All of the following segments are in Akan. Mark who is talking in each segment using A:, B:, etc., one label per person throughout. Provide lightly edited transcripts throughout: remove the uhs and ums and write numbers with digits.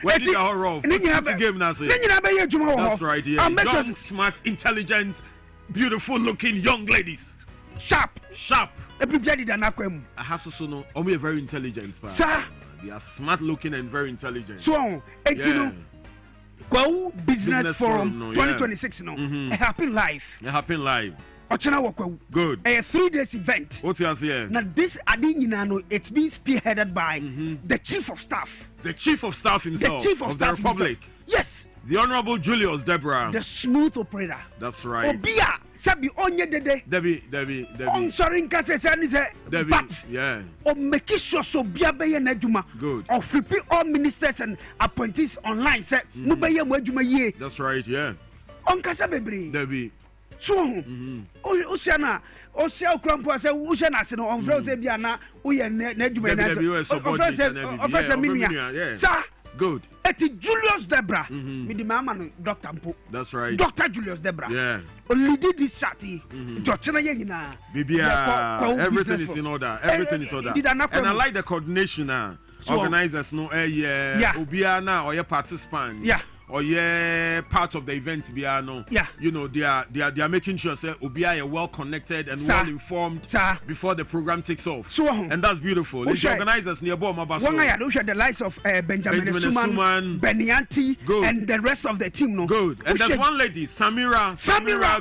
A: Where did our rough? It's a game now, say. That's right, yeah. Young, smart, intelligent, beautiful looking young ladies.
B: Sharp.
A: I have to know, we are very intelligent,
B: sir.
A: They are smart looking and very intelligent.
B: So, go business forum 2026 no. A happy life.
A: Good.
B: A 3 days event.
A: What's your say?
B: Now this adinino, it's being spearheaded by the chief of staff.
A: The chief of staff himself.
B: The chief of staff
A: the Republic.
B: Himself. Yes.
A: The Honorable Julius Deborah.
B: The smooth operator.
A: That's right.
B: Obia sabi onye dede.
A: Debbie.
B: On sorry nkase say
A: Debbie.
B: But
A: yeah.
B: O make sure so bia be ye na adwuma.
A: Good.
B: Or flip all ministers and appointees online say mo be ye mo adwuma ye.
A: That's right, yeah.
B: On kasa bebre.
A: Debbie.
B: So o siana o sia okrampo say wo hye na se no on fro say bia na wo ye na adwuma na so. O say minia. Sir.
A: Good.
B: Eti Julius Debra. Me di mama no Dr. Mpo.
A: That's right.
B: Dr. Julius Debra.
A: Yeah.
B: Only did this shati. Jochena ye nyina.
A: Bibia. Everything is in order. Everything is in order. And I like the coordination now. Organizers no obia na or your participant.
B: Yeah.
A: Or part of the event biano.
B: Yeah.
A: You know, they are making sure say obia are well connected and well informed before the program takes off.
B: So,
A: and that's beautiful. The organizers near Boma Basso.
B: One I look at the likes of Benjamin Suman, Benianti, and the rest of the team. No.
A: Good. And there's one lady, Samira,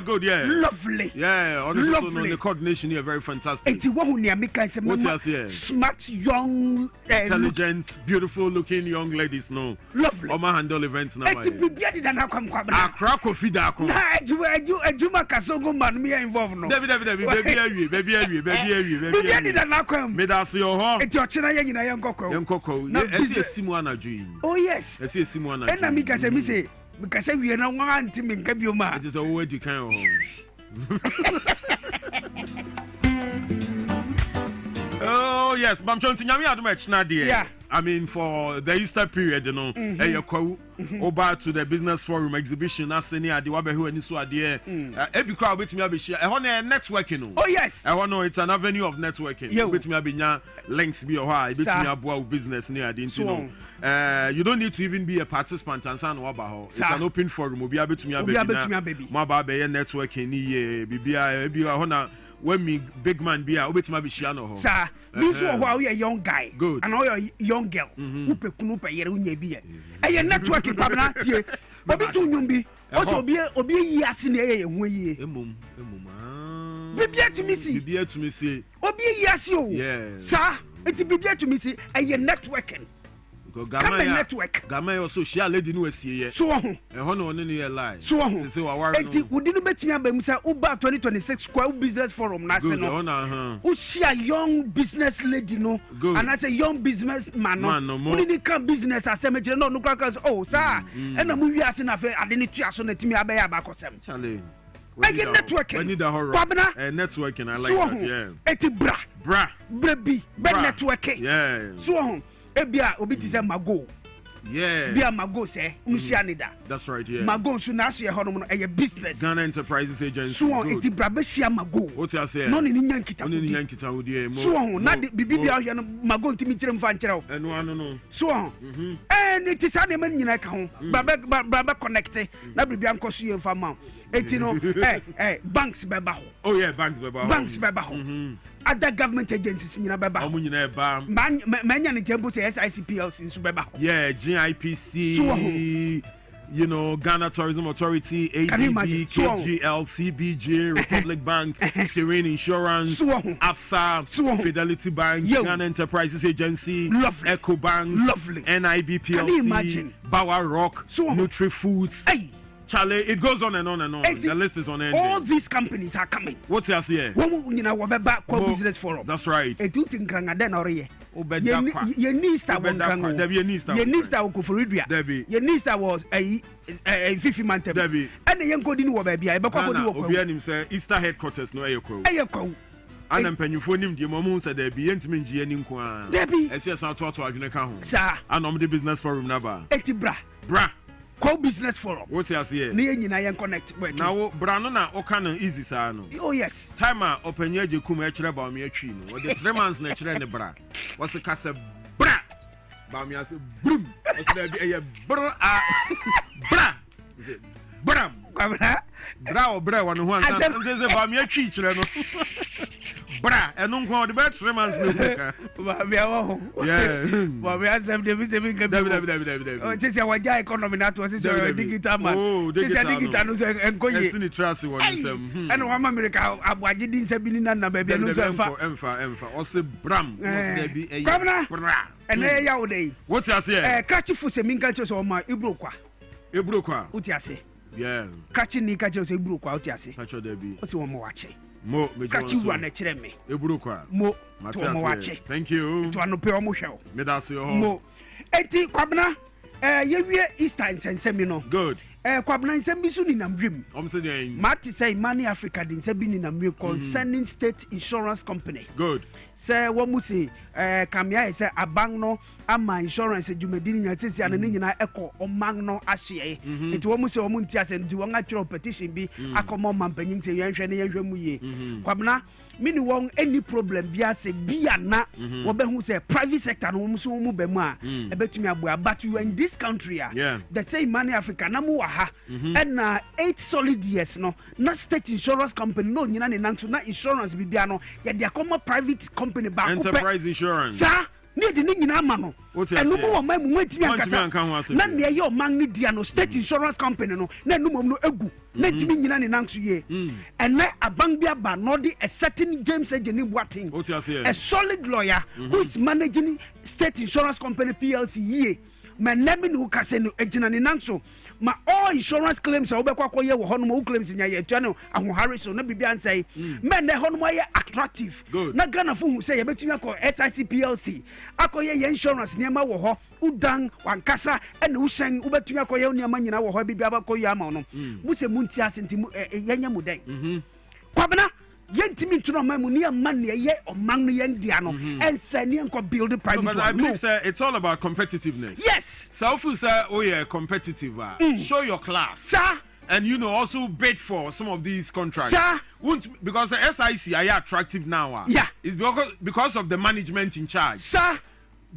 A: good, yeah.
B: Lovely.
A: Yeah, honestly, lovely. The coordination here very fantastic. What's your say?
B: Smart, young,
A: intelligent, beautiful looking young ladies, no.
B: Lovely.
A: Oma handle events now.
B: Bibia did not come Kwabena.
A: Crack of Fidako.
B: Juma Kasogo man me involved no.
A: Baby.
B: Bibia did not come.
A: Made us your home.
B: It's your china yen na young coco.
A: Yes, a Simwana dream.
B: Oh yes.
A: I see a Simwana.
B: And Amika say me say because we are not one team in Kabioma.
A: It is a word you can. Oh yes, but I'm trying to nyami adumech na dear.
B: Yeah.
A: I mean for the Easter period, you know, over to the business forum exhibition. As any adi wabehu any so adi. Every crowd with me be share. I want networking.
B: Oh yes.
A: I want know it's an avenue of networking. With me be nya links be or high. With me abua business near adi. You know, you don't need to even be a participant and san wabaho. It's an open forum. Obi abet me baby. Ma ba be networking ni bibia ebi I want when me big man be a bit my Bishiano.
B: Sir, this is why we a young guy.
A: Good.
B: And all your young girl. Who pe kunupa yere unye biye. Eye networking Kwabena tie. Obi tu nyumbi. Also obi yasi ne ye hu ye.
A: Emum.
B: Bibia to me see. Obi yasi o.
A: Yes.
B: Sir, it's bibia to me see eye networking. Come network.
A: Gama social lady no esie.
B: So ho.
A: E ho no ne ne lie.
B: So ho.
A: Say wa war no.
B: Enti wudi no betumi abam say Uba 2026 kwa business forum na se no. Who share young business lady no. And I say young business man no. Wudi ni kan business asem no no kwa oh sir. E na mu wi ase na fe ade ne tua so na timi abaya abakosem.
A: Chale.
B: I get networking.
A: We need a horror. Networking, I like that, yeah.
B: Eti bra. Baby, networking.
A: Yeah.
B: So ebia obi ti say mago.
A: Yeah.
B: Bia mago say unhia ne da.
A: That's right, yeah.
B: Mago so na so ye honom no e business.
A: Ghana Enterprises Agency.
B: So eti bra be hia mago.
A: What you say?
B: No ni nyankita.
A: No ni nyankita wo die.
B: So na bibi bia hia no mago ntimi kire mfa nkire wo.
A: Eno no.
B: So and it is an man nyina ka ho. Bra be connect na bibia nkoso ye mfa ma. Eti no banks beba ho.
A: Oh yeah, banks beba ho.
B: Other government agencies nyina beba ho.
A: Omo nyina eba.
B: Manya ne tempo say SICPLC nso beba ho.
A: Yeah, GIPC. You know, Ghana Tourism Authority, ADB, KGL, CBG, Republic Bank, Serene Insurance, AFSA, Fidelity Bank, Ghana Enterprises Agency, Eco Bank, NIB PLC, Bawa Rock, Nutri Foods. Charlie, it goes on and on and on. The list is on end.
B: All these companies are coming.
A: What's your say?
B: Business forum.
A: That's right.
B: You need was a 50 man table. And the young coding will be a
A: Easter headquarters. No, and then when you phone him, the moment said there be intimate GN inquiry. Debbie, as yes, I'll talk to Agneca. Sir, and on the business forum number. Bra.
B: Business forum.
A: What's your say?
B: Near you connect.
A: Now, Branona, Okano easy, sano.
B: Oh, yes.
A: Timer, open your Jacum, about me a tree. What the 3 months nature and the bra. What's the cassa bra? Bamia said, boom. What's that be a bra? Is it bram? Bra one who says about me a teacher. Bra, and no one the best remans no book. Yeah, but we have some division. Oh, it is our economy that was digital man. Oh, digital and go in trust one. And one America, I didn't say Binina, baby, and Emfa, or say Bram, be a bra. And there you day. What's I say? Catch for some cultures or my Ibroqua. Utiase. Yeah. Catching the cultures Ibroqua, Utiase. Catch your debut. What's one more watching? Mo catch you one at me. Ibroqua. Mo, thank you. To an opera show. Medasi Mo. Eti Kwabena, ye Easter and Semino. Good. Kwabena and Sembisun in a dream. Marty say Money Africa in Sabin in a dream concerning state insurance company. Good. Say what mu say Kamia say abang ama insurance dwumadini nya sesi ane nyina eko omang no ahye enti wo mu say wo mu ntia se ndi won atwere petition bi akomo mampanyin se yenhwe ne yenhwe mu ye Kwabena mini won any problem bia se bia na wo be hu say private sector no so mu be mu a ebetumi aboa but you in this country the same Money Africa na mu wa ha and 8 solid years no na state insurance company no nyina ne nanto na insurance bibia no ye de akomo private company ba
B: enterprise insurance
A: sa need ni nyina ama no enu mo wo mamu wetimi ankasa na ne ye o man ni dia no state insurance company no na enu mom no egu na timi nyina ne nanto ye ene abangbia ba no de a certain James Ejeni Boating a solid lawyer who is managing state insurance company PLC ye man name no kase no ejina ne nanto ma all insurance claims obekwa koye wo hono mo claims nya ye twa no ahohare so na bibia ansai men ne hono mo ye attractive na Ghana fo hu say ye betumi akọ SIC PLC akoye ye insurance ne ma wo ho udan wankasa ene usen ubetumi akoye ne ma nyina wo ho bibia ba koye ama no mu se mu ntia senti ye nya mu den Kwabena yentimi ntuno mamu ni man ye omang no yendia no ensani enko build private one.
B: I believe sir, it's all about competitiveness.
A: Yes.
B: So if you say oh yeah competitive show your class.
A: Sir.
B: And also bid for some of these contracts.
A: Sir.
B: Because the SIC are attractive now.
A: Yeah.
B: It's because of the management in charge.
A: Sir.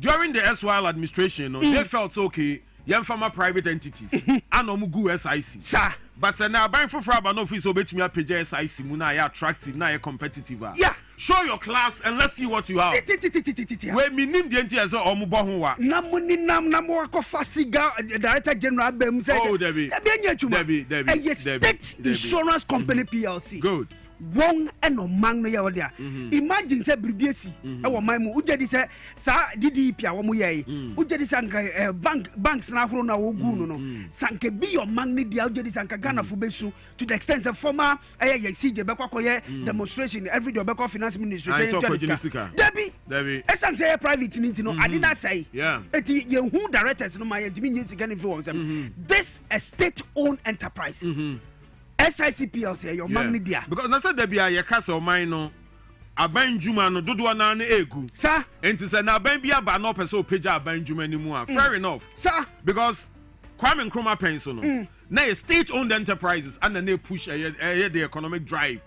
B: During the SYL administration, they felt okay. Young farmer private entities and omugu SIC.
A: Sir.
B: But now buying for Fraba no fees obey to me a page SIC muna ya attractive na ya competitive.
A: Yeah.
B: Show your class and let's see what you have. We minim the enti as omubo ho wa.
A: Namuni namo ko fasiga director general bem say.
B: Oh Debbie.
A: Debbie. State insurance company PLC.
B: Good.
A: Wong eno man no ya odia imagine say bribiesi e wo man mu ujedi say sa DDP a wo mu ye ujedi sanka banks na horo na wo gu no sanka bi your man ni dia ujedi sanka Ghana fo besu to the extent say former CJ be kwakoye demonstration every day be kwa finance ministry say Debbie esan say private ni no adina say eti ye hu directors no ma ye ntimi nyi sika ni fi won say this a state owned enterprise SIC PLC your magnedia
B: because na said there be a kasa o man no aban juma no dodo na na egu
A: sir
B: enti say na aban bia ba no person o page aban juma ni mu fair enough
A: sir
B: because Kwame Nkrumah pension no na state owned enterprises and then they push the economic drive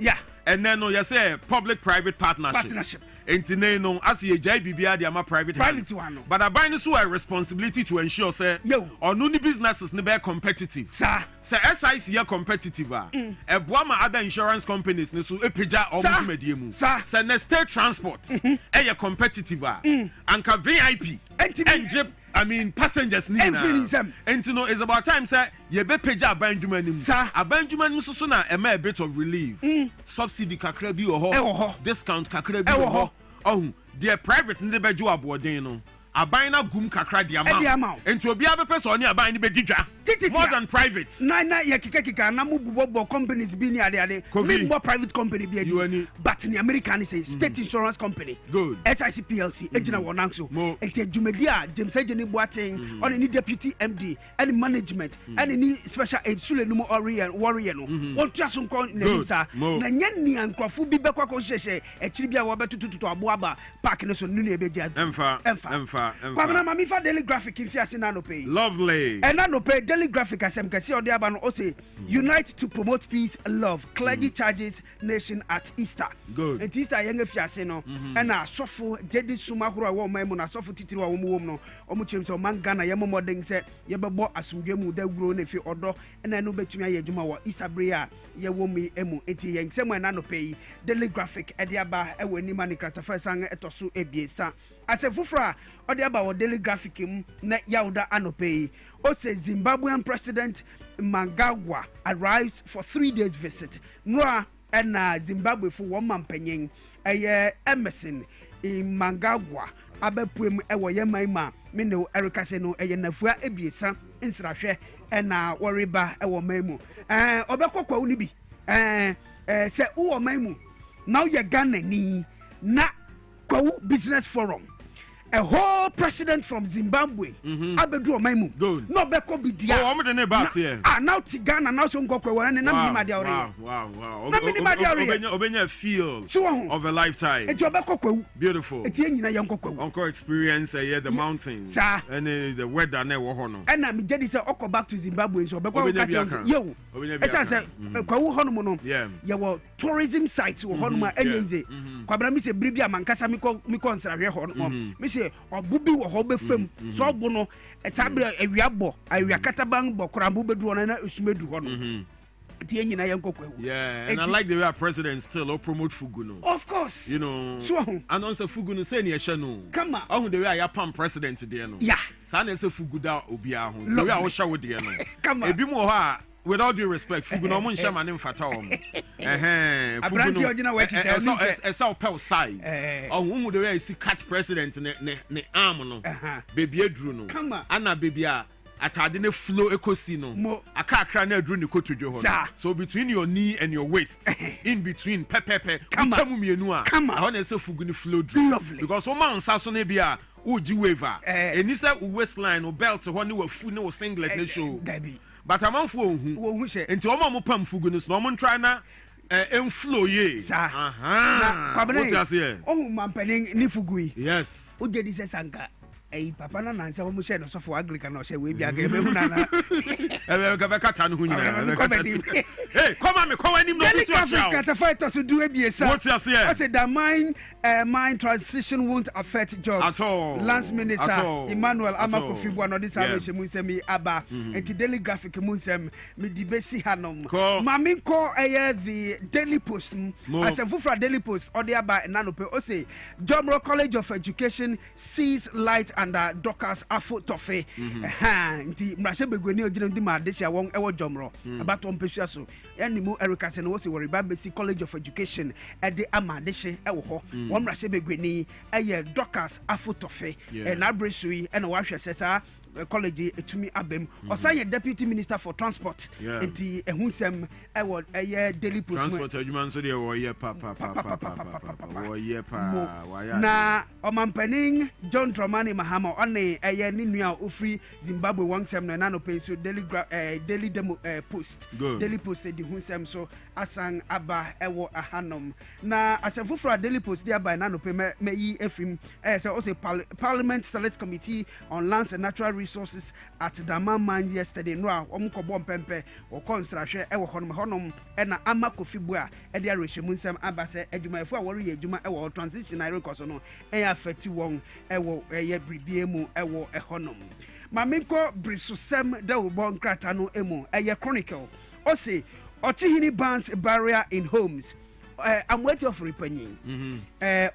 B: and then no you say public private partnership enti na no as ye jai bibia the ama private
A: one
B: but aban no so a responsibility to ensure say or no businesses ne be competitive
A: sir
B: SIC ya competitive e boa ma other insurance companies ne so epeja o mu medie mu say na state transport e competitive anka VIP enti I mean passengers need and no it's about time say ye be page abanjuma nim abanjuma nim so na e ma a bit of relief subsidy kakra bi ho discount kakra bi ho oh the private need be jo aboden no aban na gum kakra di amount enti obi abepe so oni aban ni be didwa more than private
A: na ye kika na mu bubo companies bi ni ade more private company bi adi but in American say state insurance company
B: good
A: SIC PLC ejina won so enti adwumadi a James Ejeni Boating on any deputy MD any management any special aid sule no warrior no won tuaso nko na nimsa na nyani ankrofo bi bekwa ko hyehyɛ akiri bi a wo betututu aboaba park no so nunu e be dia
B: emfa Kwabena mami fa daily graphic in fiase na no pay.
A: Lovely.
B: And na no pay daily graphic asem kesi odi aba no say unite to promote peace and love. Clergy charges nation at Easter.
A: Good.
B: And Easter yenge fiase no. And na sofo jedi suma horo wo man mu na sofo titiri wa wo mu no. Omu chim so man Ghana ye momoden se ye bebo asumdwe mu da gro na fi odo na no betumi aye adwuma wo Easter bre a ye wo mi emu enti ye nsem na no pay daily graphic edi aba e wani mani kratafa sang etoso ebiesa ase fufura odi aba wo daily graphic mu na yauda anope o say Zimbabwean president Mnangagwa arrives for 3 days visit noa na Zimbabwe for one man penyen Emerson in Mnangagwa abepuem ewo yeman ma me ne Erica se no nafua ebiesa nsrahwe na woriba ewo memu obekokwa uni bi se uwo memu now you Ghana ni na Kwawu Business Forum. A whole president from Zimbabwe. Abedu omaimu.
A: Good.
B: No beko bidia.
A: Oh, I'm the neighbors here.
B: Now Tigana now so ngokwe na minimum dia ore.
A: Wow.
B: Na minimum dia ore.
A: Obenya feel of a lifetime.
B: Ejo beko kwawu.
A: Beautiful.
B: Eti enyina ye ngokwe.
A: Uncle experience the mountains and the weather na wo ho no.
B: And na me jedi say okọ back to Zimbabwe so beko catch yo. Esa say kwawu ho no no. Ye wo tourism sites wo ho no ma enyeze. Kwabra mi se bribia mankasa mi ko nsrahwe ho no. Mi se obubi wo ho be fam so obu no sabre awiabo awia katabang bokrambu bedu ona na esumedu ho no ti enyina yankokwa.
A: Yeah, and I like the way our president still promote fugu no.
B: Of course.
A: You know.
B: So
A: and on say fugu no say na ehye no.
B: Come on.
A: Oh the way I pam president there no.
B: Yeah.
A: Sa na say fugu da obi a ho. The way I wo hwa wo there no.
B: Come on.
A: Ebi mo ho a with all due respect, fugu no mo nhya ma ne mfata wo.
B: Abranti ogina we ti say
A: esa opel size. Oh hu the way I see catch president ne arm no. Baby edru no.
B: Come on.
A: Ana baby a atade ne flow ekosi no akakra na adru ne kotodwo ho so between your knee and your waist in between pepepe chamu mienu a ho na se fugu ne flow dru because o man sa so na bia uji waiver eni se waistline o belt ho ne wafu ne o singlet ne show but amanfo ohu enti o mo pam fugu ne so no mo try na flow ye
B: na Kwabena oh mampani ni fugu yi
A: yes
B: o jedi se sanka papa na nansa wo share no so for Anglican no share we bia ga be na na
A: ga kata no hunyina hey come on me come anim no so shout
B: kata fight to do ebiesa
A: what you say
B: I said that mine transition won't affect jobs
A: at all
B: Lance Minister Emmanuel Amakofi Bua no this salvation mun say me aba enti daily graphic mun say me di besi hanom mami ko the Daily Post as a fufra Daily Post or the aba na no pe o say Jomro College of Education sees light under Dockers Afo Tofe nti mrashe begweni ogina ndi ma desha won ewo Jomro about on pesua so yani mu Erica se no wo se worry Basic College of Education e de ama deshe ewo ho won mrashe begweni eye Dockers Afo Tofe na bresui e na wa hwese sa college etumi abem osanye deputy minister for transport enti ehunsem ewo eye Daily Post
A: transport adwuma so de wo ye wo ye
B: na omampanin John Dramani Mahama one eye ni nua ofri Zimbabwe wansem no na no penso Daily Post Daily Post de hunsem so asan aba ewo ahanom na asefufura Daily Post dia by na no pe meyi efim say o say Parliament Select Committee on Lands and Natural Resources at Damaman yesterday no omkobo mpempe o konsrahwe ewo honom na Amakofi Bua e dia rehyemunsem abase adwumayefo a wori ye adwuma ewo transitional records no e affect won ewo ye bribie mu ewo ehonom maminko brisosem da wo bon krata no emu eye chronicle o say Ochihini bans barrier in homes I'm waiting for repenting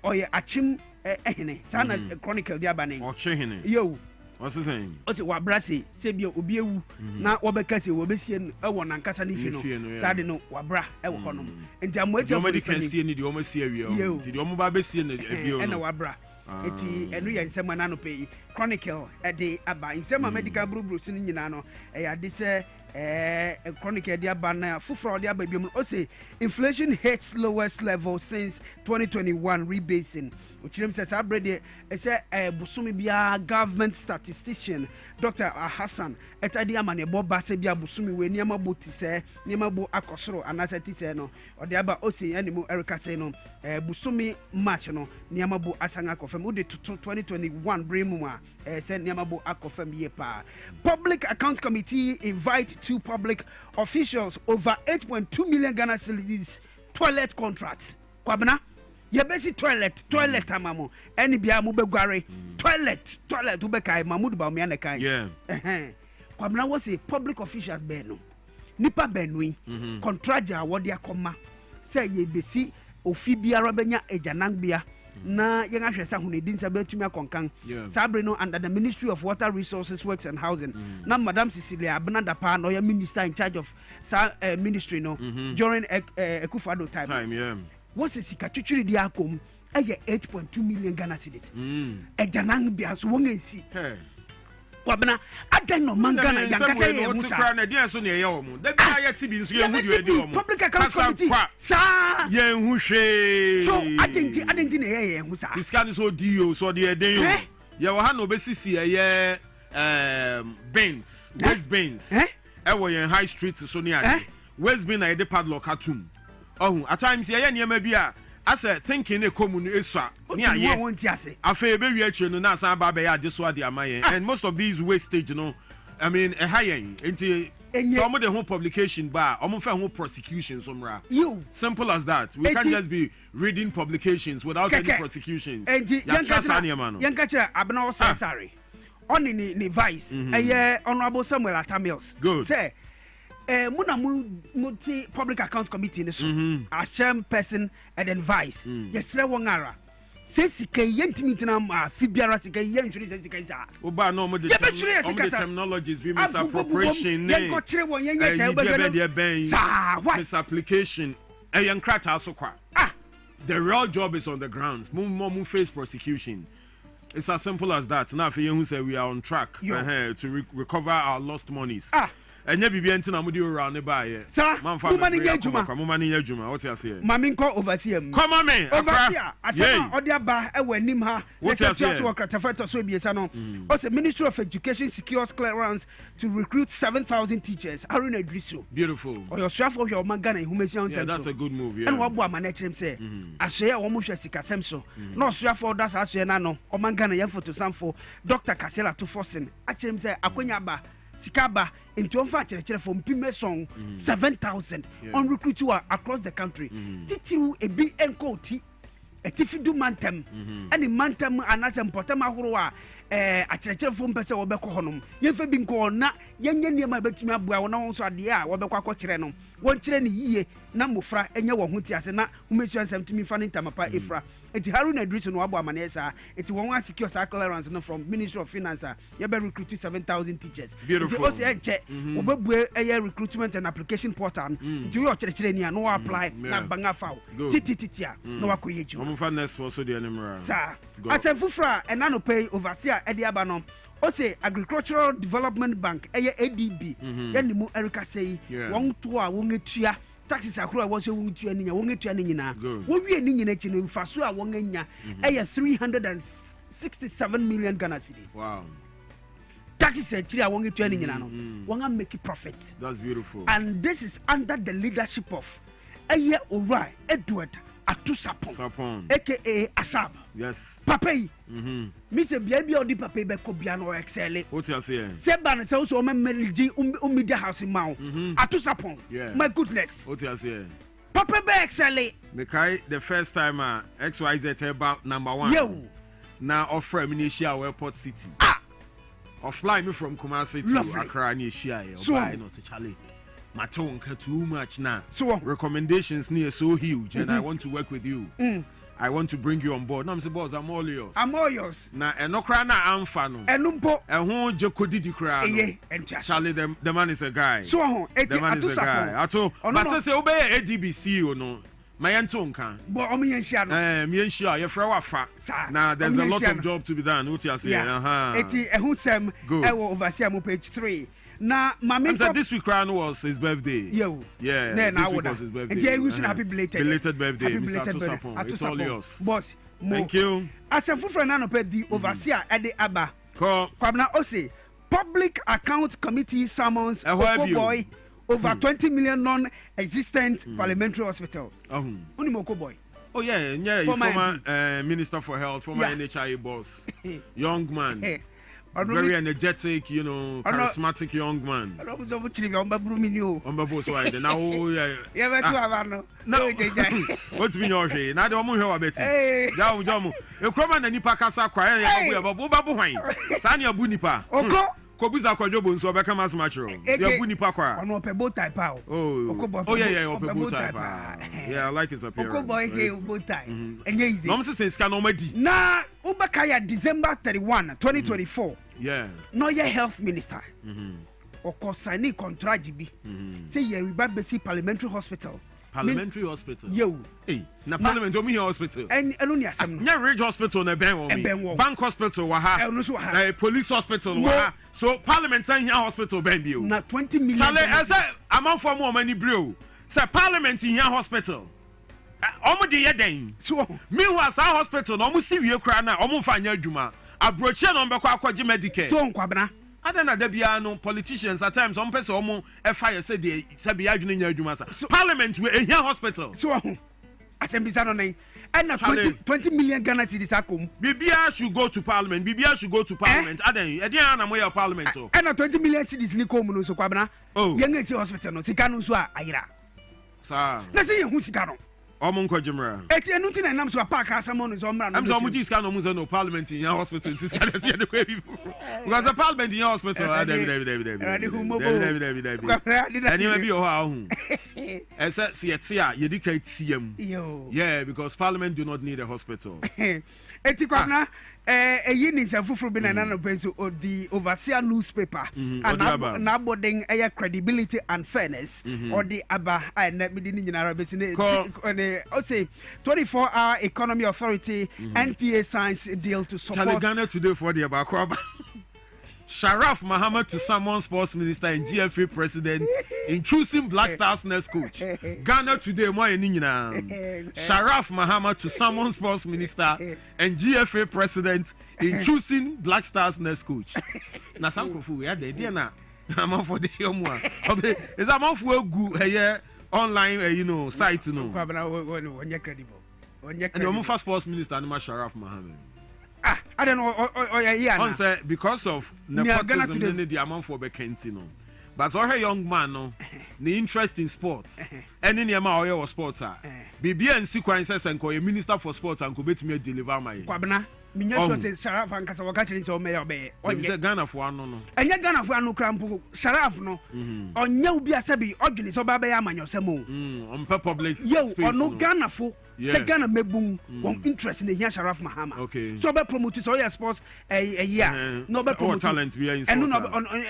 B: oye achim ehene sana chronicle dia bane
A: Ochihini
B: yo
A: what's the saying
B: o se wabrase se bia obi ewu na wobekase wobesie ewo nankasa ne fi no sade no wabra ewo honom enti I'm waiting for
A: repenting see ni de o masie wi o ti de o mo ba besie na ebio
B: na wabra eti enu ye nsem na no pay chronicle the aba in some medical brubru sin nyina no this chronicle the aba na fufro the aba biom o say inflation hits lowest level since 2021 rebasing which says abrede say busumi bia government statistician Dr. Hassan etadi amane bo base bia busumi we niam boti say niam bo akosoro anasati say no o the aba o say animu Erica say no busumi march no niam bo asanga confirm o de 2021 bremu a say niam bo akofirm ye pa. Public Account Committee invite 2 public officials over 8.2 million Ghana cedis toilet contracts. Kwabena ye basic toilet amamo any bia mu begware toilet ubekai mamudu ba me anakai Kwabena was a public officials beno nipa benui contractor wodi akoma say ye besi ofi biara benya ejanangbia na yenga hwesa hunedin sabetumi akonkan sabre no under the Ministry of Water Resources Works and Housing na Madam Cecilia Abnadapa no ya minister in charge of ministry no during Ekufado time what's a sikatuturi di akom eye 8.2 million Ghana cedis ejanang bia so won ensi Kwabena adan no mangana yankasa ye musa
A: na dia so ne ye wo mu da bia ye tibi nso ye hu di edi wo mu
B: Public Account Committee sa
A: ye hu hwe
B: so adenti ne ye hu sa
A: fiskal so di yo so de eden yo ye wo ha no obesisi ye Benz West Benz e wo ye high street so ne ade West Benz na ye de padlock atum at times ye niam bia as thinking e commune esua ni aye afa be wi akire no na san ba be ya ajeso ade amaye and most of these wastage no I mean hayen enti some of the whole publication ba omo fa whole prosecutions omra simple as that we can't just be reading publications without any prosecutions
B: enti yanka kire abna o sasare on ni vice honorable Samuel Atamils say muna multi Public Account Committee ni so as chairperson and then vice yesre wongara se sika yentimi tina fibiara sika yenturi se sika isa
A: oba no mo the terminologies be misappropriation
B: yen ko kire won yen ye
A: misapplication yen krata so kwa the real job is on the grounds mo face prosecution. It's as simple as that. Now for you say we are on track to recover our lost monies. Enya bibia ntina mo di ora ne ba ye
B: manfa
A: mo mani nyadwuma what you say
B: mami nko overseer mu
A: come on me
B: overseer asema odi aba e wanim ha
A: what you say
B: sookratafato so biesa no o say Ministry of Education secures clearance to recruit 7,000 teachers Haruna Idrisu
A: beautiful
B: o your swafo hwe o magana information center
A: that's a good move
B: and wabo amana chirem say asoya wo mo hwe sikasem so no swafo das asoya na no o magana ya photo samfo Dr. Kasela to forcing achirem say akonya ba sikaba into onfa chere from pimeson 7,000 on recruit across the country titiu ebi enkoti etifidu mantem ani mantem anase mpotem ahoro a achere from pese wo bekọ honom yemfa bi nko na yenye niema betumi abua wona won so ade a wo bekọ akọkire no won kire ne yiye na mofra enye wo ho ti ase na umetua nsem tumi fa ne ntamapa efra eti Haruna Idrisu no wabo amane esa eti won wan secure clearance no from Ministry of Finance ye be recruit 7,000 teachers
A: beautiful
B: eti o se enche obebue recruitment and application portal eti yo kire ni no apply na banga fawo tititia no wakoye ju
A: omo fa next for so de animal
B: sa asem fufra ena no pay overseer edi aba no o say Agricultural Development Bank ADB yanimu Erica say won to a won etua taxes akura wo se won tua ninya won etua ni nyina wo wie ni nyina chi no mfaso a won anya 367 million Ghana cedis
A: wow
B: taxes actually won etua ni nyina no won am make profit
A: that's beautiful
B: and this is under the leadership of Ora Edward Atusapon aka Asab
A: yes
B: papa yi me say bia odi papa be ko bia no excel
A: what you say
B: say ban say so me meliji media house maw Atusapon my goodness
A: what you say
B: papa be excel
A: me kai the first time XYZ about number 1 now offer me Asia airport city or fly me from Kumasi to Accra ni Asia so I know say Charlie matonka too much now so recommendations near so huge and I want to work with you I want to bring you on board. No, I'm saying, boss, I'm all yours. Na enokra na amfa no.
B: Enumpo.
A: Ehun jekodi di kra no. Charlie, the man is a guy.
B: So
A: the man is a guy. Ato, but say obey ADBC you know. Mayantonka.
B: But
A: Mienshia, your frawafa. Now there's a lot of job to be done. What you are saying?
B: Eti ehusem ewo overseer mo page 3. Na mama
A: said this week Crown was his birthday.
B: Yeah.
A: This week was his birthday.
B: And I wish happy belated
A: birthday,
B: happy
A: Mr.
B: belated
A: Tusapon. It's all yours.
B: Boss.
A: Thank you.
B: As a full friend the overseer at the Abba. Kwabena Ase. Public Account Committee summons boy over 20 million non-existent parliamentary hospital. Unimoko boy.
A: Oh yeah, former Minister for Health, former NHIA boss, young man, very energetic, charismatic young man. What's been your day? Now the woman who are betting. Jamu. You come and nipa kasa kwaya ya babu hwan. Sanya bu nipa. Kobuza kwajobo nso obeka mas matro. Se bu nipa kwa.
B: Ono pe bow tie pa.
A: Oh yeah, ope bow tie pa. Yeah, I like his appearance.
B: Okoboy ke bow tie. Enye easy.
A: No se ska no madi.
B: Na ubaka ya December 31, 2024.
A: Yeah.
B: No ye health minister. Oko sign contract bi. Say ye we back basic parliamentary hospital.
A: Parliamentary hospital.
B: Yo.
A: Hey, na parliament o mi hospital.
B: And enu asem no.
A: Nya Ridge hospital na ben wo mi. Bank hospital wa ha. Police hospital wa ha. So parliament say here hospital ben bi o.
B: Na 20 million.
A: Chale ese amount for more money bro. Say parliament here hospital. Omo de ye den.
B: So
A: meanwhile sa hospital no omo si wie kra na omo fa nya adwuma. Abroche no mbekọ akọje medical.
B: So Kwabena.
A: Other than that, no politicians at times some person omo fire say they say be adwene nya adwuma sa. Parliament we here hospital.
B: So asembisa no nai. And na 20 million Ghana cedis akom.
A: Bibia should go to parliament. Bibia should go to parliament. Aden na mo ya parliament o.
B: And na 20 million cedis ni kom no so Kwabena. Yenga si hospital no sika no so a ayira.
A: Sa.
B: Na say yehu sika no.
A: Omo nkojimra.
B: Eti enu ti na nam so apart asamo no so mra no.
A: Am so omo ji sika no mo say no parliament in hospital. This kind of see the way people. Because the parliament in hospital. David. And you be o ha hu. Ese siete a ye di kai tiem. Yeah, because parliament do not need a hospital.
B: Eti Kwabena eyi ni nsafufuru bi na no penso the overseer newspaper and na boarding credibility and fairness or the aba na me di nyinara be sine o say 24-hour economy authority NPA signs deal to support
A: Ghana today for the Abakwaba. Sharaf Muhammad to summon sports minister and GFA president in choosing Black Stars next coach. Ghana today mo nyina. Sharaf Muhammad to summon sports minister and GFA president in choosing Black Stars next coach. Na some kofu we dey na am for the yomo. Is am for gu online site no.
B: Kwabena credible.
A: And the first sports minister and Sharaf Muhammad.
B: I don't know.
A: On say because of nepotism in the amount for Bekentino. But all her young man no, the interest in sports. Any niema oyo sports are. BB and sequences and call a minister for sports and could bet me deliver my.
B: Kwabena, Minyo says Sharaf and Kasawakachi so may obey.
A: On the Ghana for no.
B: And yet Ghana for no crampo. Sharaf no. On you be a sabi, Ogini so Babaya man yourself.
A: On public.
B: Yo, or no Ghana for. Say Ghana mebung one interest in the Sharaf Mahama.
A: Okay.
B: So be promote so your sports a year. No be promote
A: talent be in
B: sports.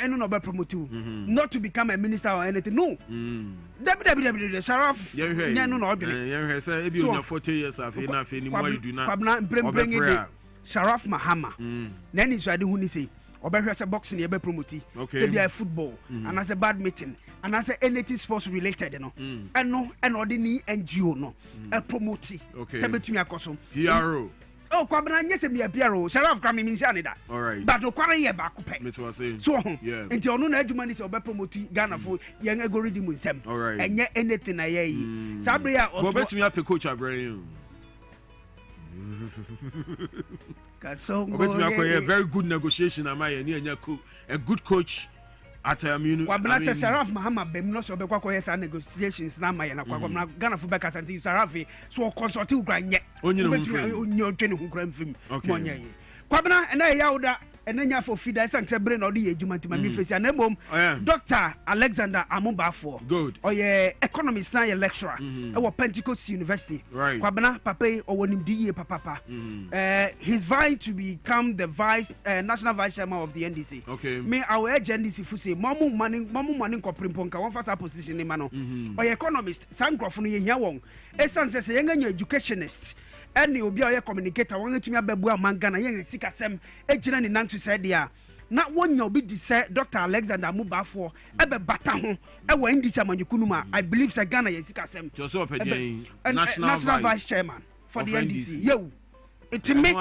B: And no be promote not to become a minister or anything. No. WWE Sharaf.
A: Yeah, no ordinary. Yeah, say e be on 40 years afi na afi ni mo idu na.
B: Bring it. Sharaf Mahama. Then is ready who ni say. Obehwe say boxing e be promote. Say be football and as a badminton. And I say anything sports related, and ordinary NGO no, a promote. Okay. Say between me akoso.
A: PRO.
B: Oh, Kwabena nyese me PRO. Sharaf kwame me nsia that.
A: All right.
B: But no kwara ye ba kopɛ.
A: Me to say.
B: So, yeah. Nti ono na adwuma ni say obe promote Ghana for yen algorithm nsem.
A: All right.
B: Enye anything na ye yi. Sabre ya
A: oto. Go between me coach Abraham. A very good negotiation am I a good coach at
B: Kwabena say Sharaf Muhammad bem no so be kwakọ yes negotiations na ma ye na kwakọ Ghana for back santi Sharaf so consult u gran ye onye twene hu gran film monye ye Kwabena na ya oda enenya for feed I sank brain or the ejuma to my face and mom Dr. Alexander Amubafo
A: good
B: or ye economist na ye lecturer at Pentecost University
A: right
B: Kwabena Papa or wonim die papa he's vying to become the national vice chairman of the NDC.
A: Okay,
B: me our NDC fu say momu money ko primponka one first position ni mano or economist sankrofo no ye hia won esan say yenga educationist any obi a communicator won etumi ababu amanga na yen sikasem ejina ni nantu said dia na wonya obi di say Dr. Alexander Amubafo ebe bata ho e wa ndisa manyikunuma I believe say Ghana yen sikasem
A: so
B: national vice chairman for the NDC yo it me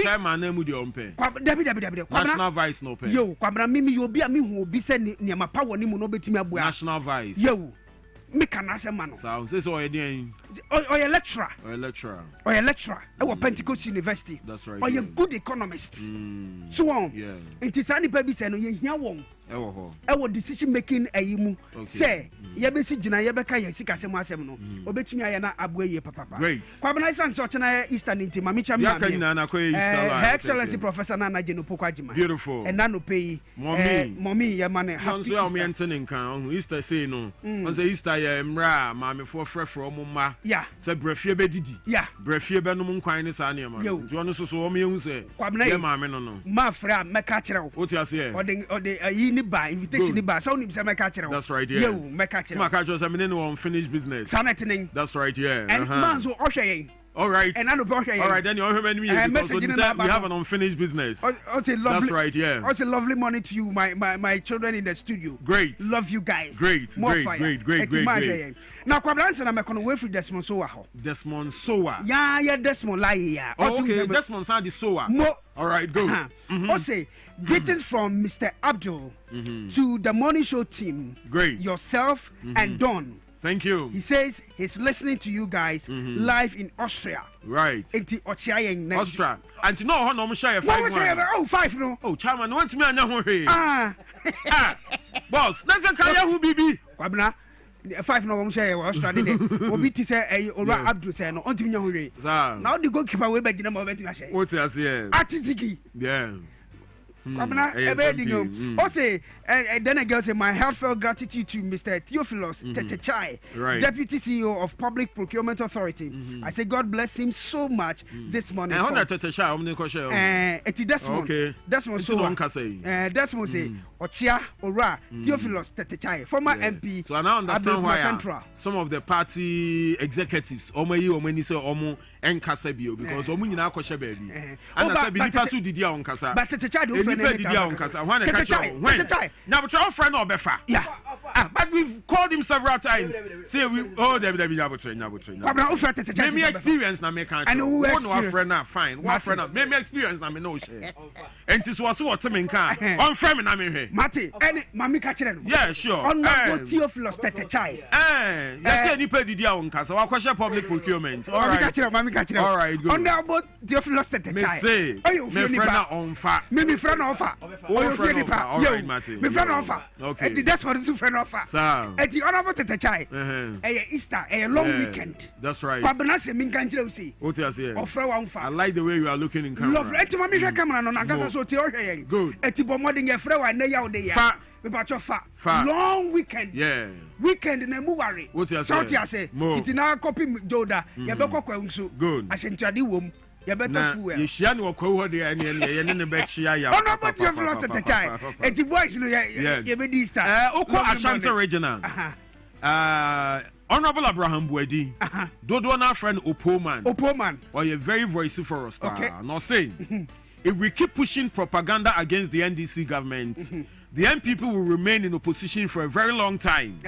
A: chairman na mu de ompe
B: dabi
A: national vice no pe
B: yo kwabra mimi yo obi a me hu obi say ne mapower ni mu no betimi abu
A: national vice
B: yo me can say man
A: so say so you
B: lecturer at Pentecost University.
A: That's right.
B: Or you good economist. So on.
A: Yeah.
B: It is any baby say no ye hia won. Ewo decision making ayimu. Say ye be si gina ye be ka ye sika asem asem no. Obetumi aye na aboye papa.
A: Great.
B: Kwabena San so chena Eastern inti mami cham
A: na. Ya kwa Easter.
B: Her Excellency Professor Nana Jeno Pokwajima.
A: Beautiful.
B: And nano pay. Mommy ye man happy.
A: So me enten nkan Easter say no. On say Easter ye mra mame for frefro mo ma.
B: Yeah.
A: Say brefie be didi.
B: Yeah.
A: Brefie be no mo nkwan ne sa ne ma. Nti ono so o me hu say. Ye mame no.
B: Ma fra meka kire wo.
A: What you say?
B: Or the ayi ni ba invitation ni ba. So nim say meka kire wo.
A: That's right, yeah.
B: Yo, meka kire.
A: So meka kire say me no unfinished business.
B: Sanetning.
A: That's right, yeah.
B: And man so ohwe
A: all right.
B: And I know all
A: right, then you're having me because we have an unfinished business.
B: Lovely,
A: that's right, yeah.
B: Also, lovely morning to you, my children in the studio.
A: Great.
B: Love you guys.
A: Great. Now,
B: Kwabena Answer, I'm going to wait for Desmond Sowa.
A: Desmond Sowa.
B: Yeah, Desmond Lai.
A: Oh, okay, Desmond Sadi Sowa. All right, go.
B: Also, greetings from Mr. Abdul to the morning show team.
A: Great.
B: Yourself and Don.
A: Thank you.
B: He says he's listening to you guys live in Austria.
A: Right.
B: Austria.
A: And you know how no share 5.
B: Oh, 5 no.
A: Oh, chairman, want me anya ho boss, let's kaya who bibi.
B: Kwabena 5 no share Austria dey. Obi ti say Ora Abdul say no ontimi nya ho we. Now the goalkeeper we be gina mo beti na share.
A: What you say?
B: Atiziki.
A: Yeah.
B: Kwabena ebedingo o say then a girl say my heartfelt gratitude to Mr. Theophilus Tetechai, Deputy CEO of Public Procurement Authority. I say God bless him so much this morning.
A: And how Tetechai omni ko share?
B: Eti Desmond.
A: Okay.
B: Desmond so
A: one can say.
B: Desmond say Ochia Ora Theophilus Tetechai, former MP.
A: So I now understand why some of the party executives omani say omo enkasa bio because omo nyina akoshe baby. And I say bi nipa su didi a onkasa.
B: But Tetechai do friend
A: didi a onkasa. When Tetechai now, but your friend or befa.
B: Yeah.
A: But we've called him several times. Say we Let me experience na me can't. And one friend na fine. One friend na me experience na me no share. And this was what me can. On friend na me he.
B: Mate, any mami ka kire no.
A: Yeah, sure.
B: On na go Theophilus Tetechai.
A: You say ni pay didi a onkasa. Wa kwashe public procurement. All right.
B: Mami ka kire.
A: All right, good.
B: On na go Theophilus Tetechai.
A: Me say. Me friend na on fa.
B: Me friend na on fa.
A: Oh, friend on fa. All right, Mate.
B: Me friend on fa.
A: Okay.
B: And that's what is friend offer. And the honorable Tetechai. Easter, a long weekend.
A: That's right.
B: Kwabena se minkanjire usi.
A: What you say?
B: Offer one fa.
A: I like the way you are looking in camera.
B: Love. Eti mami hwe camera no nakasa so ti ohwe.
A: Good.
B: Eti bomodin ye frɛ wa na ya ode ya.
A: Fa.
B: Me pacho fa.
A: Long
B: weekend.
A: Yeah.
B: Weekend na mu ware.
A: What you say?
B: Shout ya say. Iti na copy Joda. Ye be kokwa nso.
A: Good.
B: Ahyentuade wom. You better fool.
A: You share no kwa de ani ne be chia ya.
B: Oh no, but you have lost the time. Eti boys no you be this time.
A: Okwa Ashanti regional. Honorable Abraham Buedi. Dodo na friend Opoman. Or you very voicey for us. Okay. No saying. If we keep pushing propaganda against the NDC government, the NPP will remain in opposition for a very long time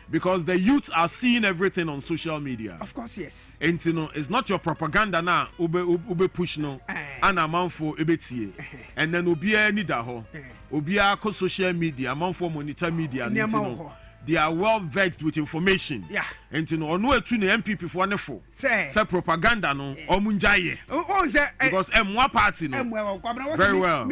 A: because the youths are seeing everything on social media.
B: Of course, yes.
A: And you know, it's not your propaganda now. Ube push no, and a man for ebetie, and then ubi any daho, ubi ako social media, a man for monitor media. They are well vexed with information.
B: Yeah.
A: And you know, no to the MPP for nefo.
B: Say
A: propaganda no, or munjaye.
B: Oh, say
A: because M1 party no. Very well.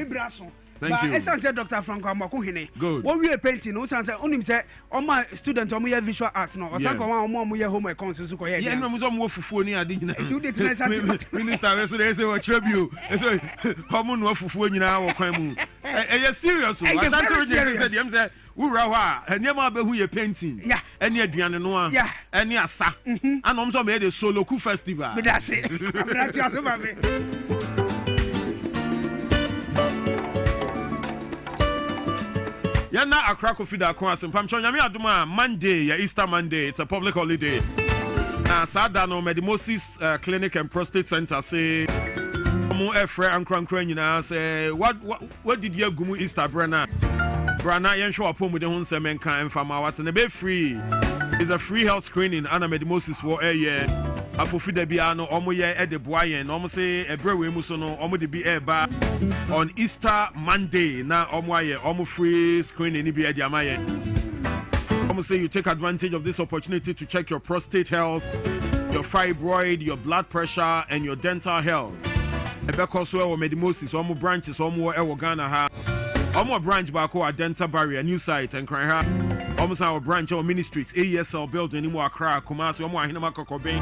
A: Thank you.
B: But I Dr. Franco Amakuhine.
A: Good.
B: What we are painting, no sense. Only say, all my students, all my visual arts, no. Or some more home accounts.
A: Yeah, no, I'm more for I didn't.
B: Do the
A: Minister, so they say what tribute. So, how much more for phone now? Are serious? I said, Urawa, and Yama who you're painting.
B: Yeah.
A: And you're Diana Noah. Yeah. And Yasa. And also made a solo coup festival.
B: But that's it. I'm not just about me.
A: Yana Accra Kofida Kwansim Pamchon Yami Aduma Monday, Easter Monday, it's a public holiday. Sadano Medimosis Clinic and Prostate Center say Mo Efre and Crankran say what did you go Easter Brana yen show up with the home semen and from our what's in a bit free. It's a free health screening and a Medimosis for a year. Afofida biano omo ye e de boayen omo say ebrewe mu so no omo de bi eba on Easter Monday na omo aye omo free screening ni bi e de amaye. Omo say you take advantage of this opportunity to check your prostate health, your fibroid, your blood pressure and your dental health. Ebeko so e Medimosis omo branches omo e wo Ghana ha. Omo branch ba ko dental barrier new site and cry ha. Almost our branch or ministries, ASL building in Accra, Kumasi, Omo Ahinama Kokobe,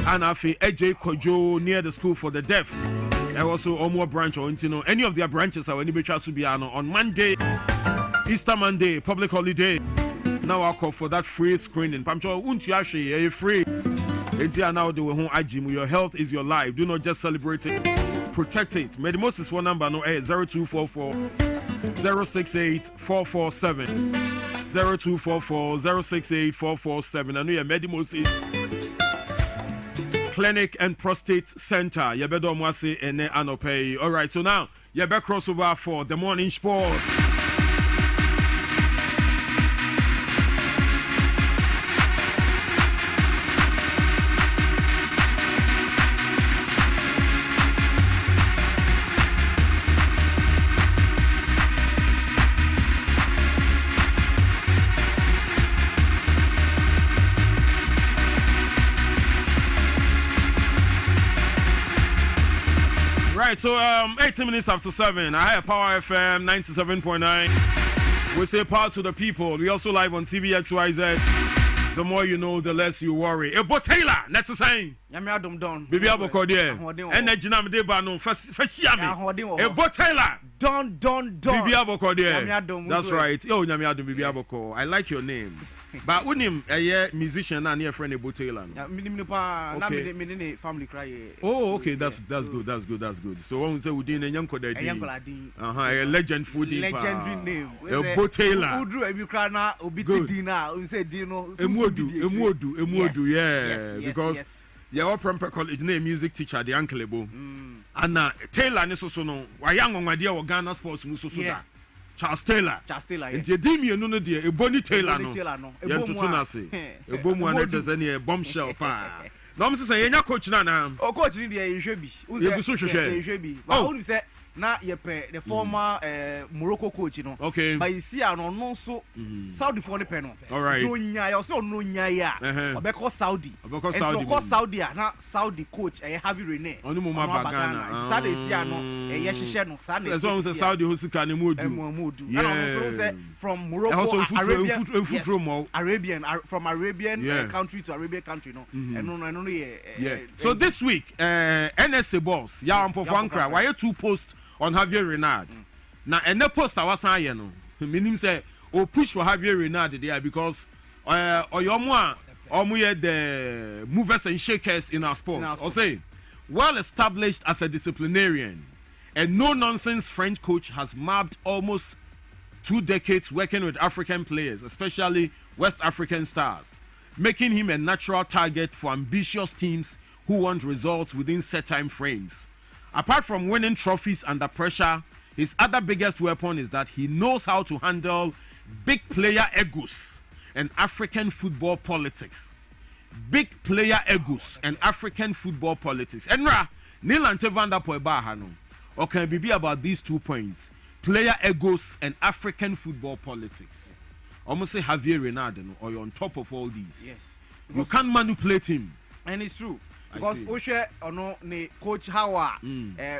A: and Afi AJ Kojo near the school for the deaf. And also Omo branch or any of their branches are any Subiano on Monday, Easter Monday, public holiday. Now I'll call for that free screening. Pamcho, Untiashi, free. Now they will home Ajim. Your health is your life. Do not just celebrate it, protect it. Medimosis phone number no 0244 068 447. 0244 068 447. I know your Medimosis Clinic and Prostate Center. You better mwase ene anopay. All right, so now you better crossover for the morning sport. So 18 minutes after 7, I have Power FM 97.9. We say power to the people. We also live on TV XYZ. The more you know, the less you worry. Ebo Taylor, that's the same. Bibi Aboko there. And the Jinam Deba no Fashiami. Ebo Taylor.
B: Don.
A: Bibi Aboko there. That's right. Yo, Nyamiadum Bibi Aboko. I like your name. But unim a musician and your friend Ebo Taylor.
B: Okay. Family cry.
A: Oh, okay. That's good. So when we say we did a young a legend food.
B: Legendary name.
A: Ebo Taylor.
B: Udru Ebukrana Obiti Dina. We say Dino.
A: Emuodu. Yeah. Because your Prempeh College name music teacher the Uncle Ebo. And Taylor neso no. Wa young on idea of Ghana sports muso so Charles Taylor. And you deem you no dear, a Bonnie Taylor. No, Yantunasi. A boom one letters any a bombshell pa. No, I'm saying, coach now.
B: Oh, coach, you should be. You should be. Oh, you say, na the former Morocco coach, you know.
A: Okay.
B: But you see, I don't know so Saudi for the panel.
A: All right.
B: So, I also know Nya, because Saudi. Because Saudi, not Saudi coach, a heavy Rene.
A: On the Muma Bagana.
B: Saudi, Siano, a Yashishano, Saudi.
A: As long as Saudi who's can mood.
B: Yeah. From Morocco, Arabian, from Arabian country to Arabian country, no. And
A: yeah. So this week, NSA boss, Yam Pofankra, why you two posts on Javier Renard? Now, and the post I was saying, meaning say, push for Javier Renard there because the movers and shakers in our sports. Or say, well established as a disciplinarian and no nonsense French coach has mapped almost 2 decades working with African players, especially West African stars, making him a natural target for ambitious teams who want results within set time frames. Apart from winning trophies under pressure, his other biggest weapon is that he knows how to handle big player egos and African football politics. Big player egos and African football politics. Enra, Nilante van der Poibahano. Or can it be about these 2 points? Player egos and African football politics. Almost say Javier Renard, or you're on top of all these.
B: Yes.
A: You can't manipulate him.
B: And it's true.
C: because Oshe ono ne coach how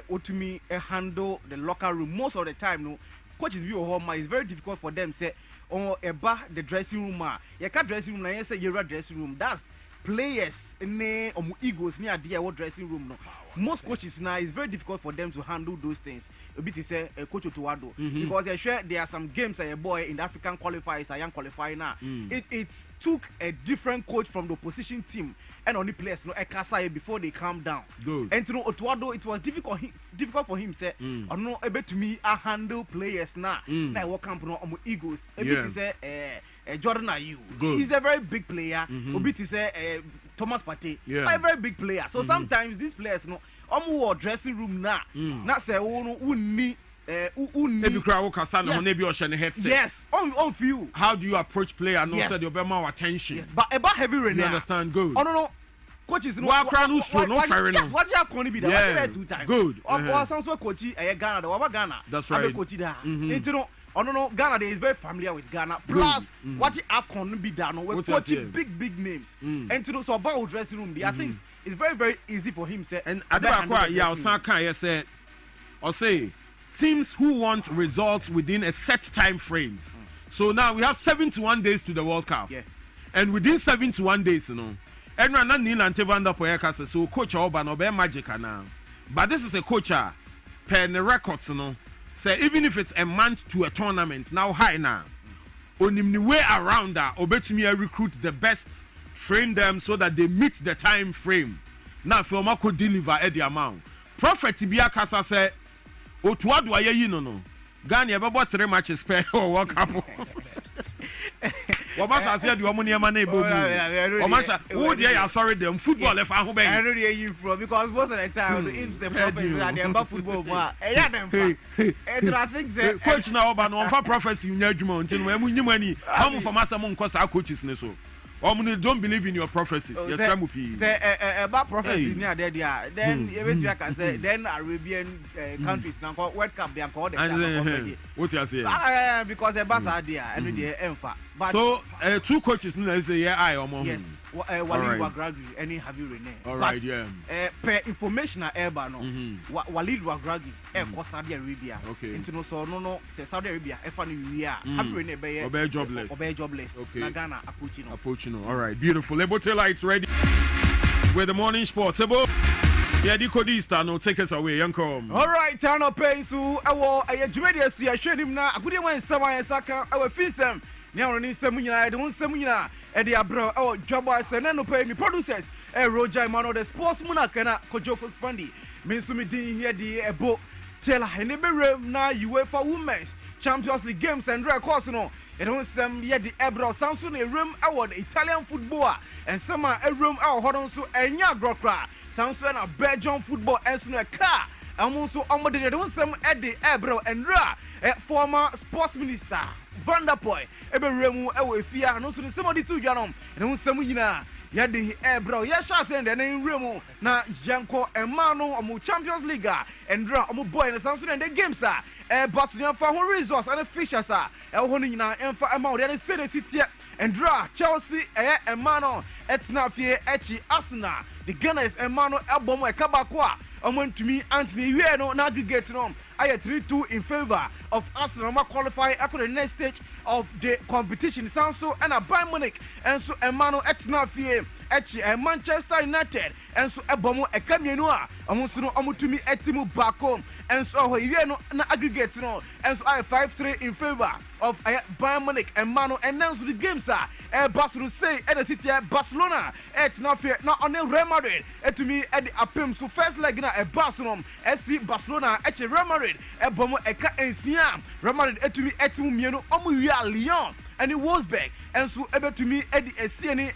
C: Otumi handle the locker room most of the time. No, coaches be home. It's very difficult for them. Say the dressing room. You can't dressing room. You say you're dressing room. That's players ne egos near the dressing room. No, most coaches now it's very difficult for them to handle those things. A bit to say coach Otuado because I sure there are some games a boy in the African qualifiers, a young qualifier now. It took a different coach from the opposition team and only players no ekasa before they calm down.
A: Good.
C: And to know Otuado, it was difficult for him say I don't know a bit to me I handle players now. Now what camp no egos. A bit to say Jordan Ayew. He's a very big player. A bit to say Thomas Partey, a very big player. So sometimes these players no dressing room now. Not say
A: maybe crowd kasana on maybe ocean headset.
C: Yes, on few.
A: How do you approach player? No, said you be more attention.
C: Yes, but about heavy rain.
A: You understand? Good.
C: Oh no. Coaches no
A: fair enough.
C: Yes, what you have going to be there 2 times.
A: Good.
C: Or some sort coach Ghana, the Ghana.
A: That's right.
C: Coach there. No, Ghana is very familiar with Ghana. Plus, what you have going to be done with coaching big names. And to know so about dressing room, I think it's very easy for him say.
A: And I say teams who want results within a set time frames. So now we have 71 days to the World Cup.
C: Yeah.
A: And within 71 days, and we're not Neil and Tevanda Poyaka, so coach Oban or magic now. But this is a coach per the records, say even if it's a month to a tournament, now high now. On the way around that, obey I recruit the best, train them so that they meet the time frame. Now if you could deliver at the amount. Prophet Tibia Casa said, Otuado aye no. Ghana about 3 matches per World Cup. Wabasha said you money man e bobu. Wabasha who dey sorry them football left ahun ben.
C: I know where you from because most of the time if the prophet and them football ma eya dem fa. And I think say
A: coach na oba no for prophecy nya adwuma ntin we munyi mani. How mu from asem nko sa coaches ne so. Don't believe in your prophecies. Yes,
C: say about prophecies near there. Then everything I can say. Then Arabian countries now called World Cup. They are called.
A: What you say?
C: Because the bus are there and they enfa.
A: So 2 coaches no say yeah I omo.
C: Yes. Walid Wagragi any have you Rene.
A: All right, yeah.
C: Per information airba no. Walid Wagragi Saudi Arabia.
A: Okay.
C: Into no so no say Saudi Arabia e fa no we are. Have you Rene be jobless.
A: Okay.
C: Na Ghana approaching.
A: All right, beautiful. Lebote lights ready with the morning sports. Yeah, the Codista no take us away, Yanko.
C: All right, turn up pay so our Jumedius, you showed him now. I couldn't win some Saka, our Finsam. Now, in Samuina, I don't Samuina, and the Abro, our Dwabo Ase, and no pay me producers, Roger Mano, the sports monarchana, Kojofos Fundy, Minsumi Din here, the book. Tell her, now UEFA Women's Champions League games and Dry Corsino. And on some yet the Ebro Samson a room award Italian footballer and some a room out hold on so a Yagrokra. Samson a Belgian football and soon a car. And also on some at the Ebro and Ra former sports minister Van der Poel. Eberemu ewe fear and also somebody to Janom and on some ya the bro ya sha send the name remo na Janko Emano omo Champions League and draw omo boy na Samson and the games Barcelona for who resource and fixtures ho ni na emfa amount and city and draw Chelsea Emano etna fie echi Arsenal the Gunners Emano album ekabakwa omo to me Anthony we no na aggregate no I 3-2 in favor of Arsenal qualify after the next stage of the competition. Sanso and a Bayern Munich and so Emmanuel Etnafie Echi Manchester United and so Ebomo Ekamienua Amusuno Amutumi Etimu back home and so you no na aggregate no and so I 5-3 in favor of Bayern Munich and Mano and then so the games are Barcelona say at the city Barcelona Etnafie not on Real Madrid to me at the Apim so first leg na Barcelona FC Barcelona Echi Real Madrid Ebomo Eka Ensia Real Madrid etumi etimu mienu omu wia Lyon and it was back and so ebe to me Eddie Esieni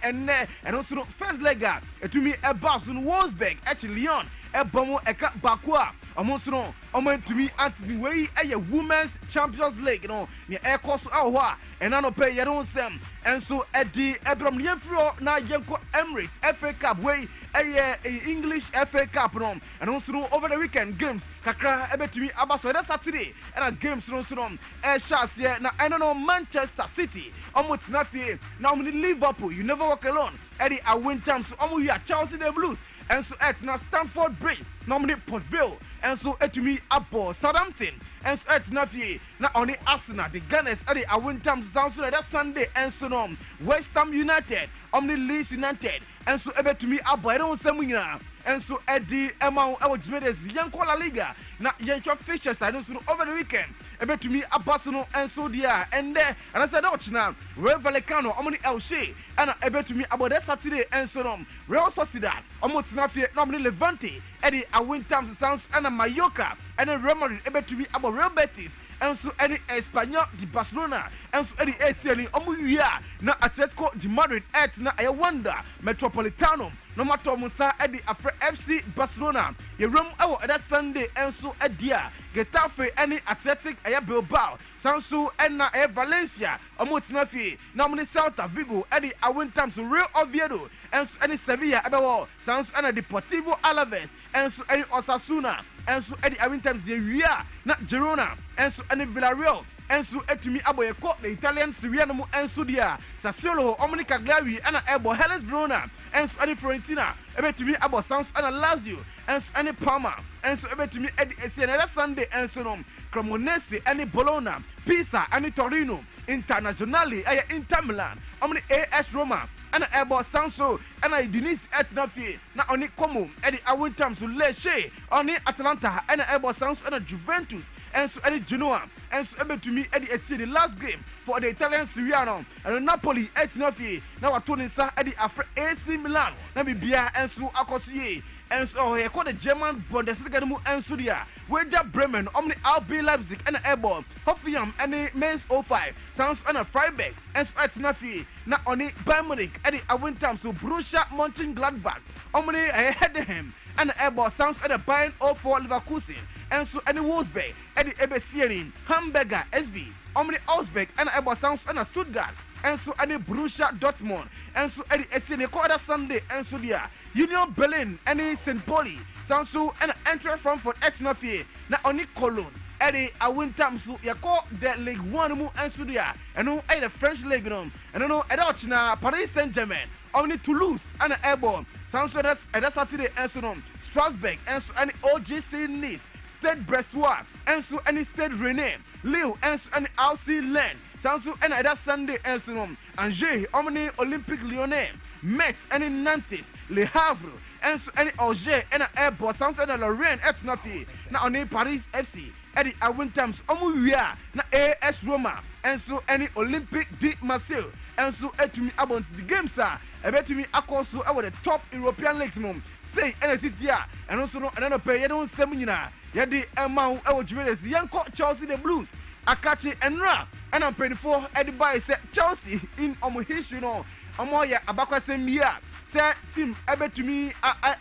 C: and also first leg etumi Barcelona was back actually Lyon Ebomo Eka Bakwa Amonso omo to me Anthony way a women's Champions League no near air course ahwa and no pay yedon sem and so Eddie Ebram Lienfro na Yenko Emirates FA Cup way a English FA Cup no and also over the weekend games kakra ebe to me abaso that Saturday and a games no chance here na I don't know Manchester City omo tinafie now Liverpool you never walk alone Eddie a win time so omu ya Chelsea the Blues and so at na Stamford Bridge nominate Port Vale and so to me Apple Southampton and so at na fie na only Arsenal the Gunners Eddie a win time sounds so that Sunday and so on West Ham United only Leeds United and so ebe to me Apple I don't say munya and so Eddie Emma our Jimenez young La Liga na young fixtures I don't know over the weekend ebe to me Abasono and so dia and there and I said now Real Vallecano omni El Shea and ebe to me about that Saturday and so on Real Sociedad almost Nafia normally Levante Eddie a win times sounds and a Mallorca and then Real Madrid ebe to me about Real Betis and so Eddie Espanyol de Barcelona and so Eddie ACL omuya na Atletico de Madrid at na I wonder Metropolitano no matter Musa Eddie Afre FC Barcelona ye room our that Sunday and so Edia Getafe any Athletic Aya Bilbao Sansu and na Valencia almost Nafi normally Celta Vigo Eddie a win time to Real Oviedo and so any Sevilla Ebewo Sansu and Deportivo Alaves and so any Osasuna and so Eddie a win time Sevilla not Girona and so any Villarreal and so etumi aboye ko the Italian Serie A no and so dia Sassuolo omni Cagliari and ebo Hellas Verona and so any Fiorentina ebetumi abo Sans and Lazio and so any Parma and so ebetumi edi another Sunday and so no Cremonese and Bologna Pisa and Torino Internazionale Inter Milan omni AS Roma and ebo Sanso and Udinese at Nafi na oni Como edi awin time to Lecce oni Atalanta and ebo Sanso and Juventus and so any Genoa and so able to me Eddie the last game for the Italian Serie A and Napoli at Nafi now at Tony Sa Eddie Afre AC Milan na bibia and so akosie and so he called the German Bundesliga and so dia Werder Bremen omni RB Leipzig and Ebo Hoffenheim and Mainz 05 sounds on a Freiburg and so at Nafi na oni Bayern Munich Eddie a win time so Borussia Mönchengladbach omni head him and Ebo sounds at the Bayern 04 Leverkusen and so any Wolfsburg Eddie Ebe Sierin Hamburger SV omni Augsburg and Ebo sounds and Stuttgart and so any Borussia Dortmund and so any SCN quarter Sunday and so dia Union Berlin any St. Pauli sounds so and enter Frankfurt at Nafi na oni Cologne Eddie a win time so ya call the League 1 mu and so dia and no the French League no and no na Paris Saint-Germain only Toulouse and Airborne sounds so that's Saturday and so on Strasbourg and so any OGC Nice Stade Brestois and so any Stade Rennais Lille and so any RC Lens sounds so and that Sunday and so on Angers omni Olympique Lyonnais Metz and Nantes Le Havre and so any Alger and Airborne sounds and Lorient at Nafi na only Paris FC Eddie a win times omuwia na AS Roma and so any Olympique de Marseille and so etumi about the games ebetumi akoso over the top European leagues no say NCT and also no another pay you don't semi nyina yedi emma ewo Juventus yanko Chelsea the Blues akachi enra and I'm paying for Eddie by say Chelsea in omo history no omo ya abakwasem ya say team ebetumi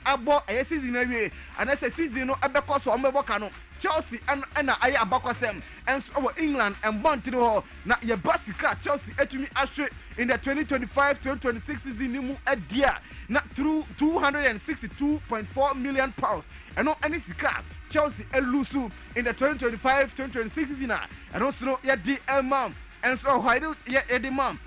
C: abo season awie and say season no ebekoso omo eboka no Chelsea and I abakwasem and so England and Montreal na ye basika Chelsea etumi ashwe in the 2025-2026 season nimu edia na through 262.4 million pounds and no any sika Chelsea elusu in the 2025-2026 season and also ye di mom and so why do ye di mom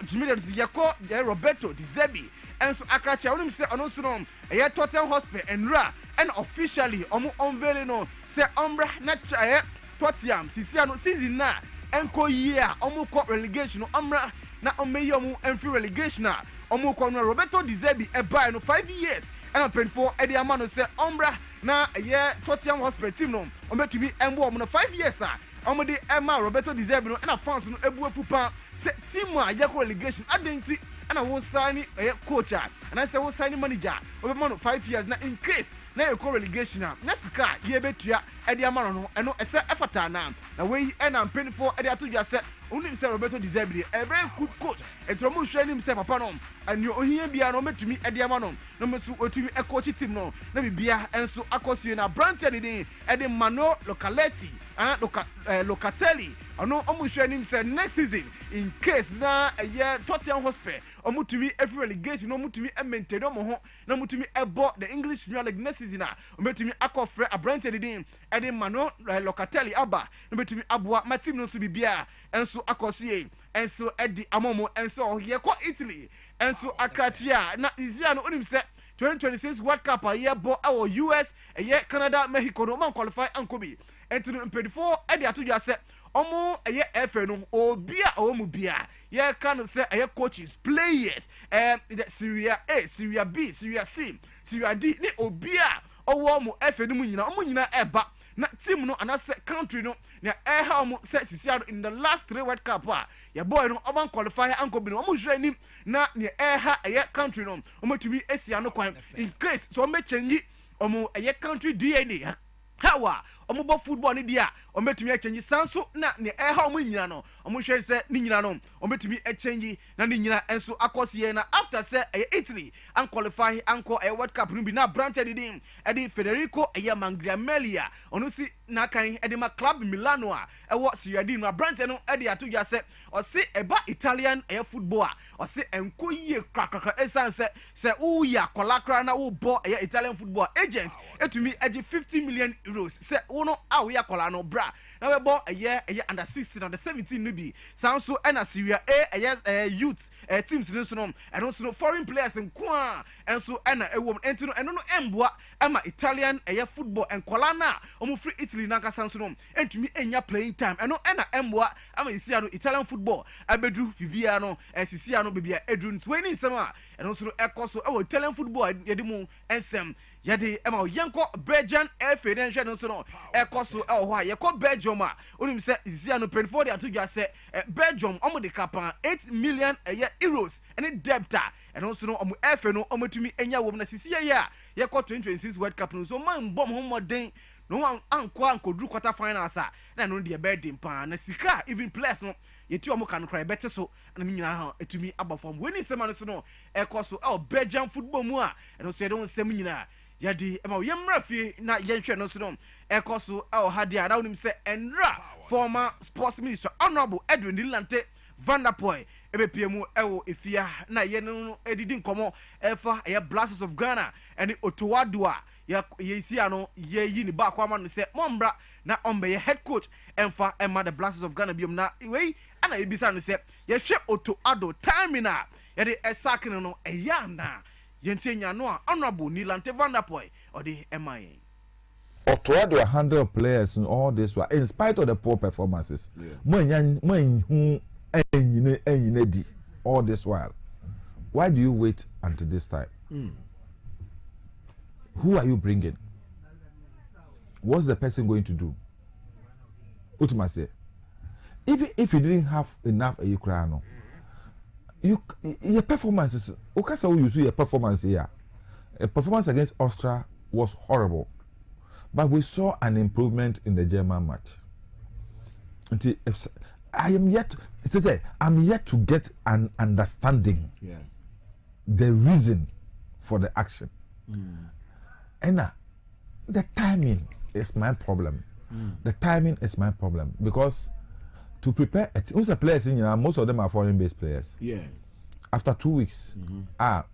C: Jimenez yako Roberto Di Zerbi and so akacha wonim say ono so no ye Tottenham Hotspur and ra and officially omo unveil no say ombra na chae Tottenham sisi ano season na enko year omo ko relegation ombra na omeyi omo enfree relegation na omo ko no Roberto Di Zerbi e buy no 5 years and I'm paying for Eddie Amano say ombra na ye Tottenham Hotspur team no ometumi embo omo no 5 years omo de Emma Roberto Di Zerbi no and fans no ebuafu pa say team a ye ko relegation adenti and I won't sign a coach and I say won't sign manager over man 5 years now in case now you call relegation now next car ye betua Eddie Amano and no ese effort now way and I'm paying for Eddie to just say only say Roberto Di Zerbi a very good coach and to mo share him say papa no and you ohia bia no metumi Eddie Amano no me so otumi e coach team no na bibia enso akosie na brand any Eddie Mano Localetti and Locatelli ono omuhwe nim say next season in case na Tottenham Hotspur omutumi every relegation no omutumi maintain omo ho na omutumi ebo the English Premier League next season a omutumi akofre abrante din ede mano Locatelli aba no betumi aboa ma team no so bibia enso akosie enso edi amomo enso ye ko Italy enso akatia na izia no onim say 2026 World Cup a year bo our US a year Canada Mexico no man qualify ankobi enti no 24 edi atoja say omo eye efe no obia omu bia ye kan say eye coaches players the Serie A Serie B Serie C Serie D ni obia owo mu efe no mu nyina eba na team no anase country no na how mu say sisia in the last 3 World Cup ya boy no oban qualify ankobi no omo hwani na ne eye country no omo tumi esia no kwan in case so me change omo eye country DNA hawa omo football ni dia ometumi echange sanso na ne eha omo nyina no omo hwe se ni nyina no ometumi echange na ni nyina enso akose na after say Italy an qualify anko World Cup no bi na branted din edi Federico Mangriamelia onu si na kan edi ma club Milano a ewo Serie D no branted no edi atoja se o se eba Italian football o se enko yie krakrakra esan se u ya kolakra na wo bo Italian football agent etumi edi 50 million euros se wono a we akola no bra na we bo under 16 under 17 no bi sanso na Serie A youth teams no so no eno so no foreign players nko a enso na ewom enti no eno no emboa ama Italian football enkola na omo free Italy na ka sanso no entumi enya playing time eno na emboa ama isia no Italian football abedu bibia no sisia no bibia edru ntweni nsema eno so ekoso Italian football yedimu ensem yade ema yenko Belgian FA den hwe no so no ekoso ho a yeko Belgium a onim se zia no 24 de atodwa se Belgium omo de kapa 8 million euros any debtor eno so no omo FA no omotumi enya wom na sisia ya yeko 2026 World Cup no so man bom ho moden no anko dru quarter finals a na no de be dim pa na sika even players no yeti omo kan cry better so na mi nyina ha etumi abafom weni sema no so no ekoso Belgian football mu a eno so yedon sem nyina yadi ema yemra fie na yenhwe no so no ekoso ha dia na unim se enra former sports minister honorable Edwin Dilante Van der Poel ebepiemu ewo efia na ye no edidi nkomo efa Blasters of Ghana ene Automotive ye sia no ye yi ni ba kwa ma no se mombra na ombe ye head coach emfa ema the Blasters of Ghana biom na we ana ebisa no se ye hwe Automotive terminal ye de esakene no eya na yentienya no a honorable Nilante Van der Poel or the MIA
D: Automotive handle players in all this while in spite of the poor performances all this while. Why do you wait until this time? Who are you bringing? What's the person going to do? Ultimately, even if you didn't have enough Ukraine, your performances, your performance here, a performance against Austria was horrible, but we saw an improvement in the German match. I'm yet to get an understanding, the reason for the action, and the timing is my problem. The timing is my problem because to prepare who's a players in most of them are foreign based players. After 2 weeks,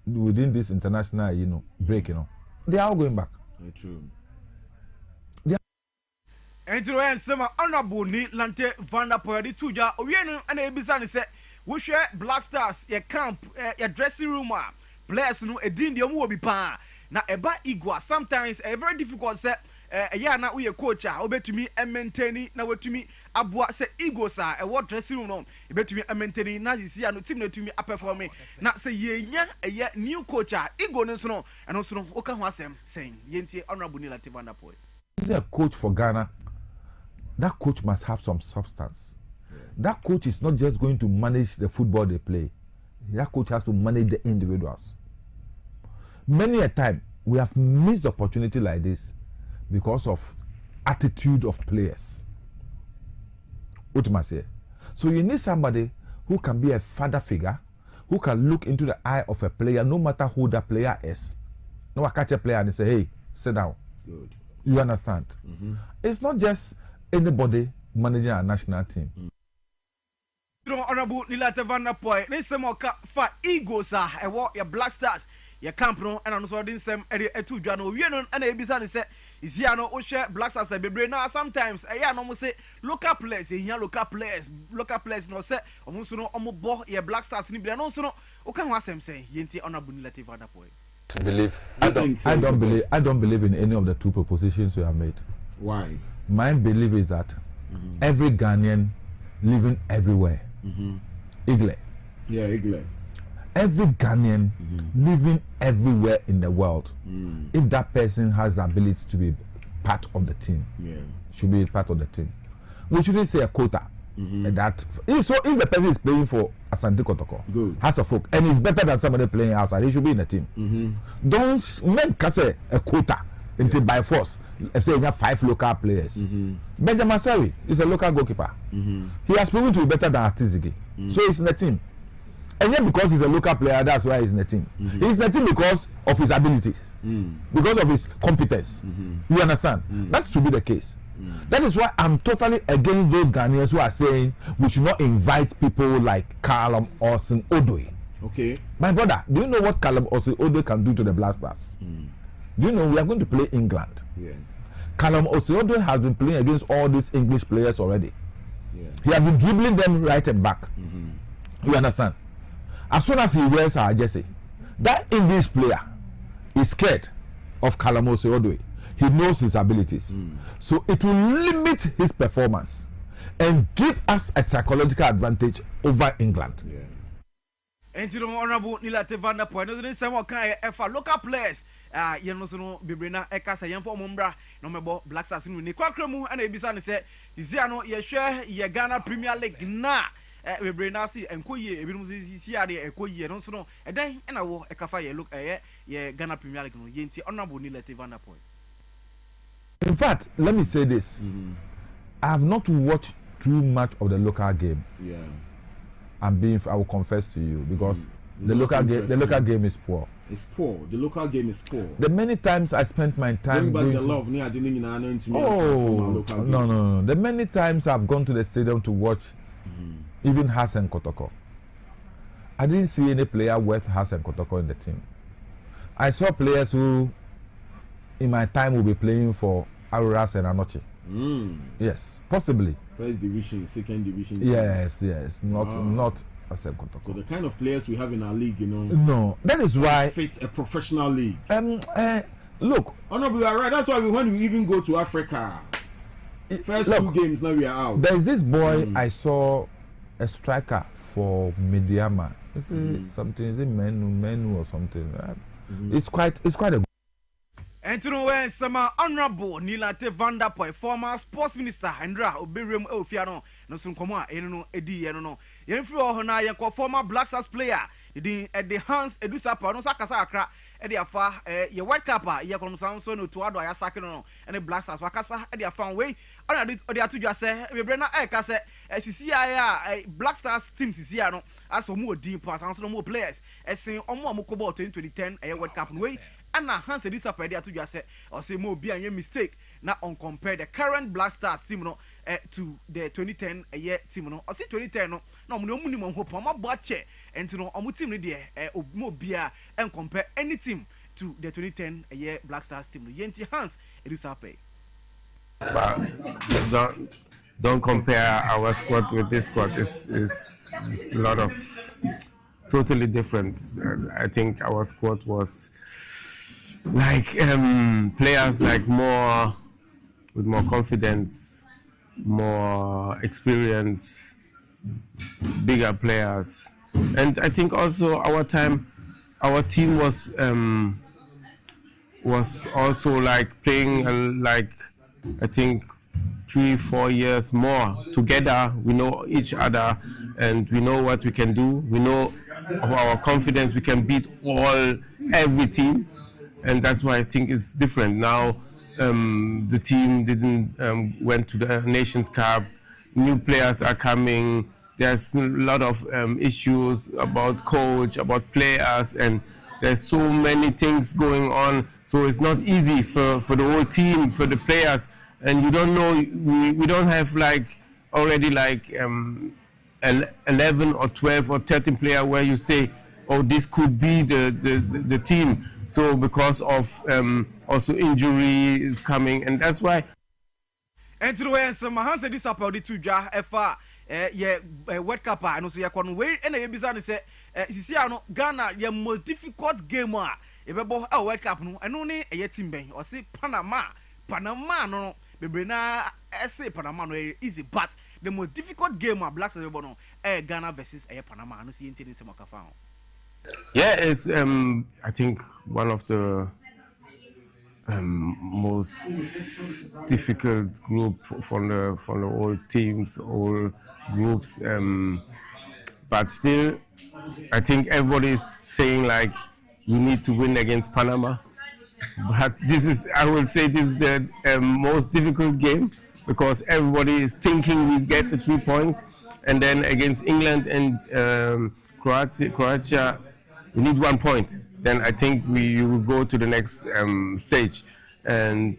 D: within this international break, they are all going back.
A: True.
C: Enti when sema honorable ni Lante Van der Poel di tuja owienu ana ebisa ne se wo hwe Black Stars ye camp ye dressing room a players no edin de omo obi pa na eba igwa sometimes very difficult se ya na we coach a obetumi maintain na wetumi aboa se egos a e dressing room no ebetumi maintain na sisi no team na tumi perform na se yenya ye new coach a ego no so no eno so no oka ho asem sen yentie honorable ni Lante Van der Poel
D: is a coach for Ghana. That coach must have some substance. That coach is not just going to manage the football they play. That coach has to manage the individuals. Many a time we have missed opportunity like this because of attitude of players. Ultimately. So you need somebody who can be a father figure, who can look into the eye of a player, no matter who that player is. No, I catch a player and say, hey, sit down.
A: Good.
D: You understand? It's not just anybody managing our national team.
C: honorable Nilate Van der Poel. Ne sem oka fa Eagles e wo your Black Stars. Your camp no and no so din sem e etu dwa no wie no na ebisa ne se isia no wo hwe Black Stars bebre na sometimes e ya no mo se local players e hia local players no se omo so no omo bo your Black Stars ni bia no so no wo kan ho asem se yenti honorable Nilate Van der Poel.
D: I don't believe in any of the two propositions you have made.
A: Why?
D: My belief is that every Ghanaian living everywhere, Igle.
A: Yeah, Igle.
D: Every Ghanaian living everywhere in the world, if that person has the ability to be part of the team, should be part of the team. We shouldn't say a quota. That if the person is playing for Asante Kotoko, House of Folk, and is better than somebody playing outside, he should be in the team. Don't make a quota until by force. If say you have 5 local players, Benjamin Sari is a local goalkeeper. He has proven to be better than Artizigi, so he's in the team. And yet because he's a local player, that's why he's in the team. He's in the team because of his abilities, because of his competence. You understand? That should be the case. That is why I'm totally against those Ghanaians who are saying we should not invite people like Callum Hudson-Odoi.
A: Okay.
D: My brother, do you know what Callum Hudson-Odoi can do to the Black Stars? Do you know we are going to play England? Callum Hudson-Odoi has been playing against all these English players already. He has been dribbling them right and back. You understand? As soon as he wears our jersey, that English player is scared of Callum Hudson-Odoi. He knows his abilities, so it will limit his performance and give us a psychological advantage over England.
C: And you know, honorable Nilate Van der Poel, no say what kind of local players, you know, so no bebrena ekasa yem for Mumbra, no mebo Black Stars ni kwakremu and ebisa ne say, Ziano ye share ye Ghana Premier League na. Bebrena si enkoye ebirum si ade ekoye no so no eden na wo ekafa ye look ye Ghana Premier League no yenti honorable Nilate Van der Poel.
D: In fact, let me say this. I have not watched too much of the local game. I will confess to you because the local game is poor.
A: It's poor. The local game is poor.
D: The many times I spent my time
A: going to
D: no. The many times I've gone to the stadium to watch even Hassan Kotoko. I didn't see any player worth Hassan Kotoko in the team. I saw players who in my time will be playing for Aruras and Anochi. Yes, possibly.
A: First division, second division.
D: Yes, not as a Kotoko.
A: So the kind of players we have in our league, you know.
D: No, that is why
A: fit a professional league.
D: Look.
A: Oh no, we are right. That's why when we even go to Africa, first 2 games now we are out.
D: There is this boy I saw, a striker for Mediama. Is it something? Is it Menu or something? It's quite a.
C: And to know when some honorable Nilate Van der Poel, former sports minister, Andra Obirium Ofiano, no sun koma, Edi, no. Yenfri Ohana, Yanko, former Black Stars player, at the hands, Edusapa, no Sakasakra, Eddie Afa, your white kappa, Yakon Samson, to Ado Yasakano, and the Black Stars, Wakasa, Eddie Afan way, or the two just say, Rebrena Ekase, as you see, Black Stars team, Siciano, as some more deep pass, and some more players, as saying, Omo Mokobo 2010, a white cap way. And now Hans Edisa to just say or say more be a mistake now on compare the current Black Stars team to the 2010 a year team no or see 2010 no minimum hope on my budget and to know on team there more beer and compare any team to the 2010 a year Black Stars team. Yenti Hans Edisa
E: But don't compare our squad with this squad. It's a lot of totally different. I think our squad was like players like with more confidence, more experience, bigger players, and I think also our team was also like playing like I think 3-4 years more together. We know each other and we know what we can do. We know our confidence. We can beat every team. And that's why I think it's different now. The team didn't went to the Nations Cup. New players are coming. There's a lot of issues about coach, about players, and there's so many things going on. So it's not easy for the whole team, for the players. And you don't know. We don't have like already like 11 or 12 or 13 player where you say, oh, this could be the team. So because of also injury is coming, and that's why.
C: And to the way some hands this up the two jar FA World Cup and also ya kon we and you bizarre say sisi ano Ghana your most difficult game ebebo World Cup no eno ne team ben or say Panama no bebre na say Panama no easy, but the most difficult game Blacks ebebo no Ghana versus Panama no see intini se makafa.
E: Yeah, it's I think one of the most difficult group from the all teams, all groups, but still, I think everybody is saying like we need to win against Panama. But I would say this is the most difficult game because everybody is thinking we get the 3 points, and then against England and Croatia, we need 1 point. Then I think we will go to the next stage, and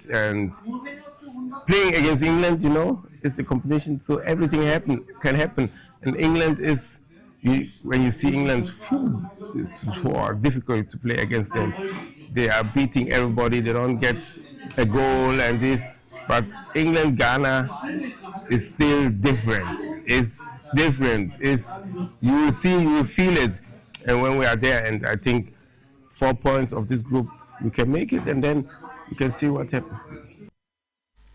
E: playing against England, you know, is the competition, so everything can happen. And England is, when you see England, it's difficult to play against them. They are beating everybody. They don't get a goal and this, but England Ghana is still different. It's different. You will see, you will feel it, and when we are there, and I think 4 points of this group, we can make it, and then you can see what happens.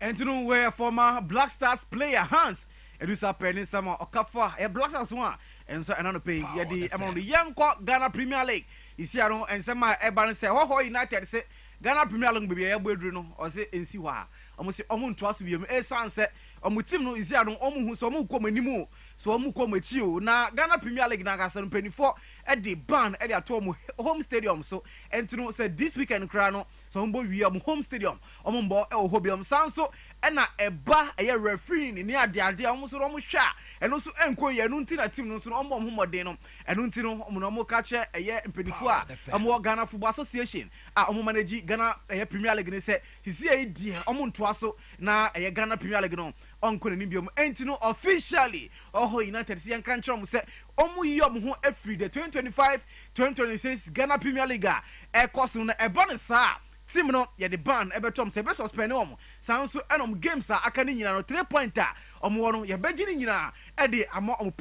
C: And to know where former Black Stars player Hans Edusa Penny Sama Okafa Black Stars one, and so another pay among the young Ghana Premier League. Is here and some Eban say, oh, United say Ghana Premier League be able to or say in Siwa. Almost say Omun to us with a sunset. Omutim no is here on Omu who some come anymore. So Omu come with you. Now Ghana Premier League Naga 724 at the ban at the home stadium. So and to know said this weekend Crano, so we are home stadium. Omumbo El Hobium Sanso and a bar a referee near the idea almost shot. And also enquire Nuntina team no so Deno and Nuntino Monomo catcher a year in Penifua. More Ghana Football Association. Omu manage Ghana Premier League and say, he Omun Twaso na a Ghana Premier League no. Uncle Nimbium Entino officially United Sian Cantrom said Omu Yom who every day 2025-2026 Ghana Premier League cost on a bonus Simon ya the ban Everton se be suspend sounds so games are akani no 3 pointer omo ya bejini nyina e de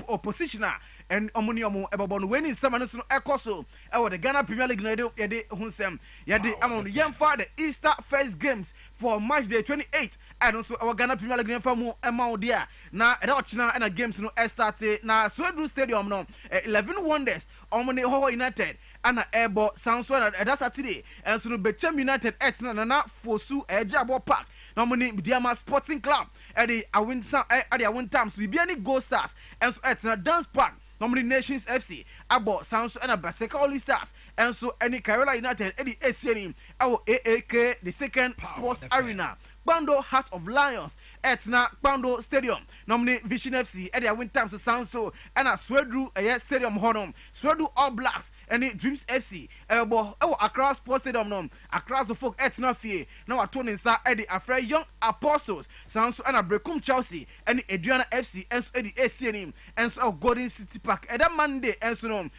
C: oppositioner and omonium ebobon winning some so ekoso e the Ghana Premier League no ya de hunsem ya de among the young father Easter first games for match day 28 and also our Ghana Premier League famu amount there na e ochina na games no start na Socio Stadium no 11 wonders omoni ho United ana ebo sanso na that Saturday and so no Bechem United na fosu ejabo park na omoni Diama Sporting Club at the win times we be any Gold Stars and so na Dance Park normally Nations FC abo sounds and a Baseka All Stars and so any Kerala United Eddie ACN our AAK the second sports arena Bando Heart of Lions Etna Bando Stadium normally Vision FC Eddie win times to sound so and a Swedru Stadium Honum Swedru All Blacks any Dreams FC abo across Sports Stadium nom across the folk Etna Fie now a turning sa Eddie Afre Young Apostles sounds so and a Brecum Chelsea any Adriana FC and so Eddie ACN and so Golden City Park Eda Monday and so nom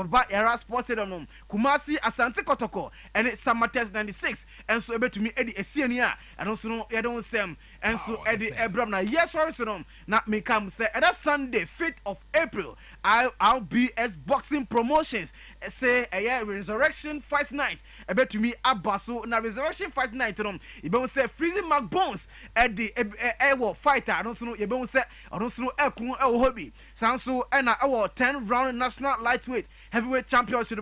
C: ba era Sports Stadium nom Kumasi Asante Kotoko and it's Samates 96 and so able to me Eddie ACN and also no you don't say and so Eddie Abraham na yes sorry so no na me come say that Sunday 5th of April I'll be as boxing promotions say a resurrection fight night ebe to me abaso na resurrection fight night no you be say freezing Mark Bones Eddie fighter and also no you be say also no ekun hobby sanso and our 10 round national lightweight heavyweight championship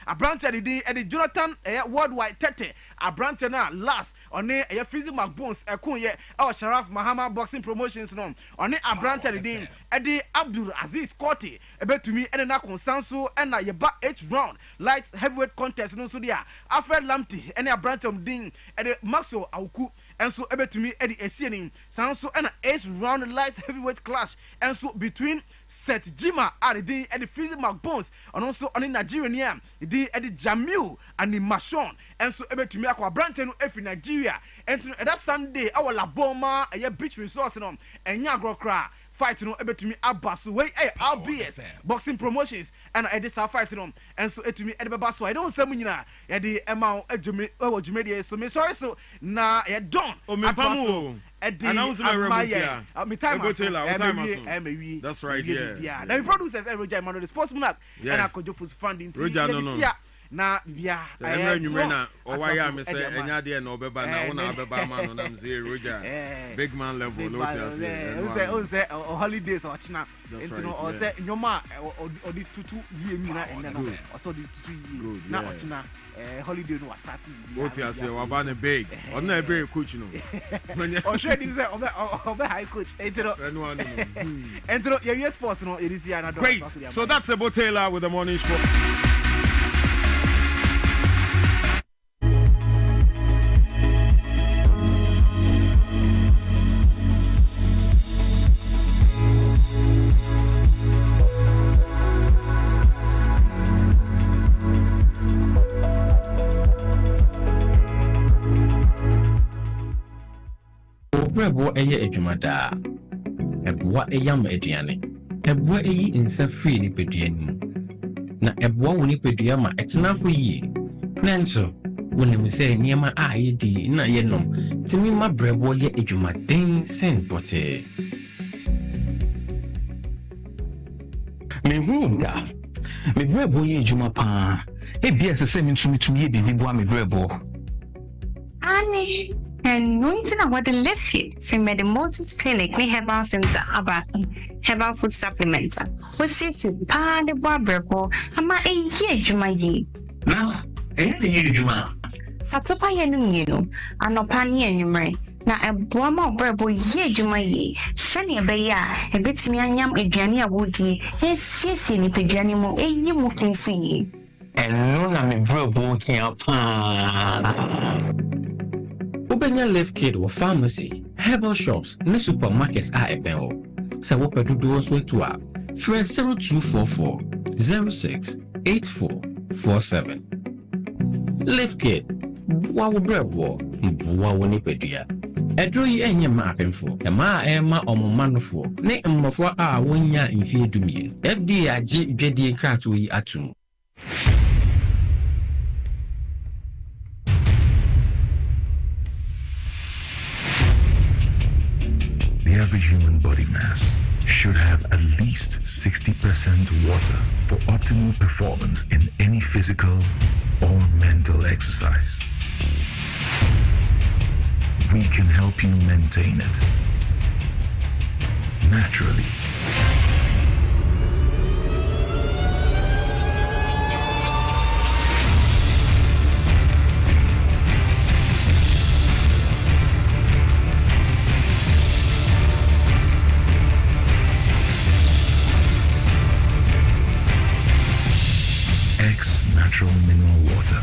C: abranted Eddie Jonathan worldwide 30 abranted na last on a freezing Mark Bones ekun ye our Sharaf Mahama boxing promotions no on a abranted Eddie Abdul Aziz Koti ebe to me and na consenso and na yeba 8 round light heavyweight contest no so dia Alfred Lamti and a branch ding Eddie Maxwell Auku and so ebe to me Eddie Esianin sanso and 8 round light heavyweight clash and so between Seth Jima Adidi Eddie Freezing Mark Bones and also on Nigerian the Eddie Jamil and the Mashon and so ebe to me akwa branch no efi Nigeria and that Sunday our Laboma a beach resource no enya grokra fight no ebetumi abaso wey RBS boxing promotions and I this fight no and so etumi edebaso I don't say munyina ye de ema adwumedi so me sorry so na ye don
A: announce my time that's right
C: yeah the producers Roger man the sportsman and Akojo funding na bia
A: na o waya me say enya de na obeba na wona obeba man na me say Roger big man level no say
C: say holidays or china into no or say nyoma or the tutu ye mi na ene no or so the tutu ye na ochina holiday no starting
A: what you say wa na big or na be coach no
C: or shey him say obe high coach into no your sports no it is here na
A: great. So that's about Taylor with the morning sport.
F: Brebo eye adwumada eboa eyam aduane eboa eyi insa free ni peduane na eboa woni pedua ma etena ho yi nanso wonim se niema a yedi na yenom timi ma brebo ye adwumaden sen pote
G: me hunda me brebo ye adwuma pa e bia se me ntumi ye bibi boa me brebo
H: ani. And nothing about the left hip from the Moses Clinic, we have our center about herbal food supplements. We see pa the barber, ama a year Jumayi.
G: Now, any Juma.
H: Fatopa Yenu, and no panny and now a Brahma berbo ye Jumayi, Sunny Baya, a bit me and yam a Jania woody, a sissy pijanimo, a you moving see.
G: And no, I'm a berbo can
F: Obenya Left Kid or pharmacy, herbal shops, ne supermarkets are ebeo. Sa wope dudu so to up. Fresh 0244 06 8447. Left Kid, wawo brebo, wawo nipedia. Edro yi enye ma apemfo. Ema ema omomanofo. Ne mmofo a wonya mfie dumie. FDA agi dwedie krato yi atum.
I: The average human body mass should have at least 60% water for optimal performance in any physical or mental exercise. We can help you maintain it naturally. Natural mineral water.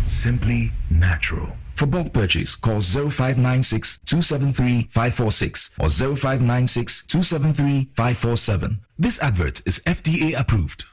I: Simply natural. For bulk purchase, call 0596 273 546 or 0596 273 547. This advert is FDA approved.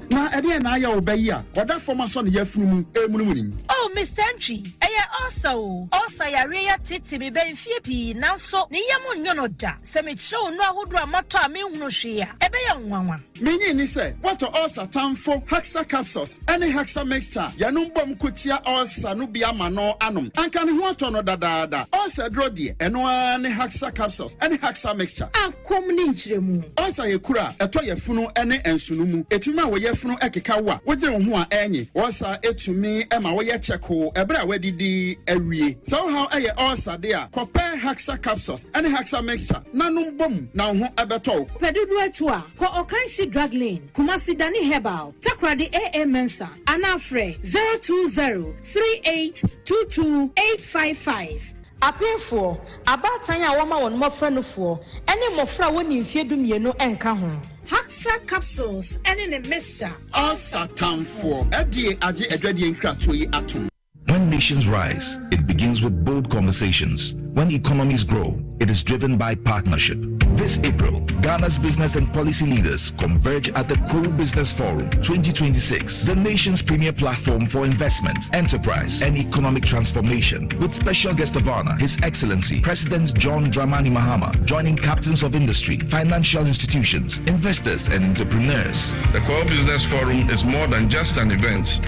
J: Na ede na ya obeya oda forma so ne yafunu emunumuni.
K: Oh Mr. Entry eya also ya reya titi be benfie pi nanso ne yam nyono da se me chew no ahodo amato a me hunu hwe a ebe ya nwanwa
J: menyi ni se what also tamfo hexa capsules any hexa mixture yanum bom kotia also no bia ma no anom anka ne ho ato no dadaada also dro de eno ne hexa capsules any hexa mixture
K: akom ni nchiremu
J: also yekura eto yafunu ene ensunumu etuma wo yafunu ekeka wa wogire ho a enye also etumi ema wo ye cheko ebra wadidi awie so how eye also de a compare hexa capsules any hexa mixture nanum bom na ho ebeto
K: pedudu atu a ko okanshi drug lane Kumasi Dani Herbal Takradi AA Mensa Anafre 02038228855 Apefo abatan ya woma won mofranofo ene mofra woni mfiedumie enka ho Haxa capsules ene ne mixture
J: also tamfo edie age adwadie nkrato yi atom.
I: When nations rise, it begins with bold conversations. When economies grow, it is driven by partnership. This April, Ghana's business and policy leaders converge at the Pro Business Forum 2026, the nation's premier platform for investment, enterprise, and economic transformation, with special guest of honor, His Excellency President John Dramani Mahama, joining captains of industry, financial institutions, investors, and entrepreneurs.
L: The Pro Business Forum is more than just an event.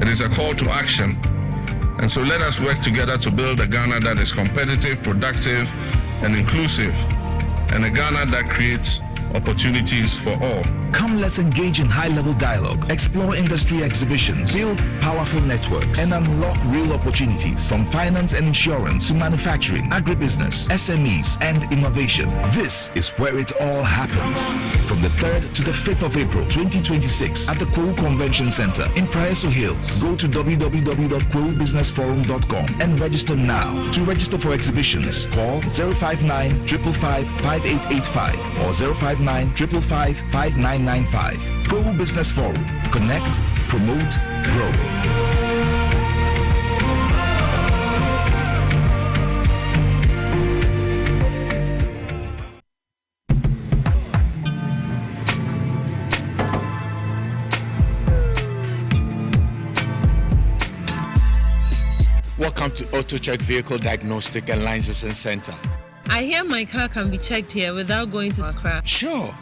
L: It is a call to action. And so let us work together to build a Ghana that is competitive, productive, and inclusive, and a Ghana that creates opportunities for all.
I: Come, let's engage in high-level dialogue, explore industry exhibitions, build powerful networks, and unlock real opportunities from finance and insurance to manufacturing, agribusiness, SMEs, and innovation. This is where it all happens. From the 3rd to the 5th of April 2026 at the Kwo Convention Center in Praeso Hills. Go to www.kwobusinessforum.com and register now. To register for exhibitions, call 059 555 5885 or 059 555 5995. Pro Business Forum. Connect, promote, grow.
M: Welcome to AutoCheck Vehicle Diagnostic and Licensing Center.
N: I hear my car can be checked here without going to Accra.
M: Sure.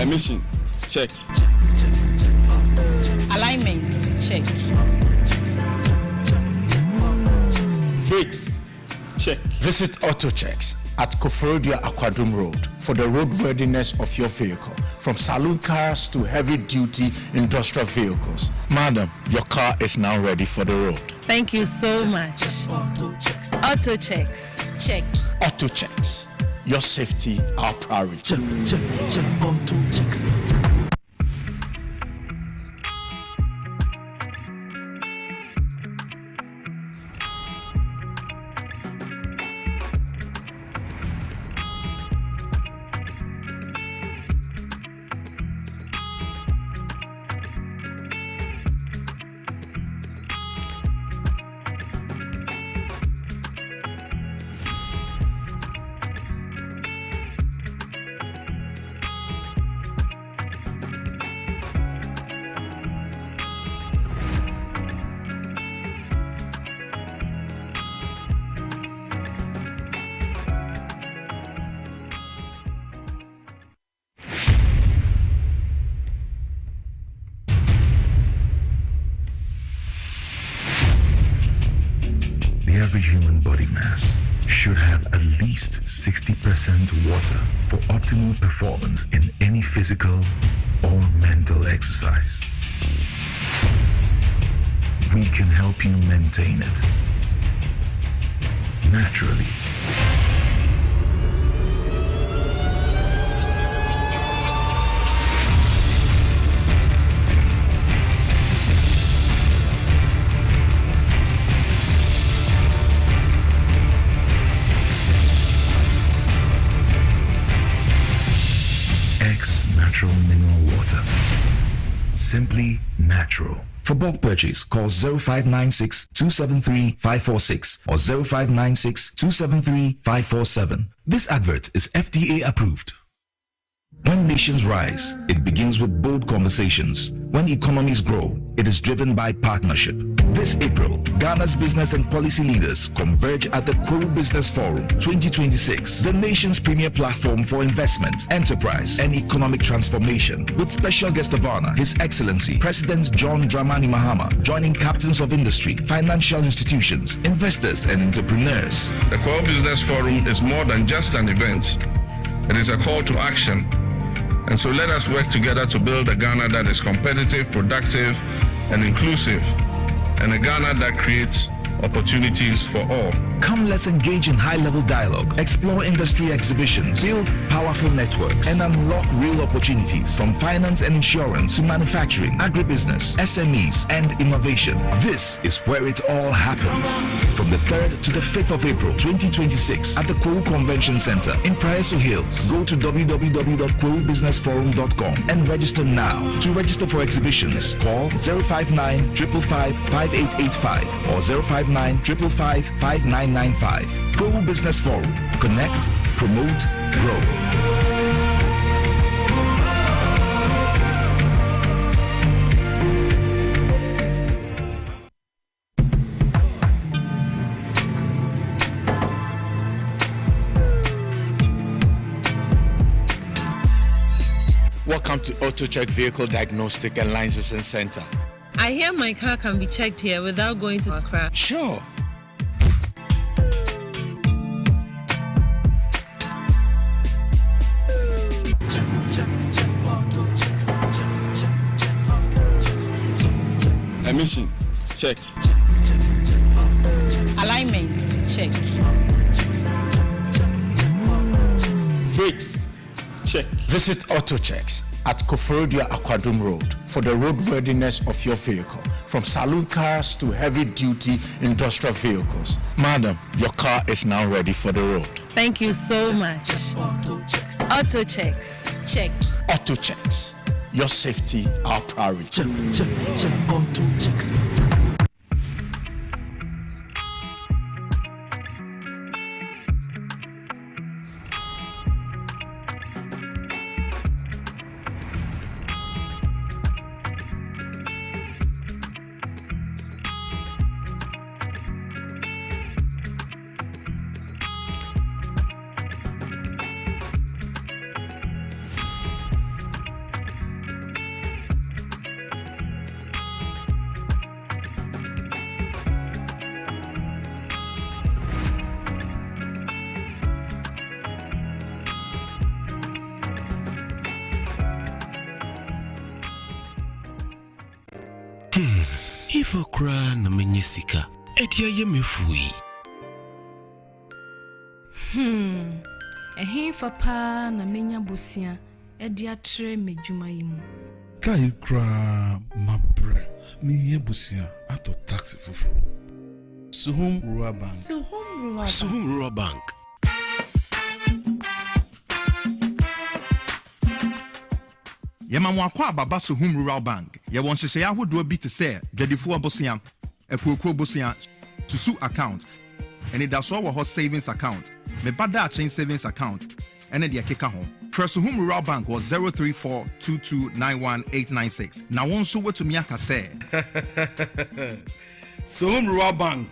O: Emission, check.
N: Alignment, check.
O: Brakes, check.
M: Visit AutoChecks at Koforidua Aquadrum Road for the roadworthiness of your vehicle, from saloon cars to heavy-duty industrial vehicles. Madam, your car is now ready for the road.
N: Thank you so much. AutoChecks, check.
M: AutoChecks, your safety, our priority.
P: Check, AutoChecks.
I: Every human body mass should have at least 60% water for optimal performance in any physical or mental exercise. We can help you maintain it naturally. Natural mineral water. Simply natural. For bulk purchase, call 0596 273 546 or 0596 273 547. This advert is FDA approved. When nations rise, it begins with bold conversations. When economies grow, it is driven by partnership. This April, Ghana's business and policy leaders converge at the Pro Business Forum 2026, the nation's premier platform for investment, enterprise, and economic transformation, with special guest of honor, His Excellency President John Dramani Mahama, joining captains of industry, financial institutions, investors, and entrepreneurs.
L: The Pro Business Forum is more than just an event. It is a call to action. And so let us work together to build a Ghana that is competitive, productive, and inclusive, and a Ghana that creates opportunities for all.
I: Come, let's engage in high-level dialogue, explore industry exhibitions, build powerful networks, and unlock real opportunities from finance and insurance to manufacturing, agribusiness, SMEs, and innovation. This is where it all happens. From the 3rd to the 5th of April 2026 at the Kwo Convention Center in Praeso Hills. Go to www.kwobusinessforum.com and register now. To register for exhibitions, call 059 555 5885 or 059 555 5995. Kwo Business Forum. Connect, promote, grow.
M: Welcome to AutoCheck Vehicle Diagnostic and Licensing Center.
N: I hear my car can be checked here without going to Accra.
M: Sure.
O: Emission, check.
N: Alignment, check.
O: Brakes, check.
M: Visit AutoChecks at Koforodia Aquadum Road for the roadworthiness of your vehicle, from saloon cars to heavy-duty industrial vehicles. Madam, your car is now ready for the road.
N: Thank you so much. AutoChecks, check.
M: AutoChecks, your safety, our priority.
P: Check, AutoChecks.
Q: If I cry na menyisika, edia ye mefui.
R: Ehin fa pa na menya bosia, edia tre medwuma yimu.
S: Kai kra mabre, mi ye bosia ato taxi fufu. Suhum Rural Bank.
Q: Suhum Rural Bank.
T: Yema mwakwa baba Suhum Rural Bank. Ye won hyehyɛ ahodoɔ bi te sɛ dwadifo abosia, ekuokuo bosia, susu account, and it does wɔ hɔ savings account, me bada chain savings account, and the keka ho. Suhum Rural Bank was 034229186. Na won so what to me aka sɛ.
B: Suhum Rural Bank.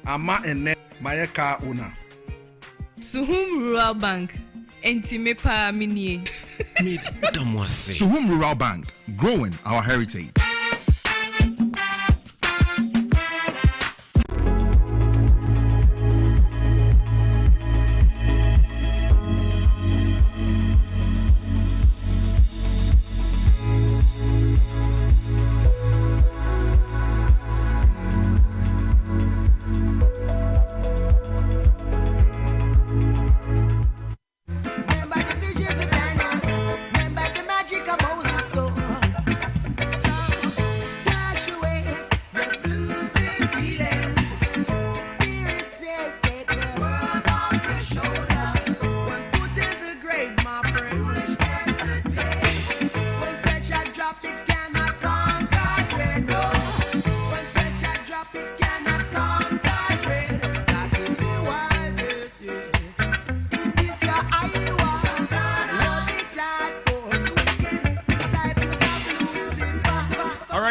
B: Ama ene mayeka una.
R: Suhum Rural Bank. Enti me pa minie.
T: Suhum Rural Bank, growing our heritage.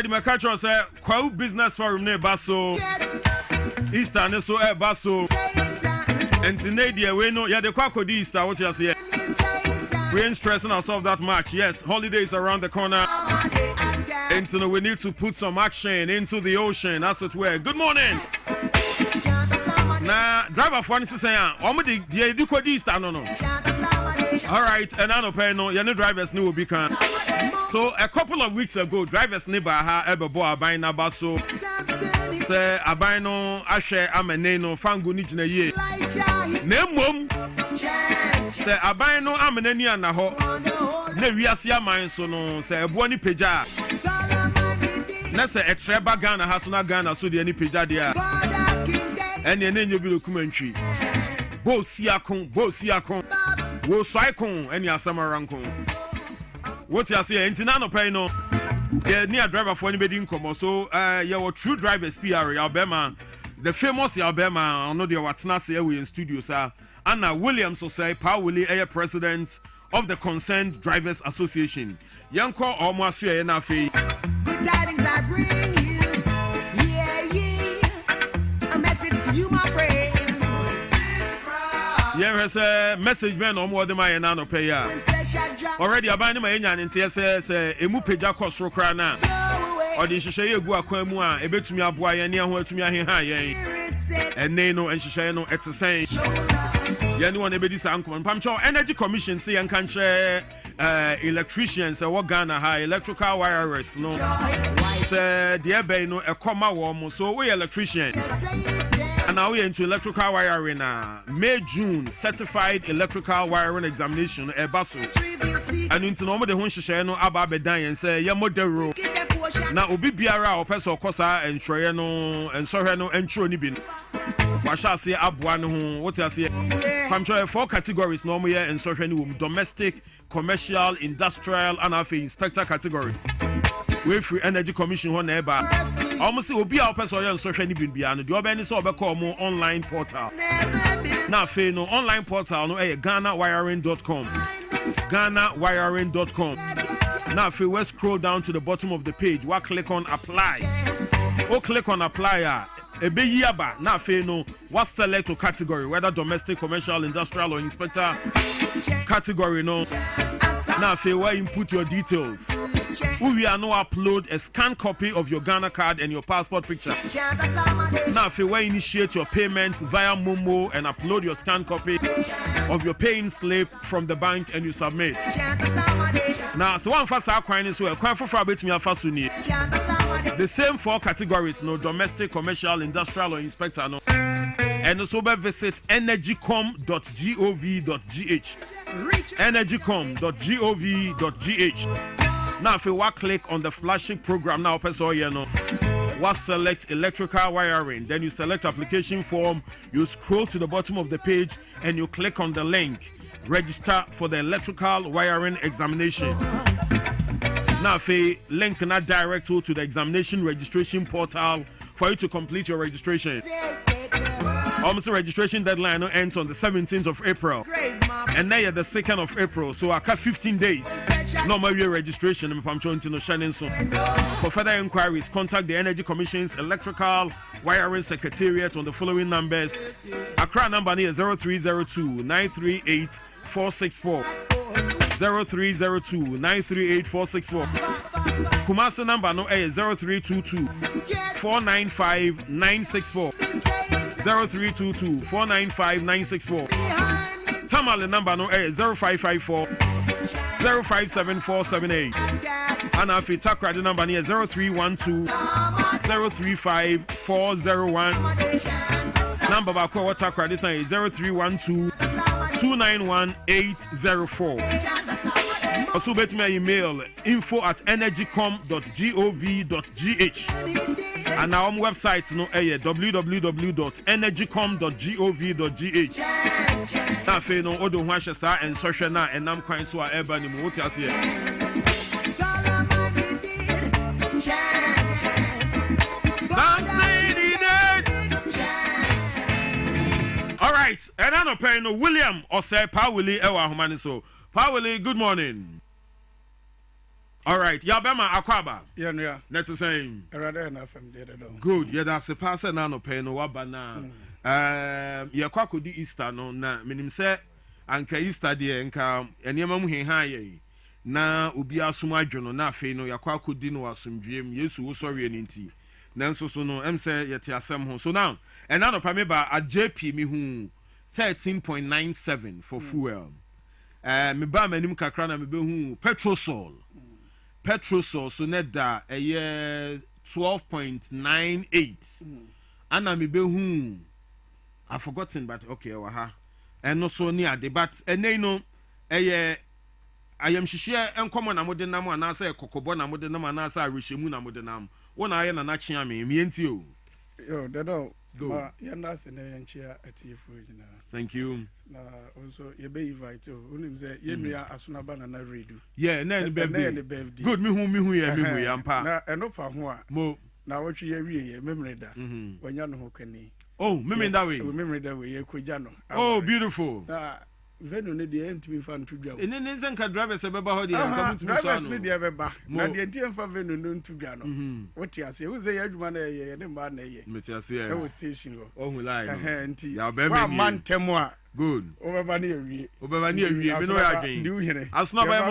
A: My catcher say Kwo Business Forum ne baso Easter ne so baso and today we know yeah the Kwako Easter what you say we ain't stressing ourselves that much. Yes, holidays around the corner and so we need to put some action into the ocean. That's it where. Good morning. Nah, driver for instance say the Kwako Easter no. All right, and I no pay no. You no drivers no will be can. So a couple of weeks ago, drivers neighbor ha ebebo aban na baso. Say aban no ahwe amene no fangu ni gina ye. Na mmom say aban no amene ni ana ho. Na wiase aman so no say ebo ni peja. Na say etreba Ghana ha so na Ghana so de ni peja de a. Ene ene nyobi documentary. Bo siakon. Wo saikon ene asamaranko. What you say? Intina no pay no. The near driver for anybody in come. So, your true drivers PR Alabama, the famous Alabama. I know the what's not say we in studio, sir. Anna Williams, so say, Willie, president of the Concerned Drivers Association. Yanko almost here in our face.
U: Good tidings I bring you. Yeah. A message to you, my friend.
A: Yeah, has a message man on more than my nano pay. Already abandoned my Indian and says a mupeja cost rocrana. Or the Shishay Guaquemua, a bit to me up why and near to me high. And Nano and Shishano exercise. Yanuan Ebedis uncle and Pamcho Energy Commission say and can share electricians what Ghana high electrical wireless. No, say dear Bay no a comma warm, so we electrician. And now we're into electrical wiring. May June certified electrical wiring examination a basso. And into normal the Hunch no Ababe dying and say Yamodero. Now Ubi Biara or Peso Cosa and Troyano and Sorano and Tronibin. What shall say Abuano? What I say? I'm sure 4 categories normally and Sorano domestic, commercial, industrial, and inspector category. We free energy commission on neighbor. Almost will be our person on social media beyond the job and so become more online portal. Now, no online portal no GhanaWiring.com. GhanaWiring.com. Now, if we scroll down to the bottom of the page, we click on apply. Click on apply. A big yaba. Now, no what select a category, whether domestic, commercial, industrial, or inspector category. No. Now, if you input your details, we are now upload a scanned copy of your Ghana card and your passport picture. Now, if you initiate your payments via Momo and upload your scanned copy of your paying slip from the bank and you submit. Now, so one fast acquiring is well, quite for bit me fast need. The same 4 categories, no domestic, commercial, industrial, or inspector, no. And also visit energycom.gov.gh. energycom.gov.gh. Now, if you click on the flagship program now, what select electrical wiring, then you select application form, you scroll to the bottom of the page and you click on the link, register for the electrical wiring examination. Now, if you link not direct to the examination registration portal for you to complete your registration. Almost the registration deadline ends on the 17th of April. And now the 2nd of April. So I got 15 days. Normal year registration. For further inquiries, contact the Energy Commission's Electrical Wiring Secretariat on the following numbers. Accra number is 0302-938-464. 0302-938-464. Kumasi number no is 0322-495-964. 0322-495-964. Tamale number no is 0554-057478. And Afi Takra the number is 0312-035-401. Number Bako Takra this is 0312-291-804. Also bet me email info@energycom.gov.gh. And our website no www.energycom.gov.gh. Na fe no odo ho ahye sa ensohwe na enam kwan so a eba ni mu wote ase. All right, and I no pay no William Ase Willie ewa homani so. Willie, good morning. All right, Yabema Akwaba.
B: Yeah.
A: That's the same.
B: Good.
A: Yeah, that's the person now no pay no wabana. Ya kwako di Easter no na minim se anka Easter de nka enema mu heha ye na obi asoma adwono na afei no ya kwako di no asomdwem Yesu wo sori enti nanso so no em se yete asem ho so now and now no pa me ba a JP me hu 13.97 for fuel. Me ba manim kakra na me be hu petrol sol petrol source so net da 12.98 ana me be hu I've forgotten but okay wa ha eno so ni ade but enei no ayam hihye enkomo na mode nam ana say kokobo na mode nam ana say rehemu na mode nam wona aye na chia me mienti o
B: yo dedo ma yanda se na yanchia atifu jina
A: thank you
B: na also ye be invite o unim say ye nua asuna banana redu
A: na birthday good me hu ya mpa
B: na eno fa ho a
A: mo
B: na wotwe ye wie ye memreda wanya no ho kani
A: oh memreda we
B: ye koja no
A: oh beautiful
B: venu ne de ntimi fa ntudwa
A: ene ne zenka drivers ebeba ho de anka mutumi so ano
B: drivers ne de ebeba na de ntie fa venu no ntudwa no woti ase wo ze ye adwuma na ye ne mba na ye
A: meti ase ye
B: wo station go
A: oh lie
B: nti
A: ya be
B: wa mantemo a
A: good
B: obeba na ewie
A: me no ya dwen asno ba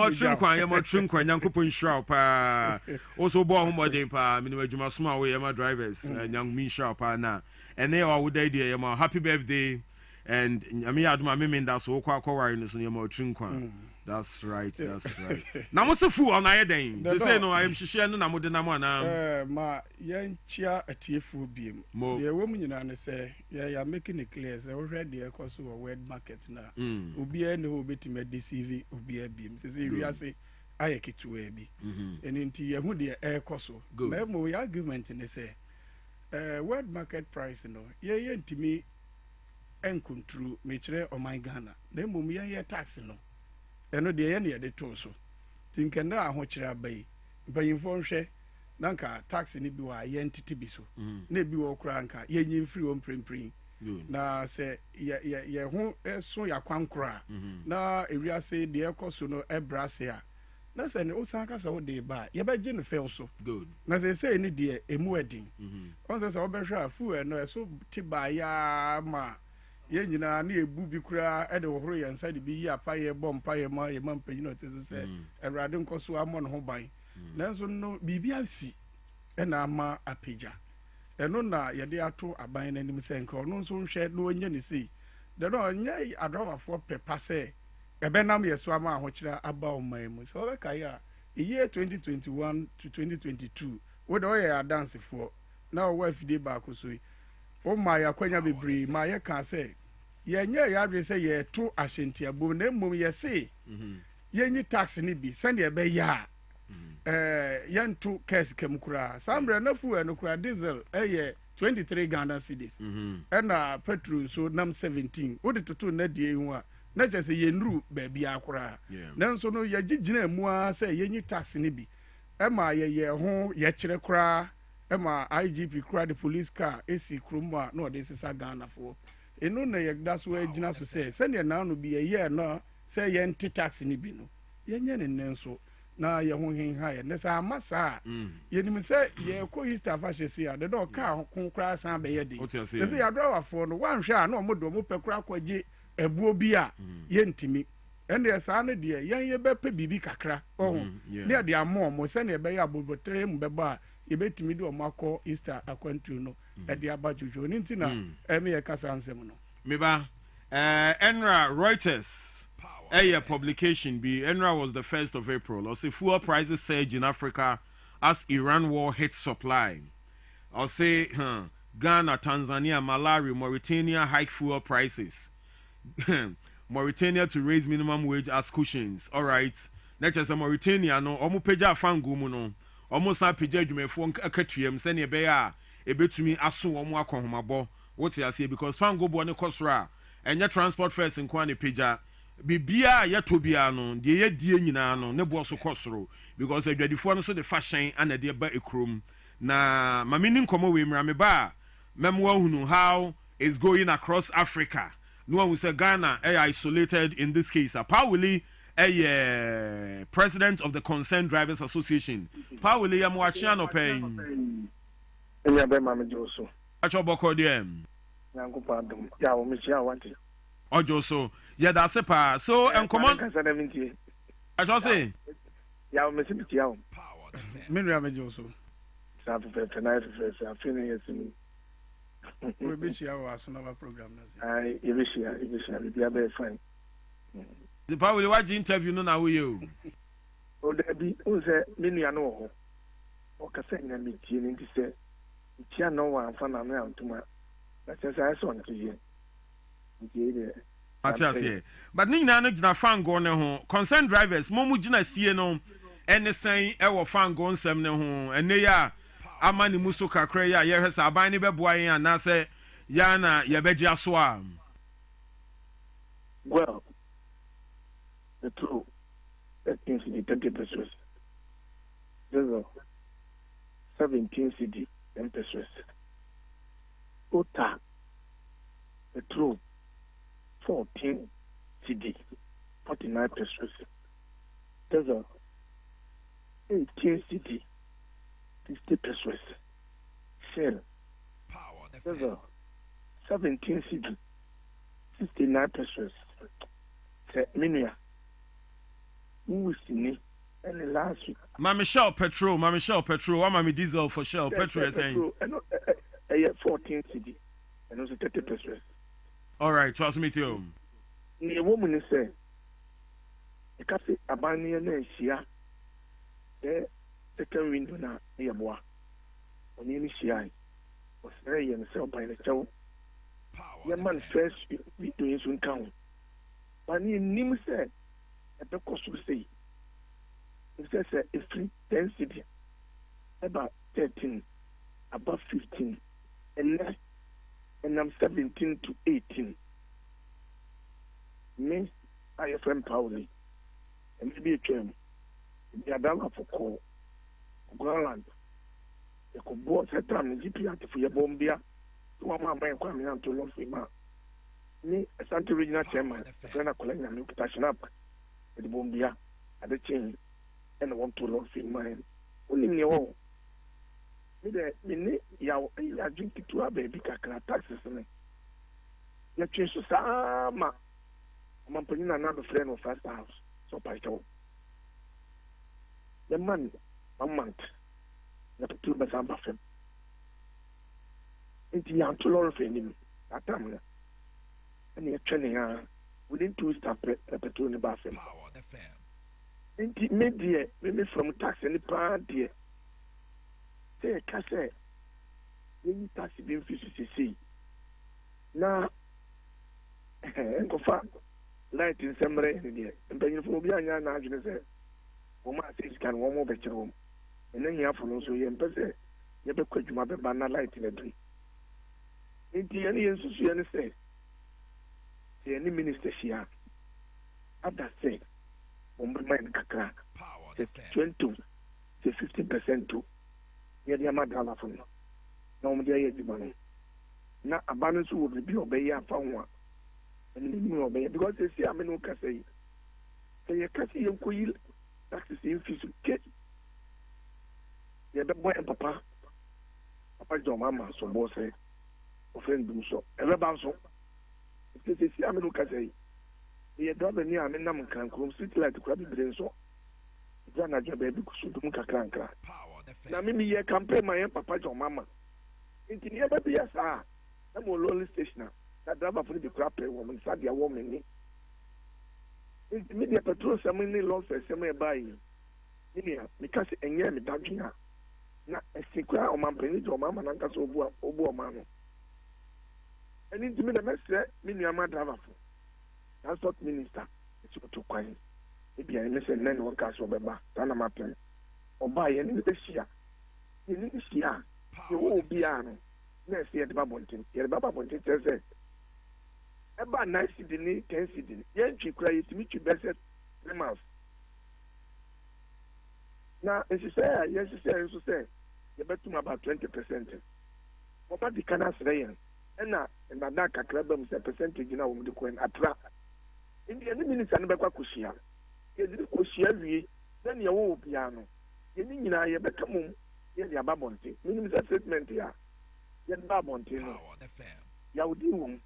A: mo trinkwan yankopon shroud pa also bo ho modern pa me no adwuma so ma we ma drivers nyang mi shroud pa na ene o wo dey dey ma happy birthday and I mean aduma me mean that so kwa worry no so you ma trinkwan that's right na mo se fu on aye den say no I am hihye no na mo de na mo na
B: ma yanchia atiefu biem ye wo mu nyina ne say ya making it clear say we ready e course o word market na obi e ne obetima deceive obi e biem say we ase aye kitu e bi enti ye hu de e course na mo ya argument ne say word market price no ye ntimi enkontru mechire o my Ghana na mom ye tax no eno de ye ne de to so tinkenda ahokyere abai bayinfo nhwe nanka tax ni bi wa ye ntiti bi so na bi wo kura nka ye nyimfiri wo mprempren na se ye ho so yakwankora na ewiase de ekoso no ebrase a na se ne osanka se wo de ba ye ba gye no fel so
A: good
B: na se ni de emu edin on se wo be hwa fu no eso tiba ya ma ye nyina na ebu bi kura e de wohoro ye nsa de bi yi apa ye bompa ye ma mpanyi no teso se Awurade nkoso amo no ho ban nanso no bibi asi e na ama apeja eno na ye de ato aban na nim se nka ono nso nhwe no onye ne sei de no nya adrawafo pepa se ebe nam ye so ama ahokyira aba o man mu so be kai a year 2021 to 2022 wo de o ye dance for na o wa fide ba ko so o ma ya kwanya bebre ma ye ka se ye nya ya adwe se ye to ahyenti abo na mmom ye se ye nyi tax ni bi sande be ya yanto kes kem kura sambre na fu eno kura diesel ye 23 Ghana cedis na petrol so nam 17 wo de toto na die hu a na je se ye nru ba bia kura nanso no ye gigina mu a se ye nyi tax ni bi ma ye ho ye kire kura ema IGP kura the police car esi kroma no de sisa Ghana for eno na ye da so agina so se ne na no bi ye no se ye nti tax ni bi no ye nye ne nenso na ye ho hin ha ye ne sa amasa ye nim se ye ko East Africa se ya de do ka kon kura san be ye de se ya drawer for no wan hwe a no mo do mo pe kura kwaje ebuo bi a ye ntimi ene sa ne de ye be pe bibi kakra ohun ne de amo mo se ne be ya bobotre mu be ba yebetimi de omakọ Easter akwantu no e de abajojo ni ntina me ye kasa ansem no
A: me ba Enra Reuters publication be Enra was the 1st of April or say fuel prices surge in Africa as Iran war hits supply or say Ghana, Tanzania, Malawi, Mauritania hike fuel prices Mauritania to raise minimum wage as cushions all right next as Mauritania no omo peja fangu mu no almost a page adwumefo akatriam se ne be a ebetumi aso omo akohomabo what you say because fango bo ne kosra enya transport first nkwa ne peja bibia ya tobia no de ye die nyina no ne bo so kosro because adwadifo no so the fashion and de ba ekrom na mamini nkomo we mra me ba memwa hunu how is going across Africa no one will say Ghana isolated in this case apparently president of the Concerned Drivers Association. Paul William Wachiano Payne.
D: Enya be mama Joso.
A: Acho boko dem.
D: Nyanko padum. Ya o mechia wanti.
A: Ojo so. Ya da sepa. So en common. Acho say.
D: Ya o mechia bitia o.
B: Menua me Joso.
D: Sa fe na fe afini yesini.
B: We bitia o aso na program na.
D: Ai ibishia bibia be fine.
A: The power watch interview no na we you.
D: O there be unse menu ano o kasa nya metie ni nti se tia no wa amfa na me antuma na se sa so nti ye nti
A: Matias, but Nina no gina fango ne ho concerned drivers mo mu gina sie no ene san e wo fango nsem ne ho ene ya amani muso kakra ya ye hwesa aban ne beboa yen anase ya na ye beji aso a.
D: Well, the true that things in the 30 pesos. There's 17 cedi 10 pesos. Ota the true 14 cedi 49 pesos. There's 18 cedi 50 pesos. Shell. There's 17 cedi 59 pesos. Minia. Who is in any last week?
A: Mama Shell petrol, what Mama diesel for Shell petrol is saying.
D: 14 cedi and also 30 pesos.
A: All right, trust me too.
D: The woman is saying, "The cafe abandoned and shia. The second window na near bois. On any shia was very and sell by the chow. Your man first we doing soon count. But Nim said, at the cost of say, it says a free 10 cedi, about 13, about 15, and less. And I'm 17 to 18. Me, I am from Pauli. And maybe a term. The Adama for call. Ground. You could board set time in GP for your bombia. To one man coming out to Lofima. Me, a Santa Regina chairman, a friend of Colena, and touching up with the bombia at the chain. And I want to Lofima. Only me all. Me ya drink to a baby kakra taxes me. Ya change so sama. I'm putting another friend of first house. So paito. The man 1 month. Na two basamba fem. Inti ya to lor fe ni. Atam na. Ani training within 2 step petrol ni ba fem. Inti me die me from tax ni pa die. Say kase you tax being fiscal na enkofa light in semre ni and ben for obi anya na adwene say wo ma say scan wo mo be kire and then here for no so ye mpese ye be kwadwuma be ba na light na dri enti ene ye nsusu ye ne say any minister shia after say on be mind kakra 20 to 15% to ye dia madala fun na o dia ye dibano na abanu so would be obey afa ho and ni obey because they say amenu ka say ye ka say ye koyi taxes in fiscal ke ye be boy papa jo mama so bo say offend dum so e be ba so they say amenu ka say ye do be ni amenam kan krom street light kura bi bre so jana jo be bi kusu dum kakra nkra na mimi ye campaign my papa jo mama inti ye be ya sa na mo lonely station na driver for the crap woman sa dia woman ni inti me dia petrol sam ni long for sam e bai ni me ka se enye me dadwina na esikwa o man peni jo mama na nka so obu o ma no eni inti me na mesre me ni ama driver for transport minister it's to kwai e bia me se nene wo ka so beba na ma pen oba ye ni be sia ni sia ye wo bia no na sia de babontin ye babontin tese e ba nice de ni 10 cedi ye ntwi kura ye timi twi beset 3 months na esi say so say ye betum about 20%. Oba di kana sreyen na da kakra bam se percentage na wo mu de coin atra indi ye ni minister no be kwa kusia ye di kusia wie na ne wo bia no ye ni nyina ye beka mum ye dia babonte minimum statement ya ye babonte no ya odi wom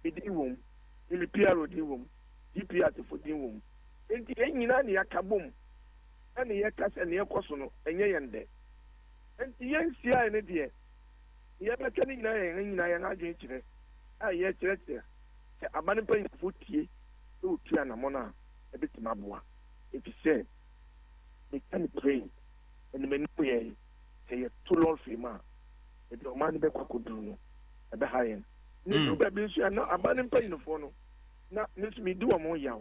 D: edi wom ili PR odi wom DPR te fodi wom enti ye nyina ne yakabom na ye kasa ne yekoso no enye yende enti ye nsia ne de ye beka ne nyina ye na adwen kire a ye kire se abane pan fotie o tua na mona ebitima boa efi se they can pray and the men say too long for ma the man be kwakudu at the high end no baby so na abanim pay no for no na me do am yaw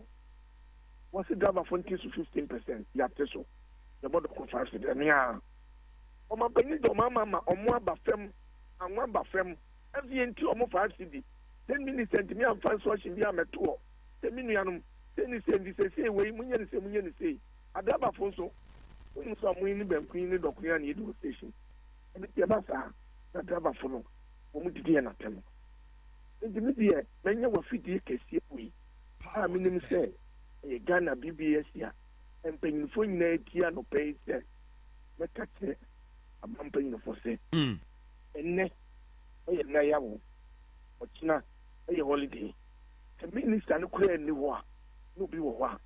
D: what's the driver for 10 to 15% ya teso the board of 5 and ya o ma bani do mama omo abafem anwa abafem every enti omo 5 cedi 10 minutes and me am fan so shi bi ameto 10 minuanum 10 cedi say we munye ni say adaba fo so so mo ni ben kun ni dokuya ni edu station e bi ba sa na driver fo no o mu didi na tem ndi mi die menye wa fidi kesi wi pa mi nim say e Ghana BBS ya empanyinfo nyina etia no pay say meka che abampanyinfo say enne e na yawo ochina e holiday the minister no kura ni ho a no bi wo ho a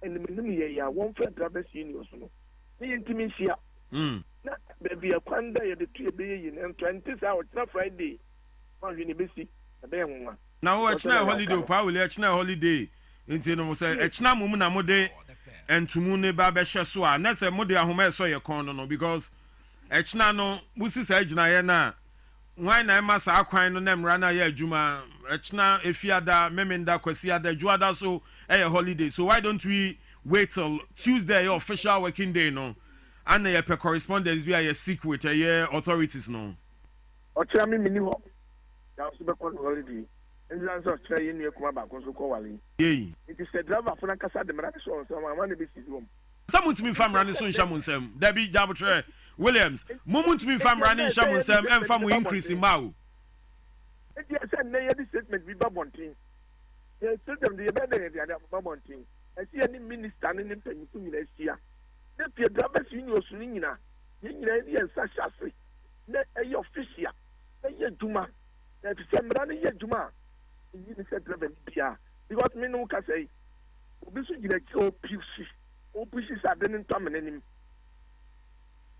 D: enne me nim ye ya won fa drivers union so no ni ntimi hia na baby akwanda ye de tu ebe ye na 20 hours na Friday ma hwe ni besi ebe nwa
A: na wo achina holiday pa we achina holiday nti no mo say achina mum na mo de entumu ne ba be hye so a na say mo de ahoma eso ye kon no because achina no musi sa agina ye na why na ma sa akwan no na mra na ye adwuma achina efiada memenda kwasiada juada so a holiday so why don't we wait till Tuesday your official working day no and your correspondence be a secret your authorities no
D: ochira mi mini ho ya so be holiday and so try you near kuma ba ko so ko wale
A: it
D: is a driver for na kasa de mra so ma na be si room
A: someone to me fam running so nshamunsem Debbie Jabotre Williams moment to me fam running nshamunsem and fam increase in maw
D: it is a na the statement we babontin the system the better the babontin I see any minister and any penny to me this year the peer drivers union so nyina nyina e ensa chassis na e official e juma e semra na e juma you say driver bia because me no ka say obi so gina o push sadden ntamenim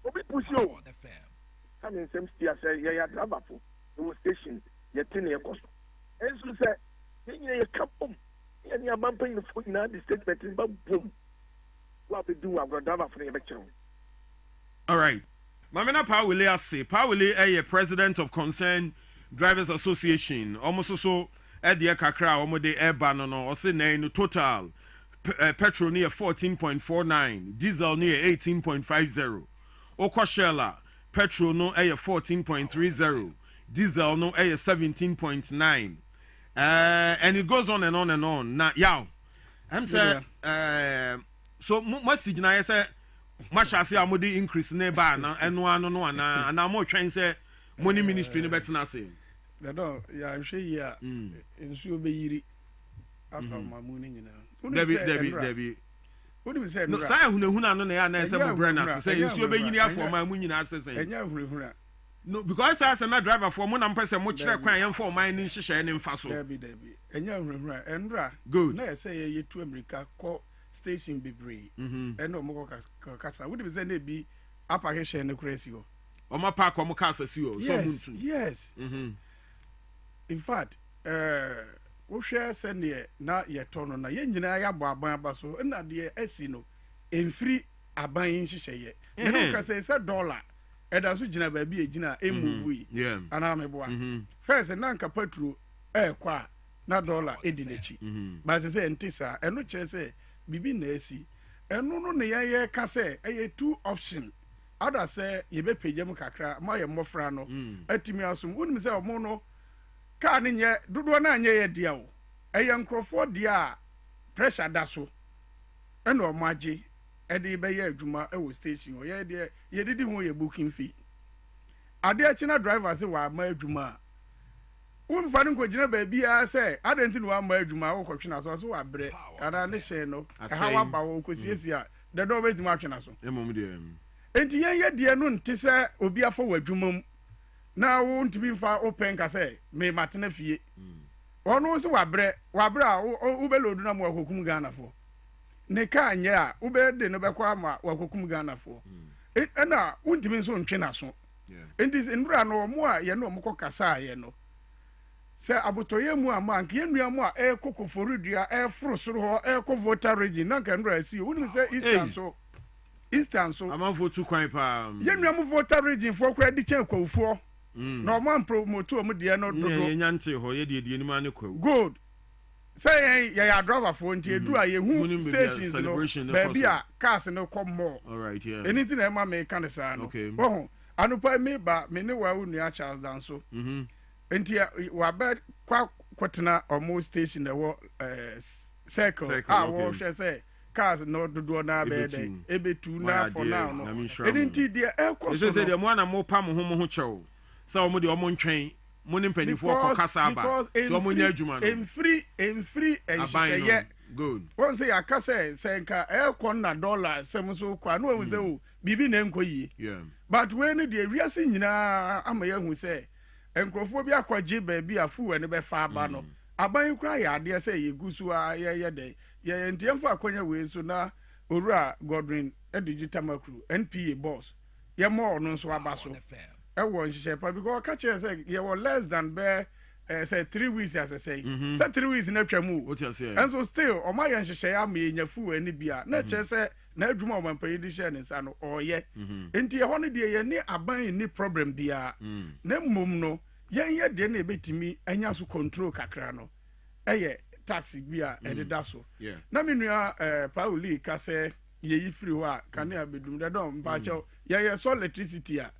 D: obi push o come in some stia say ya driver for the station ya tin ya cost and so say nyina ya kapom ya ni abampa in for na the statement is boom what we do our driver for the lecture.
A: All right, Mamena Kwabena Ase Kwabena president of Concerned Drivers Association almost so Edia kakra omode eba no ose na no total petrol near 14.49 diesel near 18.50 okoshela petrol no 14.30 diesel no 17.9 and it goes on and on and on na yaw I'm say so message na say mashase amode increase na ba na eno ano no ana na mo twen say money ministry ne betina say
B: no ya hwe ya ensuo be yiri afa mamu ni nyina
A: Debbie
B: wodi say
A: no say hunahuna no na ya na say mo brand say ensuo be yiri afọ mamu nyina asese
B: enya hunahuna
A: no because as na driver for mo na mpese mo kire kwan yem for man ni nhyehyɛ ne mfa so
B: Debbie enya hunahuna enra
A: good
B: na say ye tu America call station bebre eno mo kasa wodi say na bi apahye ne kurasi ho
A: o ma park o mo kasa si ho so muntu
B: yes in fact wo hwe sene na ye tono na ye nyina ya bɔ aban aba so na de asi no emfiri aban nhyehyɛ ye no ka say dollar eda so gyina ba bi egyina emove yi ana meboa first na nka petrol kwa na dollar edi n'echi ba se say ntisa eno kyerɛ sɛ bibi na asi eno no ne ye ka sɛ eye two option ada sɛ ye be pagem kakra ma ye mmofra no atimi asom wonim sɛ omo no ka ne nye dodo na anye ye dia o eye nkrofo dia pressure da so ena o magye e de be ye adwuma e wo station o ye de ye didi ho ye booking fee ade achina driver se wa ma adwuma won fa ne ko gina ba bia se adenti no wa ma adwuma wo kotwena so wa bre ara ne hye no ha wa ba wo kosiesi a de do be zima atwena so
A: emom de
B: enti ye die no nte se obi afọ wa adwuma na wo ntimi mfa open ka say me matena fie ono se wabre a wo be lodu na mo akokum Ghana fo ne ka anye a wo be de no be kwa ma akokum Ghana fo na wo ntimi so ntwe na so enti ndura no mo a ye no mo kokasa ye no se abotoye mu ama anke ye nua mu a kokoforidua foro soro ho voter region na ka ndura si wo ni se eastern so Eastern so.
A: I'm for 2 kwan pa.
B: Yen no voter region for credit chen kwafo. No man promote o de no do.
A: Ye nyante ho ye de ni ma ne kwa.
B: Good. Say ya driver for nti edu a ye hu stations no. Baby a cars no come more.
A: All right, yeah.
B: Anything e ma me kan say no.
A: Okay.
B: Wo anupa me ba me ne wa unu Charles dan so. Nti wa ba kwatena omo station e wo circle wo hwe say cars no do na be dey ebetu na for now no. Nti de e koso.
A: Say de mo na mo pa mo ho chew. Say omo de omo ntwen. Money penny for kasa ba. So mo nya adwuma no. Free and good.
B: One say akase say nka e na dollar sem so kwa no we say o bibi na enkoyi.
A: Yeah.
B: But when the wiase nyina amaya hu say enkrofo bi akwaje ba bi afu we ne be fa aba no. Aban kura ya ade say ye gusu a ye de. Ye entiemfo akonya we so na Owura Godwin digital makru NPA boss. Ye more no so aba so. Everyone shepa because catch say you were less than say 3 weeks as I say. Say 3 weeks na twamu.
A: What you say?
B: And so still o ma yan hyehyɛ am ye nyafu ani bia na kyerɛ say na adwuma o mampan di share ne nsa no oyɛ. Enti ho no de ye ni aban ni problem bia. Na mmom no yen ye de na ebetimi anya so control kakra no. Eye taxi bia ededa so. Na menua Pauli ka say ye yi free ho a kan ya bedum da don mpa kyɛw ye so electricity a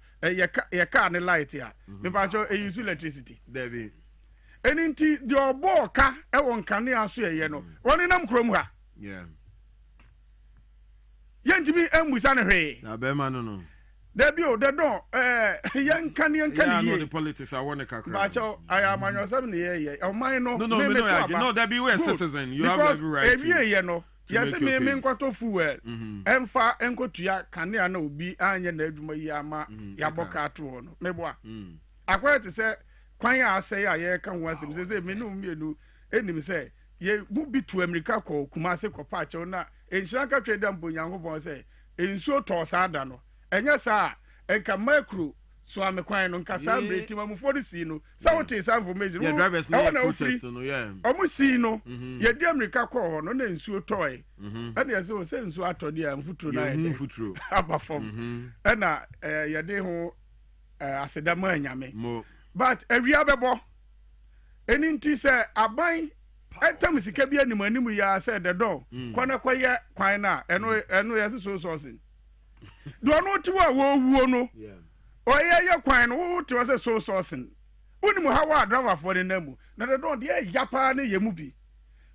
B: ye car ne light ya me ba cho use electricity
A: David
B: eninti the obo ka e won kane aso ye no woni nam krom ha yentimi embusa ne hwe
A: na be ma no
B: Debi o de don yen kan ye
A: no the politics I want to kakra
B: ba cho aya manyo sam ne ye o man no
A: no Debi we a citizen you have every right
B: to ye no yes me nkwato fuel emfa enkotua kanea na obi anye na adwuma yi ama ya boka to no meboa akwa te se kwan ya asɛ a ye ka ho asɛm se me no mienu enim se ye mu bi to America ko Kumase ko pa che na enhyira ka twede mpo Nyankopɔn se ensuo to sa da no enye sa enka macro so am kwan no nka sa breti ma mu for si no sa what is information
A: yeah drivers no protest no yeah
B: omu si no ye di America ko ho no na ensuo toy and ye say ensuo atode am futuro na ye
A: futuro
B: aba form and na ye de ho asedama anyame but awia bebo eninti say aban etam sika bia animu ya say the door kwana kwaye kwan na eno ye so sin do no ti wa wo wuo no yeah oye kwan no ti wa say so sin unimu hawa driver for the name na the door dey yapa na ye mu bi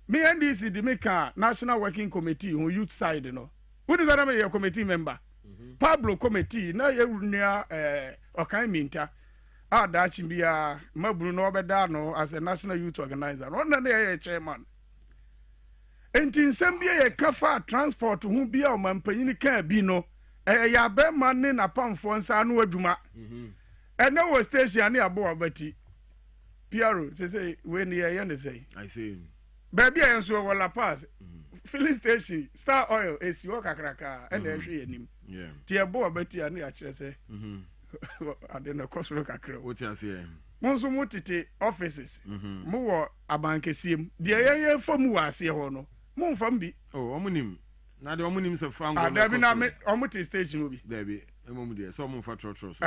B: me NDC di make National Working Committee who youth side no who is that me committee member Pablo committee na ye nua okan minta dachi bia maburu no obeda no as a national youth organizer no na ye chairman enti nsem bia ye kafa transport hu bia o mampanyin ka bi no ya be man ne na pamfo nsa no adwuma na wo station ne abo abati Piero say we ne ye ne say
A: I see
B: baby enso wala pass filling station Star Oil esi wo kakraka na ehwe anim
A: yeah
B: ti abo abati ane a kire say ade na kosoro kakra
A: what you say
B: monso mutete offices mo wo abankesiem de ye famu wase ho no mo mfam bi
A: omunim na de omunim se fa
B: ngoro na na me omuti station obi
A: Dabi emom de so mo fa trotro so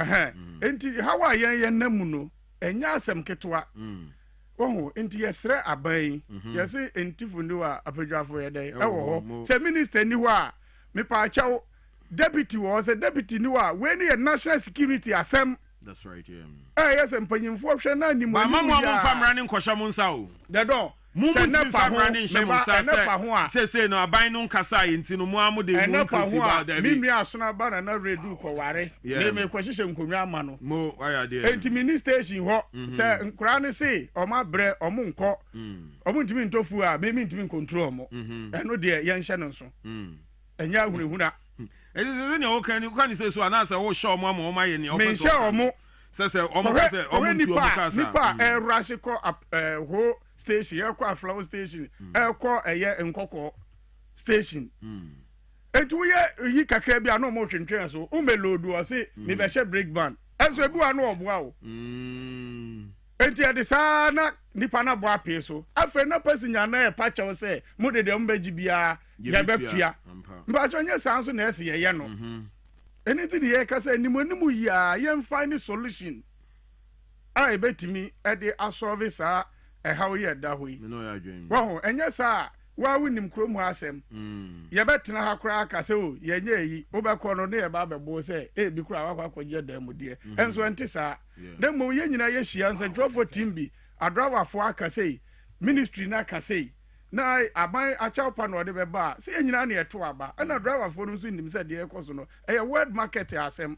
B: enti how are ye namu no enya asem ketwa oho enti yesre aban yesi entifu ni wa apedwafo ye dey ewo ho se minister ni ho a me pa chawo deputy was a deputy ni wa when the national security asem
A: that's right yeah
B: yes empanyimfo hwe na ni mo
A: mama mo fam running kwhwa mo nsa o
B: the door
A: mo mo fam running hwe mo nsa se no aban no nkasa yenti no mo amode mo nkasi ba da bi
B: mi asona ba na redu ko ware me kwhyehyɛ nkonwa ama no
A: mo waya de
B: enti mini station ho se nkura ne se o ma bre o mo nkɔ o mo ntimi ntofu a me ntimi control mo eno de ye nhye no nso enya ahunehuna
A: it is in your can say so anasa wo show mo mo maye ni
B: me show mo
A: say o mo ka say o mo ntu o ka sa
B: nipa rush ko ho station e ko flower station e ko eye nkoko station etu ye yi kakra bia no mo hwentwen so o melodu o say me be she break band enso ebu anu oboa o enti e de sa na nipa na bo ape so afa na pasinya na e pa chew say mo de mo baji bia yɛbɛtua mpakyɛ nyɛ saa nso na ɛsɛ yɛyɛ no ɛne ti ne yɛka sɛ animanimu yi a yɛmfa ne solution a ɛbɛtumi ɛde asɔve saa ɛhaw yi ɛda hɔ yi wɔho ɛnyɛ saa wa wonim kurom hɔ asɛm yɛbɛtena ha koraa ka sɛ o yɛnyɛ yi wobɛkɔ no ne yɛba bɛbo sɛ ebi koraa wakɔ akɔgye dan mu deɛ ɛnso ɛnte saa na mmom yɛn nyinaa yɛhyia nsɛntwerɛfoɔ tim bi adrawafoɔ aka sɛ ministry na aka sɛ na aban akyɛw pa na ɔde bɛba a sɛ yɛn nyinaa ne yɛto aba ɛna adrawafoɔ no nso nim sɛ deɛ ɛkɔ so no ɛyɛ world market asɛm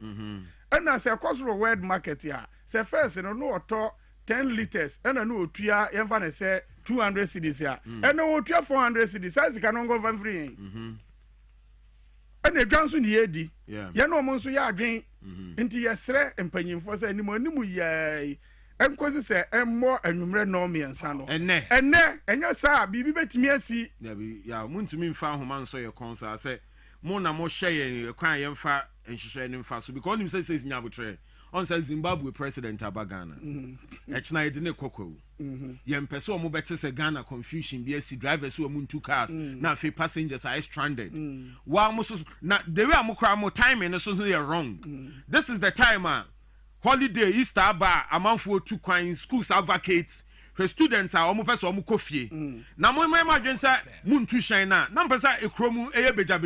B: ɛna sɛ ɛkɔ so wɔ world market a sɛ first no ɔtɔ 10 liters ɛna no otua yɛmfa ne sɛ 200 cedis a ɛna otua 400 cedis saa sika no nkɔfa mfiri yɛn ɛna edwa nso ne yɛdi yɛn ɔmo nso yɛ adwen nti yɛsrɛ mpanyinfoɔ sɛ animu yɛɛ ɛnkosi sɛ ɛmmɔ anwummerɛ nɔɔmiɛnsa no ɛnɛ ɛnyɛ saa biribi bɛtumi asi
A: montumi mfa ahoma nsɔ yɛ kɔn saa sɛ mo na mohyɛ yɛn kwan yɛmfa nhyehyɛ no mfa so because onim sɛ sɛ sinya abotrɛ on sɛ Zimbabwe president aba Ghana ɛkyena yɛde ne kɔkɔw yɛmpɛ sɛ ɔmo bɛte sɛ Ghana confusion bi asi drivers wɔ mu ntu cars na afei passengers are stranded wa mo so na the way mo kra mo timing no so yɛ wrong this is the time holiday Easter aba amanfo tu kwan schools advocate her students are ɔmo pɛ sɛ ɔmo kɔ fie na mo adwen sɛ mo ntu hyɛn na mpɛ sɛ ekuro mu ɛyɛ beja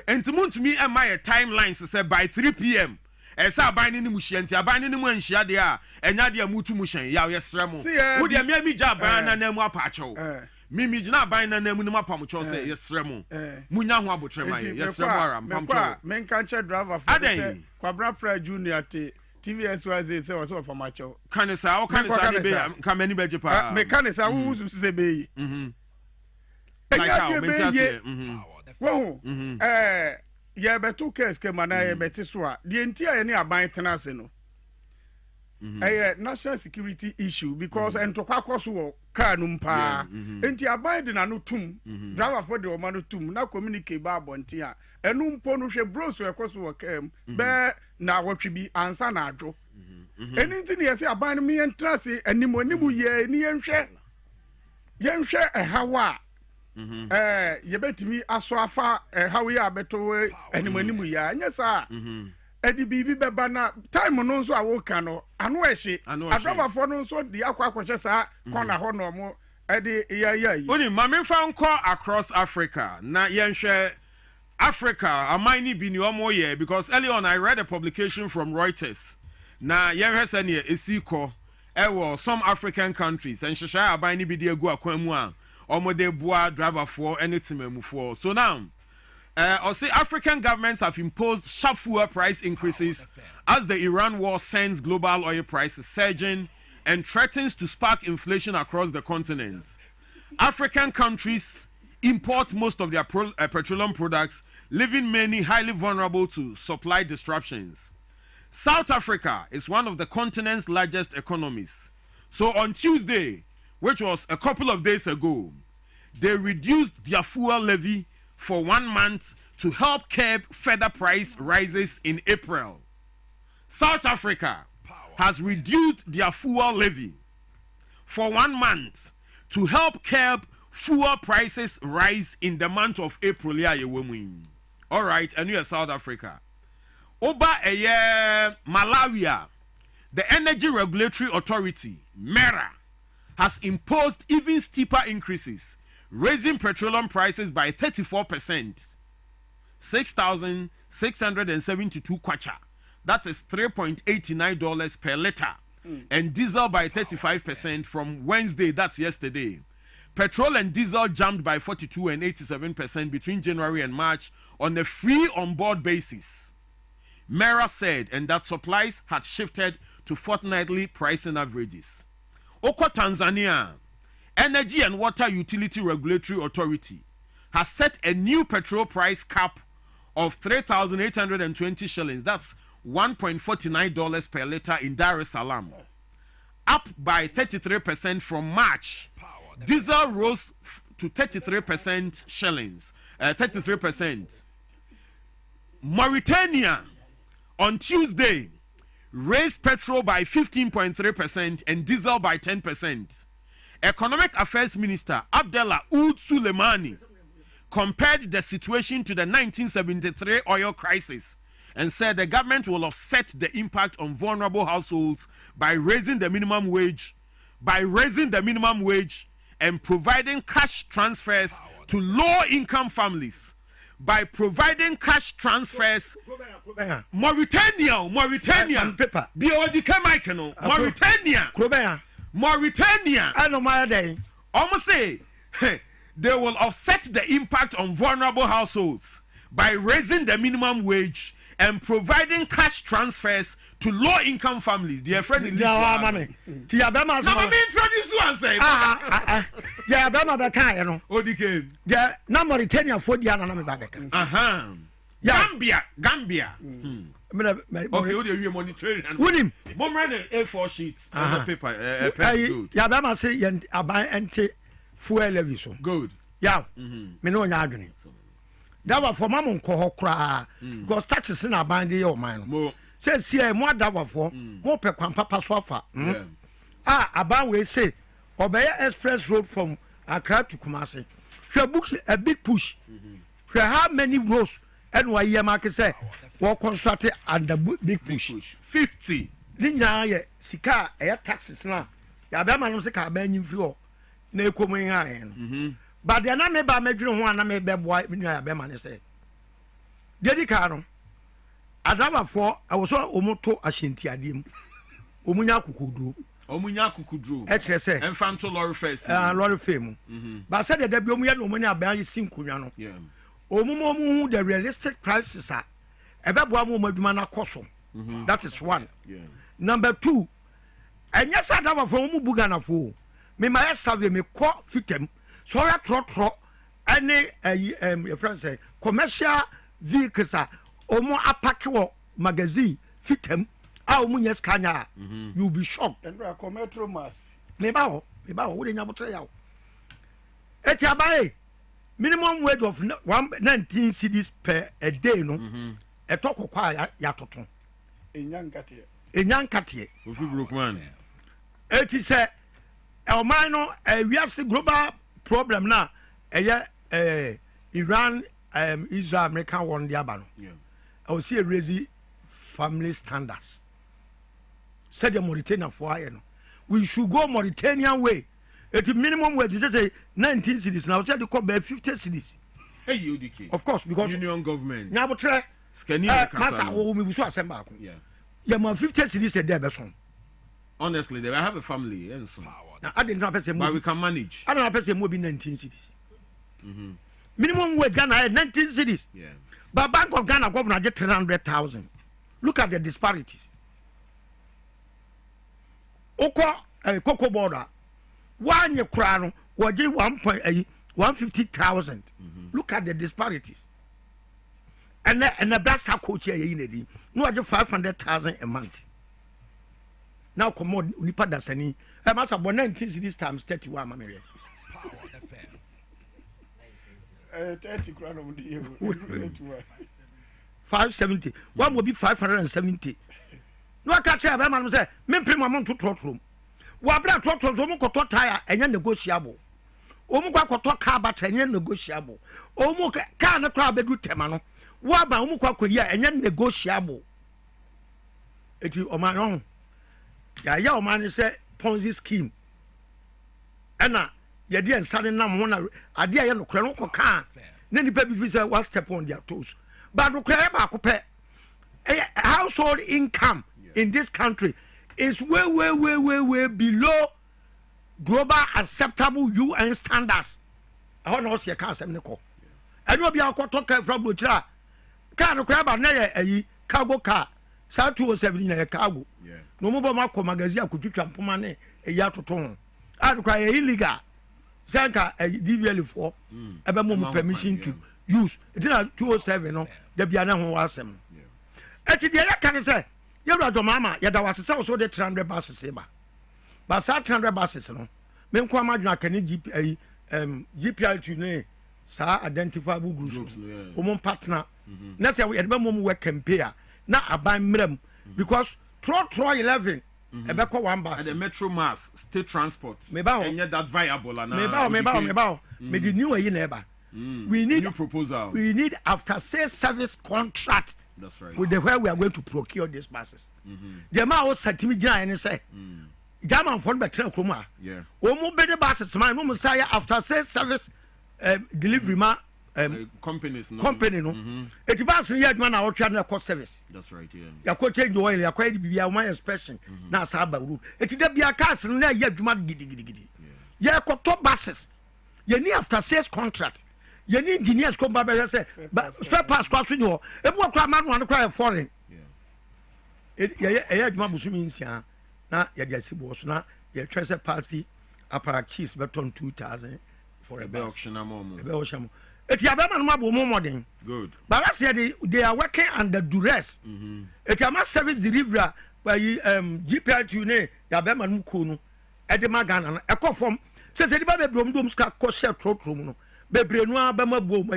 A: enti mo ntumi ɛma yɛ timelines sɛ by 3 p.m. ɛsɛ aban ne mu hyia nti aban ne mu anhyia de a ɛnya de amutu mu hyɛn yaw yɛsrɛ mo wo de me gya aban na na mu apaakyɛw mi gyina aban na na mu ne mapam kyɛw sɛ yɛsrɛ mo munya ho abotrɛ ma yɛsrɛ mo ara mpamkyɛw
B: menka kyɛ driver for sɛ Kwabena Prah Junior te TVS was sɛ wɔ sɛ wɔpamakyɛw
A: kane saa wɔkane ne be ka mani bɛgye paa
B: mekane saa wo wusu sɛ bɛyi ɛnya de bɛyɛ wo yɛbɛto case kama na yɛbɛte so a deɛ nti a yɛne aban tena ase no ɛyɛ national security issue because ntɔkwa kɔ so wɔ car no mpaa nti aban de n'ano tum driverfoɔ de wɔn ano tum na communicate ba abɔnten a ɛno mpo no hwɛ bros ɛkɔ so wɔ car mu bɛɛ na wɔtwe bi ansa na adwo ɛni nti ne yɛsɛ aban no yɛn tena ase anim yɛ ni yɛnhwɛ ɛhaw a yɛbɛtumi aso afa ɛhaw yi a bɛtɔ animanimu yi a nyɛ saa ɛde biribi bɛba na time no nso a woka no ano ɛhye adɔbafoɔ no nso de akɔ akɔhyɛ saa kɔna hɔ na ɔmo ɛde yɛyɛ yi
A: oni ma memfa nkɔ across Africa na yɛnhwɛ Africa aman ni bi ni ɔmo yɛ because early on I read a publication from Reuters na yɛnhwɛ sɛ ne esi kɔ ɛwɔ some African countries nhyehyɛ aban ni bi de agu akwan mu a ɔmo de boa driverfoɔ ɛne temamufoɔ so now say African governments have imposed sharp fuel price increases as the Iran war sends global oil prices surging and threatens to spark inflation across the continent. African countries import most of their petroleum products, leaving many highly vulnerable to supply disruptions. South Africa is one of the continent's largest economies. So on Tuesday, which was a couple of days ago, they reduced their fuel levy for 1 month to help curb further price rises in April. South Africa has reduced their fuel levy for 1 month to help curb fuel prices rise in the month of April. All right, and you are South Africa. Oba Malawi, the Energy Regulatory Authority, MERA, has imposed even steeper increases, raising petroleum prices by 34%, 6,672 kwacha. That is $3.89 per liter. And diesel by 35% from Wednesday, that's yesterday. Petrol and diesel jumped by 42 and 87% between January and March on a free on-board basis. MERA said, and that supplies had shifted to fortnightly pricing averages. Oko Tanzania, Energy and Water Utility Regulatory Authority has set a new petrol price cap of 3,820 shillings. That's $1.49 per liter in Dar es Salaam, up by 33% from March. Diesel rose to 33% shillings, 33%. Mauritania on Tuesday raised petrol by 15.3% and diesel by 10%. Economic Affairs Minister Abdallah Ould Suleimani compared the situation to the 1973 oil crisis and said the government will offset the impact on vulnerable households by raising the minimum wage, and providing cash transfers to low-income families. By providing cash transfers, Mauritania,
B: I know my day.
A: Almost say they will offset the impact on vulnerable households by raising the minimum wage and providing cash transfers to low-income families. Dear friend,
B: introduce you
A: and say,
B: yeah, Bama Baka, no.
A: Odike.
B: Yeah, no Mauritania for the Anna Babaka.
A: Gambia. Okay, what do you monitor?
B: Winning.
A: Mom ran A4 sheets on the paper.
B: Yeah, Bama say, and I buy anti fuel leviso.
A: Good.
B: Yeah, me know you're that was for Mamma Kohokra because taxes in our bandy or mine. Says here, more dava for more per papa sofa. About we say, obey express road from Accra to Kumasi. She books a big push. She how many roads and why your market say, were constructed under big push
A: 50.
B: Linya, Sika, air taxes now. Yabama no Sika, Benin Fio, no coming iron. But they are not made by Medrin one, I made by white Beman say. Dedicano. Adaba for I was so Omoto Ashintiadim. Omunya Kukudu. HSA.
A: And Fanto Lorry Face.
B: Lorry Fame. But said that the Biomian Omania Bay Sincuniano. Omumu, the realistic prices are about one Madumana Cosso. That is one. Number two, and yes, I have a form Bugana fool. Me my savvy me caught fitem. So I trot any friend say commercial vehicles are omo apake magazine fitem a omunyes kanya you be shocked
C: and commercial mass
B: me ba wo we nya botre yawo eti abaye minimum wage of 19 cedis per a day no etokokwa ya toton enyankate
A: ofi brookman
B: eti say elman no wiase global problem now Iran Israel American war the abano I will see a raise family standards said the Mauritania for iron we should go Mauritanian way at the minimum wage you say 19 cities now said the call 50 cities
A: hey UDK
B: of course because
A: union government
B: nyabotre masa wo mi busu asemba ko yeah ma 50 cities a day beson
A: honestly they have a family and so
B: I didn't know
A: but we can manage
B: I don't know person more be 19 cities minimum wage Ghana had 19 cities but Bank of Ghana governor get 300,000 look at the disparities oko cocoa border one ye crown was 150,000 look at the disparities and the best coach here in no 500,000 a month now come on unipa dasani I must have 19 cities times 31 mamere
C: 30 crown of the year
B: 570 one will be 570 no catch a man say me pay my to trot room wa bra trot room omo koto tire enya negotiable omo kwa car battery enya negotiable omo car na kwa bedu tema no wa ba omo kwa ya enya negotiable eti o man no ya o man say Ponzi scheme ena ye de nsane nam ho na ade aye no kra no koka na nipa bi fi say one step on their toes but no kra ba ko pe household income in this country is way below global acceptable UN standards. I don't know what you can say me ko and you be akoto ka from Bochira car no kra ba na ye cargo car sa 207 na cargo no mo ba makọ magazine akotwitwa mpoma ne ya toton and cry illegal sanka DVL for ebe mo permission to use it na 207 no da bia na ho asem eti de ya kan say yewra do mama ya da wase so de 300 buses eba ba sa 300 buses no me nko amadwuna kan GPL to ne sa identifiable groups o mo partner na say we be mo work campaign na aban mram because Tro 11 ebeko one bus
A: and the metro mass state transport
B: and
A: yet that viable and
B: me ba me the new ayi na eba We need
A: new proposal.
B: We need after sales service contract.
A: That's right.
B: With the where we are going to procure these buses. The amount of certificate and say, German for better Kroma.
A: Yeah.
B: Omo better buses, my no Messiah after sales service delivery
A: companies.
B: Company no. It bus yet man out trying to cost service.
A: That's right. Yeah.
B: You could change the oil. You could be my inspection. Now Saba route. It did be a castle and yet you might giddy. Yeah, got top buses. You need after sales contract. You need engineers come back and say, but spare parts crossing you. If what man want to cry foreign. Yeah, Mabusu means ya. Now, you just was not your treasure party apparat cheese but on 2,000 for a auction. It's your more than
A: good.
B: But I said they are working under duress. It's a mass service delivery by GPL Tune, Yabeman Kuno, at the Magana, a conform. Says anybody Bromdom Scott Kosher Trotromo, Bebrenoa Bama Boom,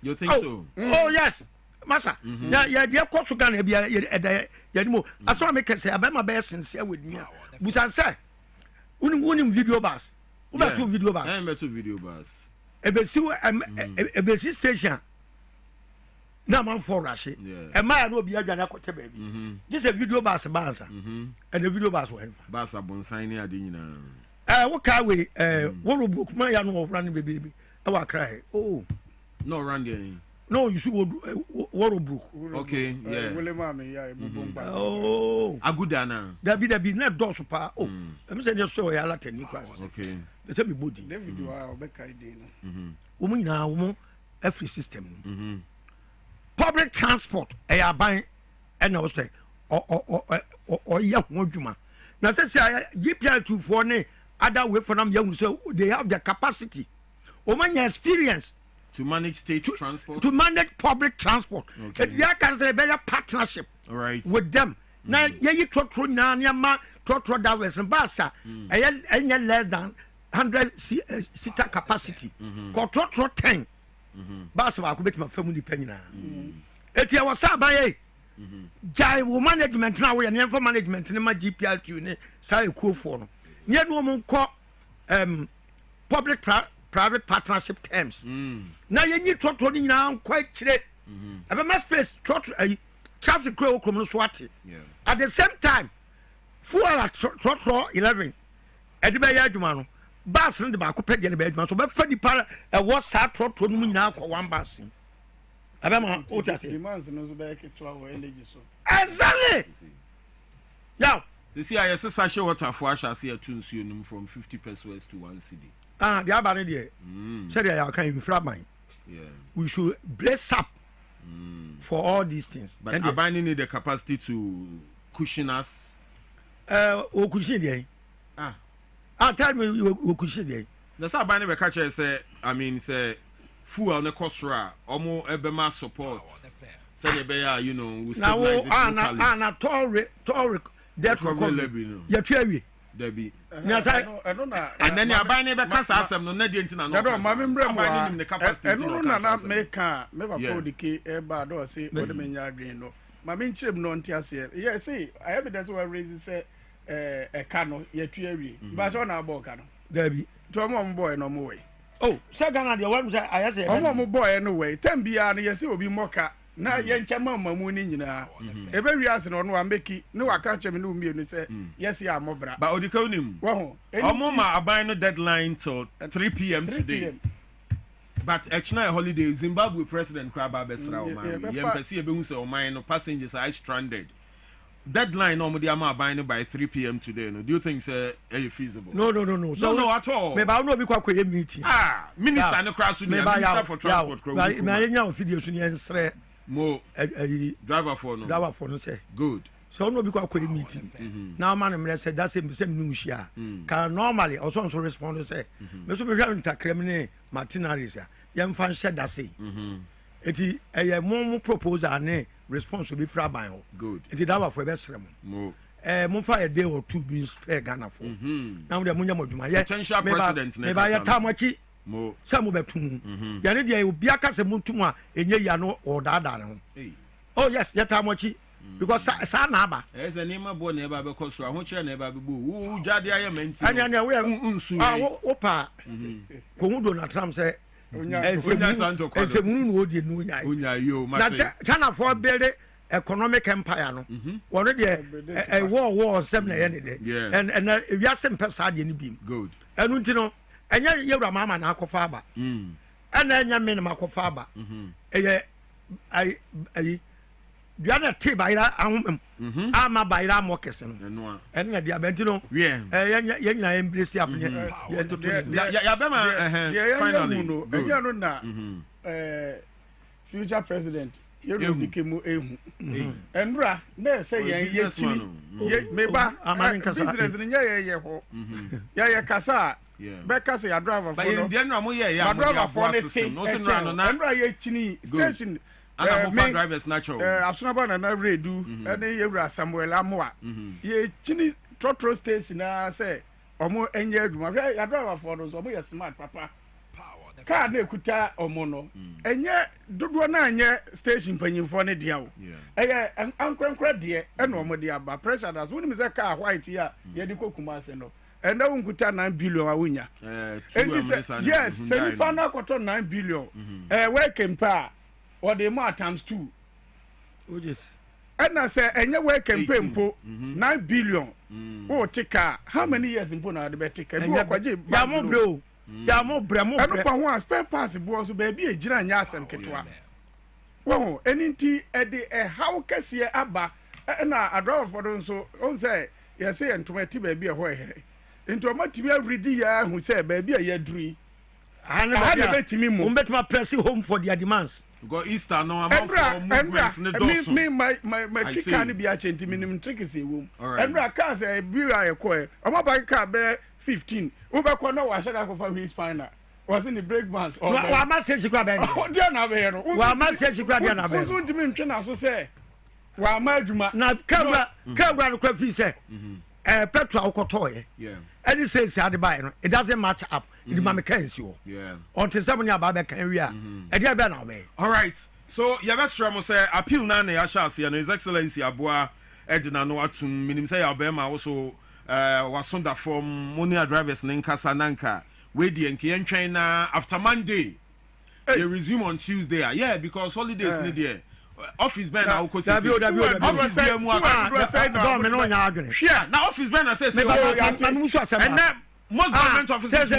A: you think so?
B: Oh, yes. Massa, yeah, dear Kosukan, Yadmo. As I make say, I bet my best sincere with me. Busan say, winning video bus. About 2 video bus.
A: I am 2 video bus.
B: A basic station. Now, I'm for Rashi. And my no be a Janako baby. Just a video bus, Bansa, and a video bus went.
A: Bassa Bonsani Adina.
B: What can we, one book, my young running baby. I will cry. Oh,
A: no, Randy.
B: No, you should Warrowbrook.
A: Okay, yeah.
B: Oh,
A: Agudana.
B: There be not dosupa. Oh, I'm saying just so I like any class.
A: Okay.
B: Let's be body.
C: David, you are back idea.
B: Woman now, every system. Public transport, a buying, and I was saying, or young Mojuma. Now, since I GPL 2 for ne, other way for them young, so they have the capacity. Woman experience.
A: To manage state transport?
B: To manage public transport.
A: Okay.
B: There can be a better partnership with them. Now, you talk to Nanyama, talk to Davos and Bassa, and less than 100 seater capacity. Talk to 10. Bassa, I could make my family penny now. If you was by Jai management now, and info management in my GPL unit, say cool for near woman call public private partnership terms. Now you need to talk now quite today. I have a space traffic crew from Swati. At the same time, 411 at the Bayadumano, Bass and the Baco and the bedman, so but for the para a what's that trot to me now for one bassing. I don't know what I say. Exactly. Now,
A: you see, I say, show what I shall see a tune from 50 pesos to 1 CD.
B: The other day, said I can't even flap mine. We should brace up for all these things.
A: But Abani need the capacity to cushion us.
B: Or cushion day. Tell me you cushion day.
A: That's how Abani catcher say, I mean, say, full on the costra, almost Ebema support. Say, you know, we stabilize it locally.
B: That Debbie.
C: And then
A: you are buying a cast no Nadian.
C: I don't the capacity. I don't make never call the key bad or say, what the men are green. No, my main chip non tiasia. Yes, see, I have that's why raises a canoe yet, but on our board canoe.
B: Debbie,
C: to a mom boy no more way.
B: Oh, second, the one I say,
C: a mom boy anyway. 10 beyond, yes, it will be mocha. Now, young Chama Moon, a very reason on one Becky. No, I catch him in the say, yes, you are more bra.
A: But Odiconim, well, Mama are buying a deadline till 3 p.m. today. But actually, holiday, Zimbabwe President Kraba Besra, Yempesi Bunso, or mine passengers are stranded. Deadline normally am buying by 3 p.m. today. No, do you think it's feasible?
B: No.
A: So no at all.
B: Maybe I'll not be quite a meeting.
A: Minister and the crowd, Minister for Transport.
B: My videos
A: Mo driver for
B: no say
A: good.
B: So no be quite a meeting. Now man said that's the same news here. Can normally also respond to say, me so be having to criminal Martinez ya. Yam fan said that say. Eti a more proposal ne response will be fraban.
A: Good.
B: Eti that for best rem.
A: Mo
B: Mumfa a day or 2 being spare Ghana for. Now the Munya Moduma.
A: Potential president.
B: Maybe I tamachi.
A: Mo
B: some betum. Yanni dia ubiaka se muntuma enye yano or dada. Oh yes, yatamachi. Because Sanaba.
A: As a name of born never because I want you never be boo. Jadi I am meant.
B: And we are unsu. Opa. Kumudo na tram say Ensemu no odi no nya.
A: Unya yo
B: Na China for build economic empire no. One dey a war 7 na ye dey. And we are sem pesa de ni bim.
A: Good.
B: Enu nti no enya yewura mama na akofa aba. Ena enya me na makofa aba. Ai Diana T Baira ama Baira Mokes no. And na dia benti no. Ye na embrace up
A: ya bema finally.
C: Enya no na future president Yero Dikemu ehu. Enra na say yen yetini. Meba business ni ye ho. Ya kasa be kasa ya driver for no.
A: But in the end no ye ya
C: driver for the
A: system. No sin no na.
C: Enra ye chini station
A: Ana drivers natural.
C: Asunaba na redu ene yewura Samuel Amoa. Ye chini trotro station na say omo enye aduma. Ya driver for no so omo ye smart papa. Car na ekuta omo no. Enye dodo na anye station panyimfo ne dia o. Eye ankrenkre de ene omo de aba pressure das. Woni me say car white ya ye di kokuma ase no. Ene unkuta 9 billion awunya. Yes, senipa na koto 9 billion. Work empa or the more times 2. And I say, and your work and pay 9 billion. Oh, take how many years in Puna the better? Yamo bro, Yamo Bramo, I don't want spare pass was baby a Jiran Yas and Ketua. Oh, any tea at the how Cassia Abba and I draw for them so on say, yes, say, and to my tea baby a way. Into a material ready who say, baby a year dream. I never bet me more, bet my pressing home for their demands.
A: Go Easter no amount for movements in the dorsal.
C: Me my kick can be a change minimum tricky room. Andra car say be I quay. I'm about car bear 15. Uber corner was set up for his spina. Was in the break bands or I must say you grab any. Oh, dear Navero. Well, I must say you grab your Navero. Who's to me train so say. Well, my now Cabra Crafty say. Petra Okotoy.
A: Yeah.
C: And he says, it doesn't match up. The Mamma
A: yeah.
C: On to 7 year back area. And you're better away.
A: All right. So, Yavestra say, appeal Nane Ashasi and His Excellency Abua Edna Noatum, minim say Alabama also was on the form Monia drivers in Casananka, Wadi and Kian China after Monday. They resume on Tuesday. Yeah, because holidays need there. Office Ben now office Ben now office Ben says and now most government offices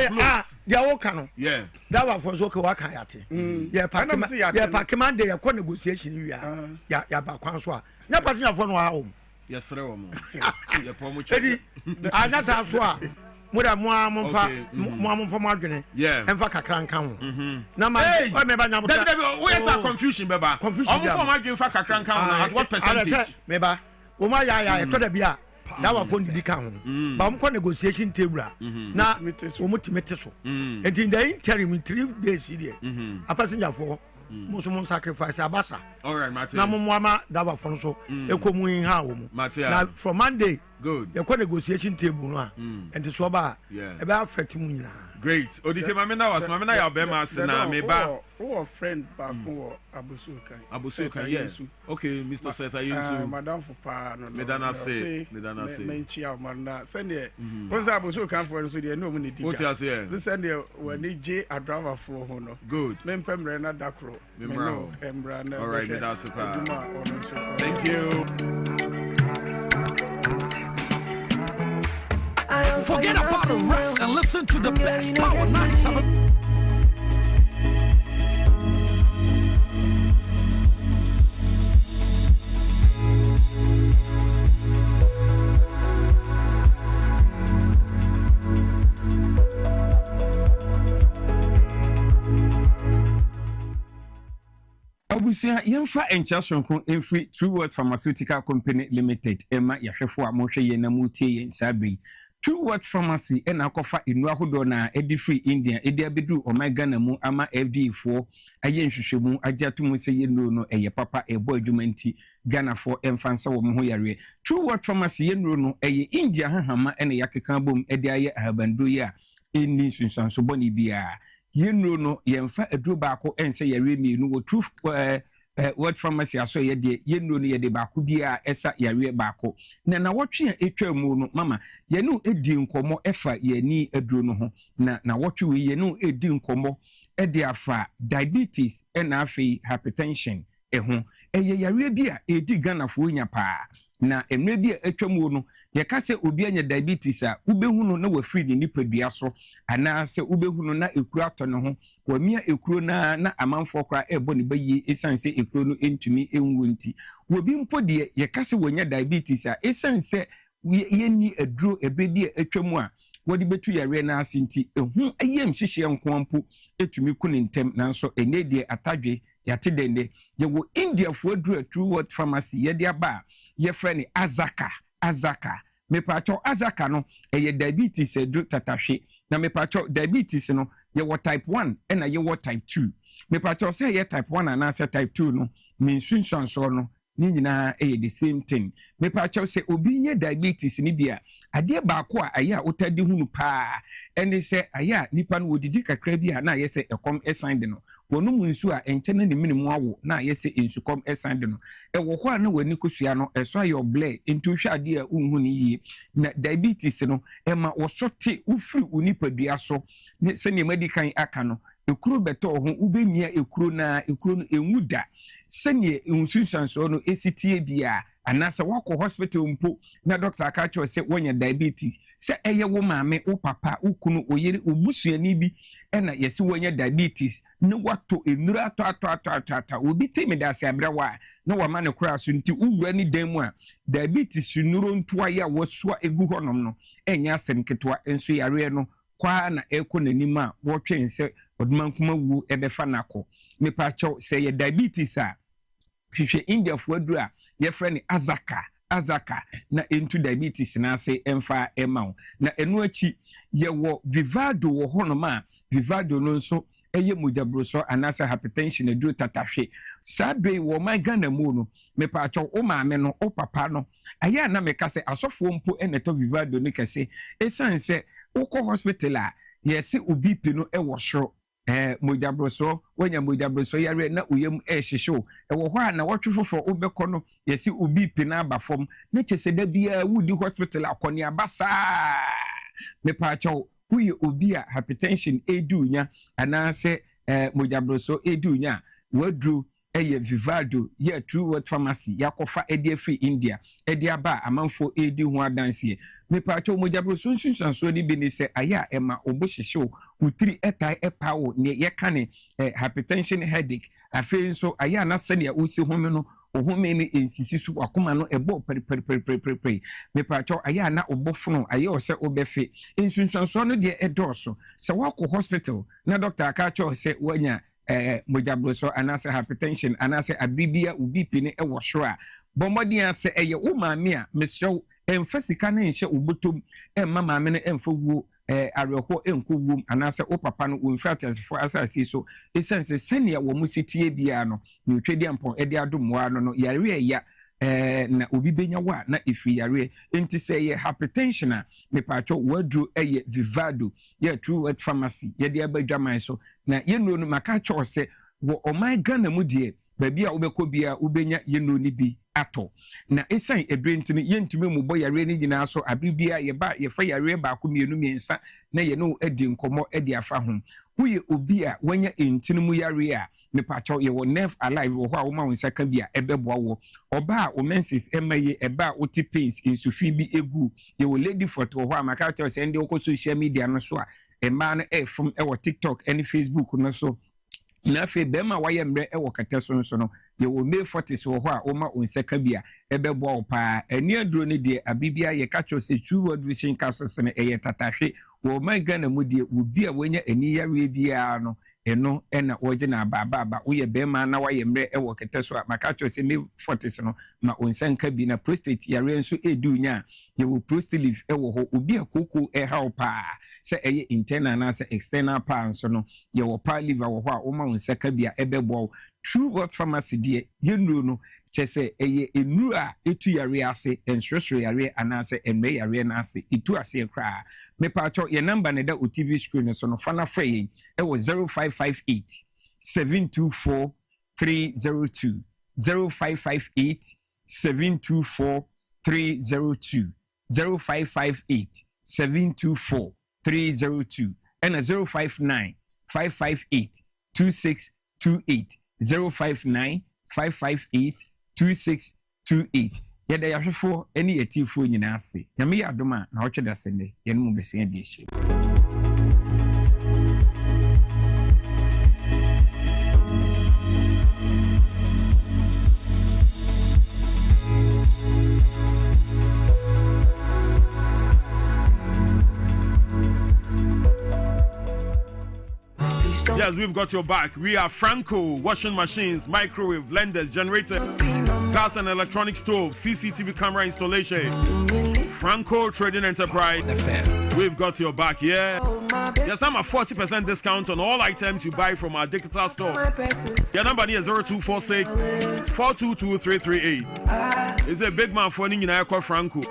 C: they are all canon.
A: Yeah,
C: that was for Zoka Wakayati. Yeah, Pakiman they are negotiation. Yeah, Bakwanswa. No passenger for no home.
A: Yes, sir.
C: I just have Muda Mwa for margin.
A: Yeah,
C: and Fakakran count.
A: Now, where's our confusion, Beba? Confusion for margin Fakakran count at what percentage?
C: Beba, Umaya, told a that was phone to count. But I'm negotiation table. Now, Umutimetiso. And in the interim, 3 days, a passenger for most sacrifice Abasa.
A: All right, Martin.
C: Namama, that was from so, Ecomuin home. Now, from Monday.
A: Good.
C: You're negotiation table now, and the swaba.
A: Yeah.
C: About 30 minutes.
A: Great. Odike Mamina was Mamina Yabema Sena Meba.
C: Oh, friend back or Abusuka.
A: Abusuka, yes. Okay, Mr. Seta Yusu.
C: Madame for Pa,
A: Medana say.
C: Menchia Manda. Send it. Once Abusuka for us with the no money.
A: What you say?
C: This send you when they J a driver for Hono.
A: Good.
C: Mempem Rena Dakro. Membrana.
A: All right, that's thank you.
P: Forget about the rest and listen to the best Power 97.
E: Abusia yemfa enchasonko emfri True Word Pharmaceutical Company Limited ema yahwefo a mohwe ye na mutie ye nsabri True Word Pharmacy ena kofa enu ahodo na edi free India edi abedu omega na mu ama FDA fo aye nhwehwemu agiatum se ye no eye papa ebo adwumanti Ghana fo emfansa wo ho yare True Word Pharmacy ye no eye India hahama ena yakeka bom edi aye ahabandu ya eni sunsanso boni bia Yeno no yemfa aduro baako ense yare mienu wo truth word pharmacy aso ye de ye no no ye de baako bia esa yare baako na wotwe a etwa mu no mama ye no edi nkomo efa ye ni aduro no ho na wotwe we ye no edi nkomo e de afa diabetes na afi hypertension ho eye yare bia edi Ghana fo nya pa na emre bia etwa mu no ye ka se obi anya diabetes a ubehunu na wafiri ni nipadua so ana se ubehunu na ekuru ato ne ho wa mia ekuru na amanfo kra ebo ne bayi esan se ekuru no entumi enwu nti wobi mpo de ye ka se wonya diabetes a esan se ye ni aduro ebedi etwa mu a wodi betu yare na asinti ehu ayem hihye nkompo etumi kunu ntem nanso enedie atadwe yate dende ye wo India fo aduro true word pharmacy ye dia ba ye frɛ azaka mepacho azaka no eye diabetes edu tatahwe na mepacho diabetes no ye wo type 1 na ye wo type 2 mepacho say ye type 1 and say type 2 no mensunsun so no ni nyina eye the same thing mepacho say obi nye diabetes ni bia ade baako a aya otadi hunu pa ene say aya nipa no odidi kakra bia na ye say ekom esan de no wonu munsu a enchene ne minimu awo na ye say ensukom esan de no e wo ho a na wani kosua no eso ayo ble into hwa ade a unhu ni yi na diabetes no e ma wo sote ufiri unipadua so ne se ne medical aka no ekuro beto ho ubemia ekuro no enwuda se ne ensunsanso no esitie bia anasa wako hospital mpo na doctor akacho se wonya diabetes se eye wo maame wo papa wo kunu oyere obusuani bi na yesi wonya diabetes ne wato enuru ato obi temi da se abrewa na wa ma ne kura so nti uwura ni dan mu a diabetes nuru ntoa ya wasua egu honom no enya asem ketwa enso yare no kwa na eko nanim a wo twense odumankuma wu ebefa nako mepa cho se ye diabetes a hwehwe India fo aduru a ye frɛ ne azaka na into diabetes na ase emfa emao na enu achi ye wo vivado wo honoma vivado no nso eye mojabroso anasa hypertension aduru tatahwe sabe wo man Ghana mu no mepa acho o maame no o papa no aya na meka se asofo mpo eneto vivado no kese esanse ukọ hospital a yesi obi pe no ewo soro mojabroso wanya mojabroso yare na uyem ehihyew ewo ho a na wotwefofo obekọ no yesi obi pe na abafom na chese da bia wudi hospital akoni abasa mepa acho huye obi a hypertension edunya anase mojabroso edunya wadru eye vivado ye true word pharmacy yakofa free India aba amanfo edi ho adanse mepa acho mojabroso sunsunso ni bi ni se aya ema obohyehyew utiri etai epawo ne ye kane hypertension headache afi so aya na se ne usi home no ohome ni ensisi su akoma no ebo per mepa acho aya na obofono aya o se obefe ensunsunso no de edoso se wako hospital na doctor akacho se wanya mojabroso anase hypertension anase abibia ubipine ewo hwora bomodi ase eye wo maame a mesrew emfasika na enhye obotom emma maame no emfaguo areho enkowum anase wo papa no wonfatiasfo asase so esense senia wo musitie bia no ni otwedi ampon ede adomwa no yare ya na obi benya wa na efi yare enti se ye hypertension a mepacho wadru eye vivado ye true word pharmacy ye de abadwaman so na ye no no maka cho se wo oman Ghana mu de baabi a wobekọ bia ubenya ye no ni bi ato na esan edrentini ye ntumi mu bo yare ni nyina so abribia ye ba ye fa yare ba ko mienu miensa na ye no edi nkomo edi afa ho huye obi a wanya entini mu yare a mepacho ye wo nerve alive wo ho a wo ma wonsa ka bia ebeboa wo oba o menses emaye eba o tipins insufi bi egu ye wo lady photo ho a maka cho se ndi okọ social media no so a ema no efum ewo TikTok and Facebook no so na fe bema waye mre ewo kata so no ye wo May 40s wo ho a wo ma onsaka bia ebeboa wo pa ani aduro ne de abibia ye ka cho se true word vision capsules ne eye tatahwe wo man Ghana mu de wo bia wonya ani yare bia no eno ena woje na baba wo ye bema na waye mre ewo kata so a maka cho se May 40s no ma onsanka bi na prostate yare nso edunya ye wo prostate leaf ewo ho obi akoko ha pa se eye internal na se external part so no ye wo pa liver wo ho a wo ma onsaka bia ebebo true word pharmacy de ye no chese eye enu a etu yare ase ensresre yare anase enme yare na ase itu ase kra me pacho ye number ne da o TV screen so no fana free e wo 0558 724 302 0558 724 302 0558 724 302 and 059 558 2628 059 558 2628. Yada yahwefo eni etifo nyina ase. Nyame yadoma na otwe da sende. Yene mu bese adihye.
A: Yes, we've got your back. We are Franco, washing machines, microwave, blenders, generator, gas and electronic stove, CCTV camera installation. Franco Trading Enterprise. We've got your back, yeah. Yes, I'm a 40% discount on all items you buy from our digital store. Your number is 0246 422 338. It's a big man for you know, Franco.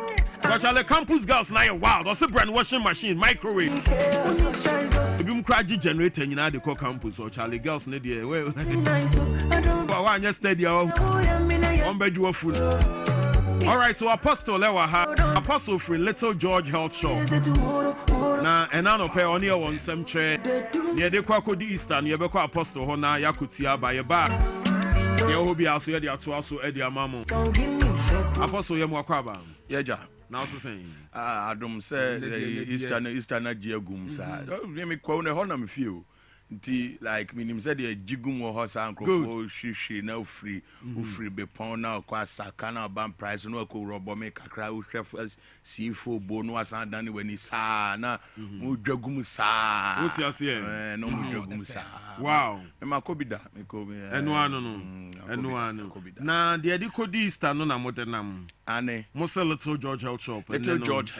A: But all the campus girls now wild. Also brand washing machine, microwave. If you cry generator, you know they call campus or Charlie girls need you. Well, but why just steady? One bed you are full. All right, so Apostle Lewa Apostle free Little George Health Shop. Na enano pe oni o nsem che. Ye de kwako di Easter, ye be kwa Apostle ho na yakutia ba ye ba. Ye obi aso ye de ato aso e de amamo. Apostle ye mo akwa ba.
H: Yeja.
A: Now so saying
H: adom say Easter na giagum sa. Me kwa ne ho na me feel. Nti like minim said the jigum wo ho san crofo hwehwe na free be pon na kwa saka na ban price no ko robo me kakra wo hwef sifo bo no asan dan wani sa na mo dwagum sa
A: what you say
H: no mo dwagum sa
A: wow
H: me makobida me ko me
A: eno ano na de edi kodi Easter no na modernam
H: ane
A: mo sell Little George Health Shop
H: Little George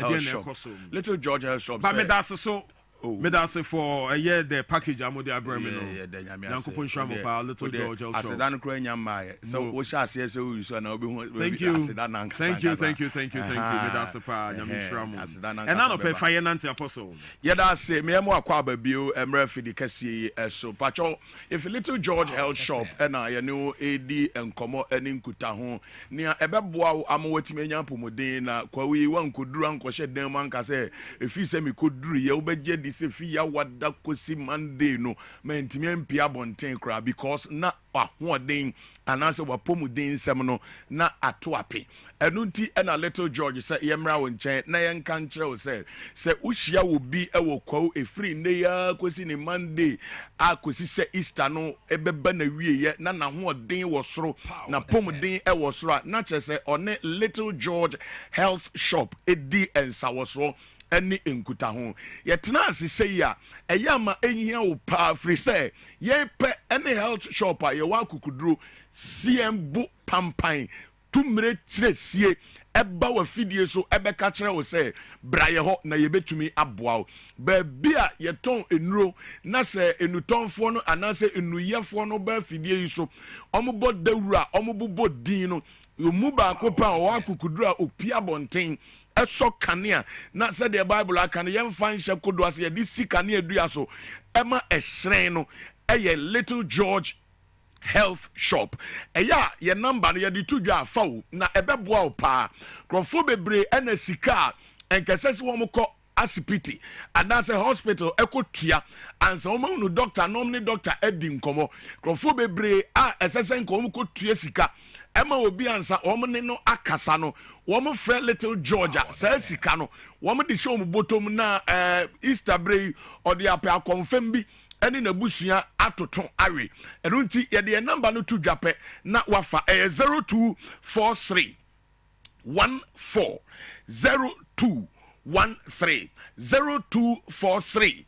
H: Health Shop
A: but me that's so me that's for a year the package amode abremeno yankopon shamo pa Little George Health Shop
H: asedan kro nyama so wo sha ase ese wo so na obi
A: asedan nan thank you me that's pa nyame shamo and na no pe fire nanti Apostle
H: yeah that's say me emo akwa ba bio emre fidi kase so pacho if Little George Health Shop na ye no edi enkomo eni nkuta ho ne ebeboa amowatime nya pomodin na kwa wi wankoduru ankɔhye den man ka se efi se me koduru ye obegye se fi ya wada kosi Monday no mentimi empia bonten kra because na ahoden anase wapomuden nsem no na atoape enunti ena Little George say yemra wo nchen na yenka nkyerɛ wo se uhia wo bi ewo kwaw efri ne ya kosi ni Monday akosi se Easter no ebeba na wieye na hoden wo soro na pomuden ewo soro na kyerɛ se one Little George Health Shop edi ensa wo soro any enkuta ho yetena asise ya eyama ehia wo pa free say ye pe any health shop a ye wa kukuduro CM pampan tumre kyresie eba wa fidie so ebeka kyere wo say braye ho na ye betumi aboa wo ba bia ye ton enuro na se enutonfo no anase enuyefo no ba fidie yi so omubo dawura omubo din no yomu ba ko pa wa kukuduro opia bonten eso kanea na said the Bible aka ye mfa nhye kodo ase ye di sikane adua so ema ehren no eye Little George Health Shop eya ye number no ye di tudwa afawo na ebeboa opa krofo bebre ena sika enkesese wo mko asipiti anase hospital ekotua ansa wo ma doctor nomni doctor edi nkomo krofo bebre a esese nkomo ko tua sika Emma will be answer woman no akasano woman frɛ Little Georgia say sika no woman di show mu bottom na Easter break or the apia confirm bi eni na busua atoton awe erunti ye de number no to dwape na wafa 0243 14 0213 0243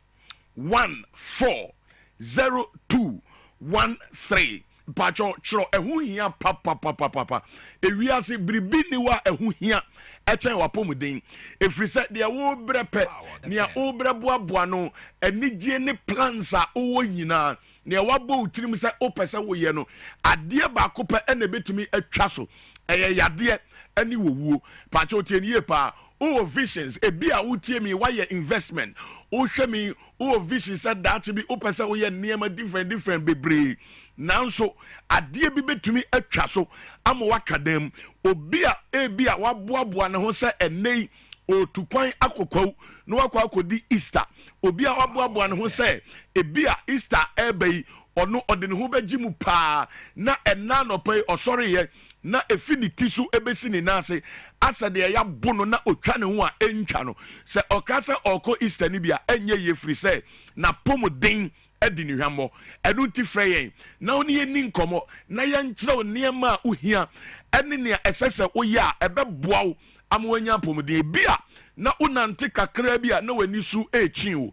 H: 14 0213 Pacho chro ehu hia papa ewiase bribini wa ehu hia echen wapomuden efri se de wo brepe nia o breboaboa no enigye ne plans a owo nyina nia wabo utirim se opese wo ye no ade ba kopa ene betumi atwa so eye yade ani wowuo pacho tie nie pa o visions e bia wotie me why investment o hwe me o visions that be o pese wo ye niema different bebre nanso ade bi betumi atwa so ama wakadam obi a e bia waboaboa ne ho se enei o tukwan akokwaw no akodi Easter obi a waboaboa ne ho se e bia Easter ebe ono ode ne ho beji mu pa na enna no pay osori ye na efiniti so ebesi ni nase asa de ya bono na otwa ne ho a entwa no se okasa oko Easter ni bia enye ye free se na pomodin edi ni hwamo enu ti freyen na oni eni nkomo na ya nkyerɛ niema a uhia ene ne esese oya ebeboa wo amwanya pomodin bia na unante kakra bia na wani su echin wo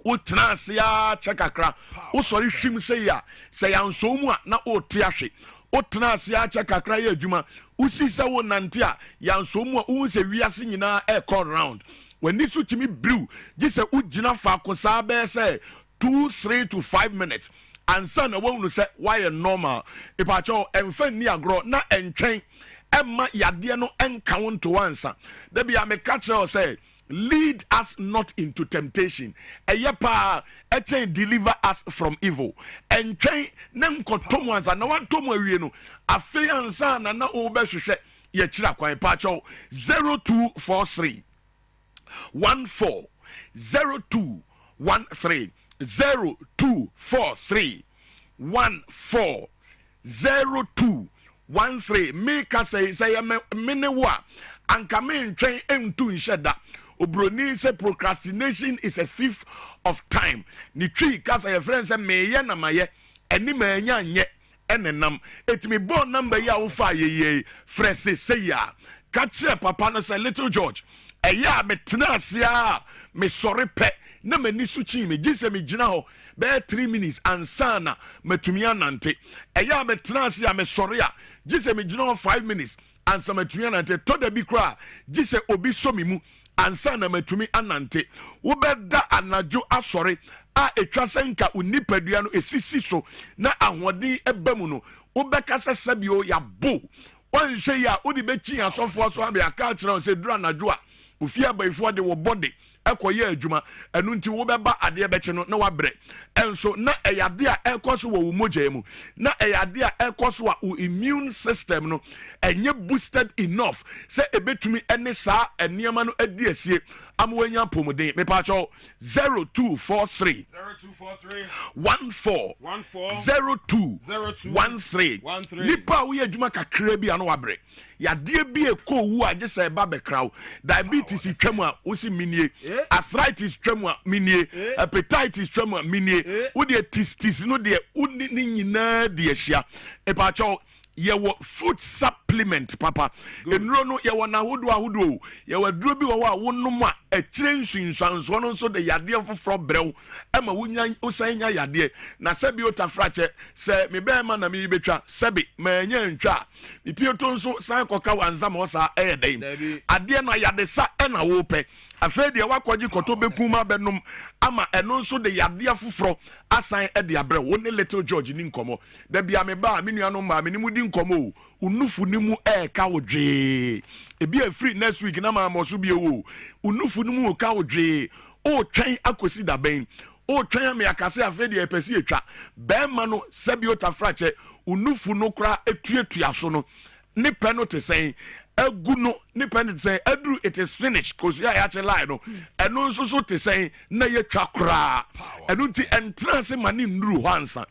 H: utna asia chekakra usori hwim se ya se ya nso mu a na ote ahwe utna asia chekakra ya adwuma usi se wo nante a ya nso mu a unse wiase nyina e call round wani su timi blue gise ugina fa ko sa be se 2-3 to 5 minutes ansa na wonu se why normal ipacho emfa ni agro na entwen emma yade no enka won to ansa da bia me catch say lead us not into temptation eyepa echen deliver us from evil entwen na nkotomu ansa na wantomu awie no afi ansa na na obehwehwe ye kira kwan pacho 0243 14 0213 0243 14 0213 make us say menewa anka me ntwen entu nheda obroni say procrastination is a thief of time ni twi kasa your friends say meye na maye eni manya nye enenam etimi bon number ya wo fa ye frese say ya catch papa no say little George eya metena asia me sorry pe na mani su chi me gise me gina ho be 3 minutes ansana matumi anante eya metena asia me sorry a gise me gina ho 5 minutes ansa matumi anante to da bi kra gise obi so me mu ansa na matumi anante wo beda anajo asori a etwa senka unipadua no esisi so na ahodi ebamu no wo beka sesebio ya bo wonhwe ya odi bechi asofo so abia ka kira se dura anajo a ofia baifo de wo body ekoye adwuma enu nti wo beba ade beche no na wabre enso na eyade a ekoso wo moja mu na eyade a ekoso a immune system no enye boosted enough say ebetumi ene saa eniema no adi asie amwanya pomodin me pa cho 0243 14 0213 nipa wo adwuma kakra bi ano wabre yade bi ekowu age say ba bekraw diabetes twam a osi minie arthritis twam a minie hepatitis twam a minie wo de tistis no de uni nyina de ahia e pa cho yewo food supplement papa enro no yewo na hodo yewo duro bi wo a wonnom a akire nsunsanso no so de yade foforo brew ema wonya osanya yade na sebi otafrache se me be ma na me betwa sebi manya ntwa ipioto nso san koka wanza ma osa eyeden ade no yade sa ena wo pe afede wakwaji koto bekuma benom ama eno nso de yade foforo asan e de abre wo ne little George ni nkomo da bia me ba me nuano ma me ni mudi nkomo unufu ni mu ka wodwe ebi free next week na ma moso bi ewo unufu ni mu ka wodwe o twen akosi da ben o twen me akase afede e pesi etwa be ma no sebi otafrache unufu no kra etuatua so no ne pe no te sen aguno ne pe no te sen aduru it is finished cause ya che lie no eno nso so te sen na ye twa kra eno ti entrance mani nduru hansa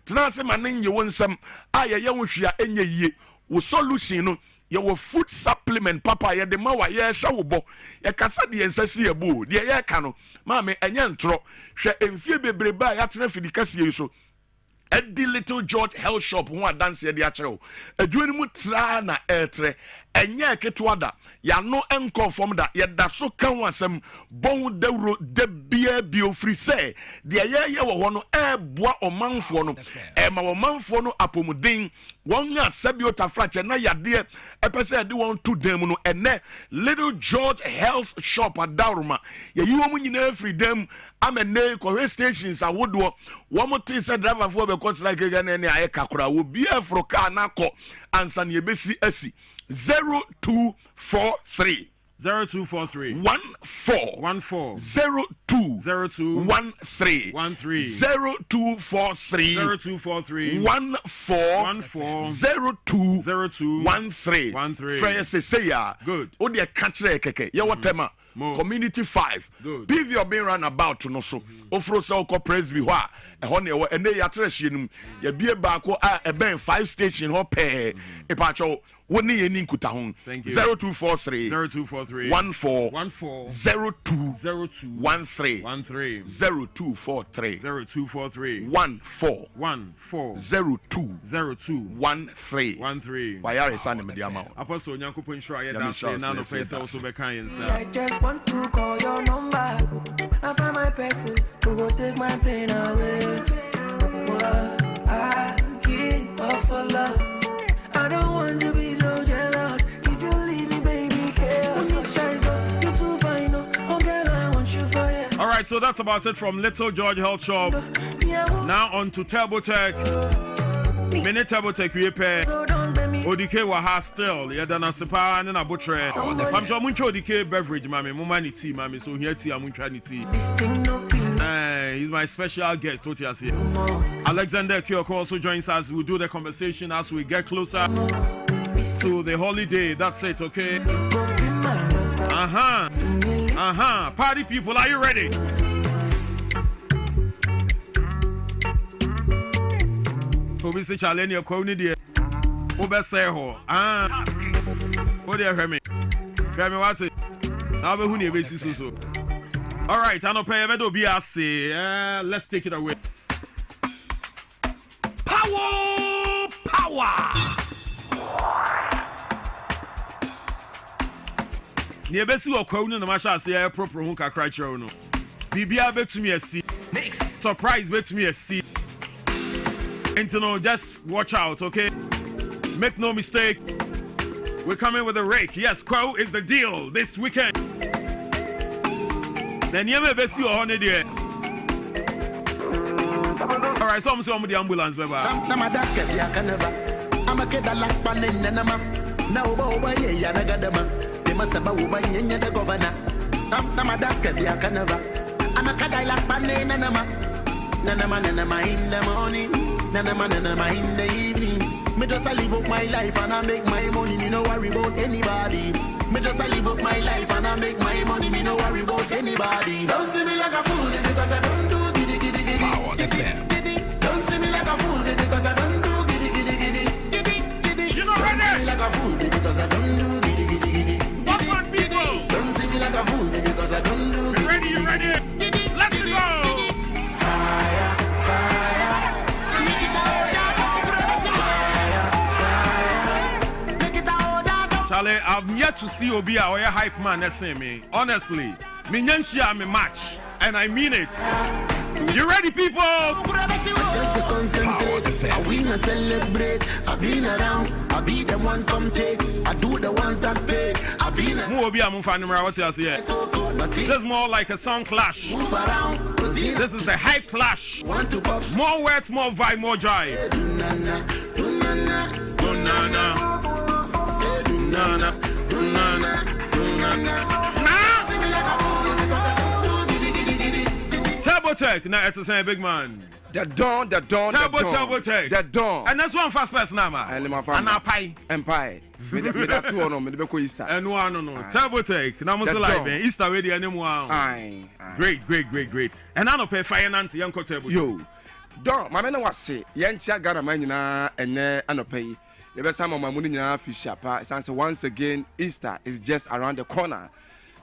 H: trance mani nye wonsam aye ye wohwia enye yie wo solution no ye wo food supplement papa ye de ma wa ye hwa wo bo ye kasa de ensasi ye bo de ye ka no ma me enye ntro hwe emfie bebreba ya tena fidikasi ye so Edi Little George Health Shop who dance de achero adwani mu tra na etre enye ketwada ya no enconform da ye da so kan wasem bon dawro de bia biofri se de ye wo ho no eboa omanfo no ma omanfo no apomuden wonga sabiota frache na yade epese de won to dem no ene Little George Health Shop adaruma ye yiwo mu nyina freedom amene ko stations awodo wo mo tin se driver for be cause like ga na aye kakura wo bia froka na ko ansa ne ebesi asi 0243
A: 0243
H: 14 02 13 0243 14 02 13 Freya say ya.
A: Good.
H: O de kantre keke. Ye whatever. Community 5.
A: Good.
H: If you're being run about no so. Ofro se ko praise be hwa. E ho ne wo ene ya trehye num. Ye bie ba ko e ben 5 station ho pe. E pa cho woni ye ni nkuta ho. 0243 14 02 13 0243 14 02 13 Bayare sane me dia ma.
A: Apostle Nyankopon Shira ye da say na no pese also be kan yensa.
U: I just want to call your number. I find my person who go take my pain away. I give up for love. I don't want to be so jealous. If you leave me, baby, chaos. You too fine, oh girl, I want you for you.
A: All right, so that's about it from Little George Health Shop. Now on to TurboTech. Minute TurboTech we pay. ODK waha still. Yeah, dana sepa and na butre. I'm just muncho ODK beverage, mami. Mumani tea, mami. So here tea, amunchani tea. He's my special guest. What you say? Alexander Kyoko also joins us. We'll do the conversation as we get closer to the holiday. That's it, okay? Party people, are you ready? Obisi challenge your kwani dia. Obese ho. What dey hear me? Hear me what? Now be hu na ebesi so. All right, Dwabo Ase. Let's take it away. Power. Ni ebesi wo kwani na ma sha ase ya proper hu kakra kire no. Bibia betumi asi. Surprise betumi asi. And just watch out, okay? Make no mistake. We're coming with a rake. Yes, Crow is the deal this weekend. Then you may be see on it here. All right, so I'm with the ambulance, baby.
U: I'm a kid that like Panning and Nama. Now, over here, Yanagadama. They must have over here, the governor. I'm a dark cat, Yakanava. I'm a cat I like Panning and Nama. Nanama in the morning. Nanama in the evening. Me just live up my life and I make my money. Me no worry about anybody. Me just live up my life and I make my money. Me no worry about anybody. Don't see me like a fool because I don't do giddy giddy giddy. Power FM. Don't see me like a fool because I don't do giddy giddy giddy. Giddy. You know right there. Don't see me like a fool because I don't do giddy giddy giddy.
A: What people?
U: Don't see me like a fool because I don't do giddy.
A: Ready? You ready? Let's go. Charlie, I've yet to see Obia or a hype man that say me. Honestly, me nyanshia me match, and I mean it. You ready, people?
U: Just to concentrate, I win and celebrate. I've been around, I be the one come take. I do the ones that pay. I've been
A: This is more like a song clash. This is the hype clash. More words, more vibe, more drive. TurboTech, now it's the same big man.
G: The dawn.
A: TurboTech.
G: The dawn.
A: And that's one fast person now, man.
G: And
A: a pie.
G: Empire. Me that two no, me the go Easter.
A: And one no. TurboTech. Now must live Easter already anymore.
G: Aye.
A: Great. And I no pay finance young TurboTech.
G: Yo. Dawn, my man was say, Yancha Ghana man nyina ene anopay. You better some of my money nyina fish up. Since once again Easter is just around the corner.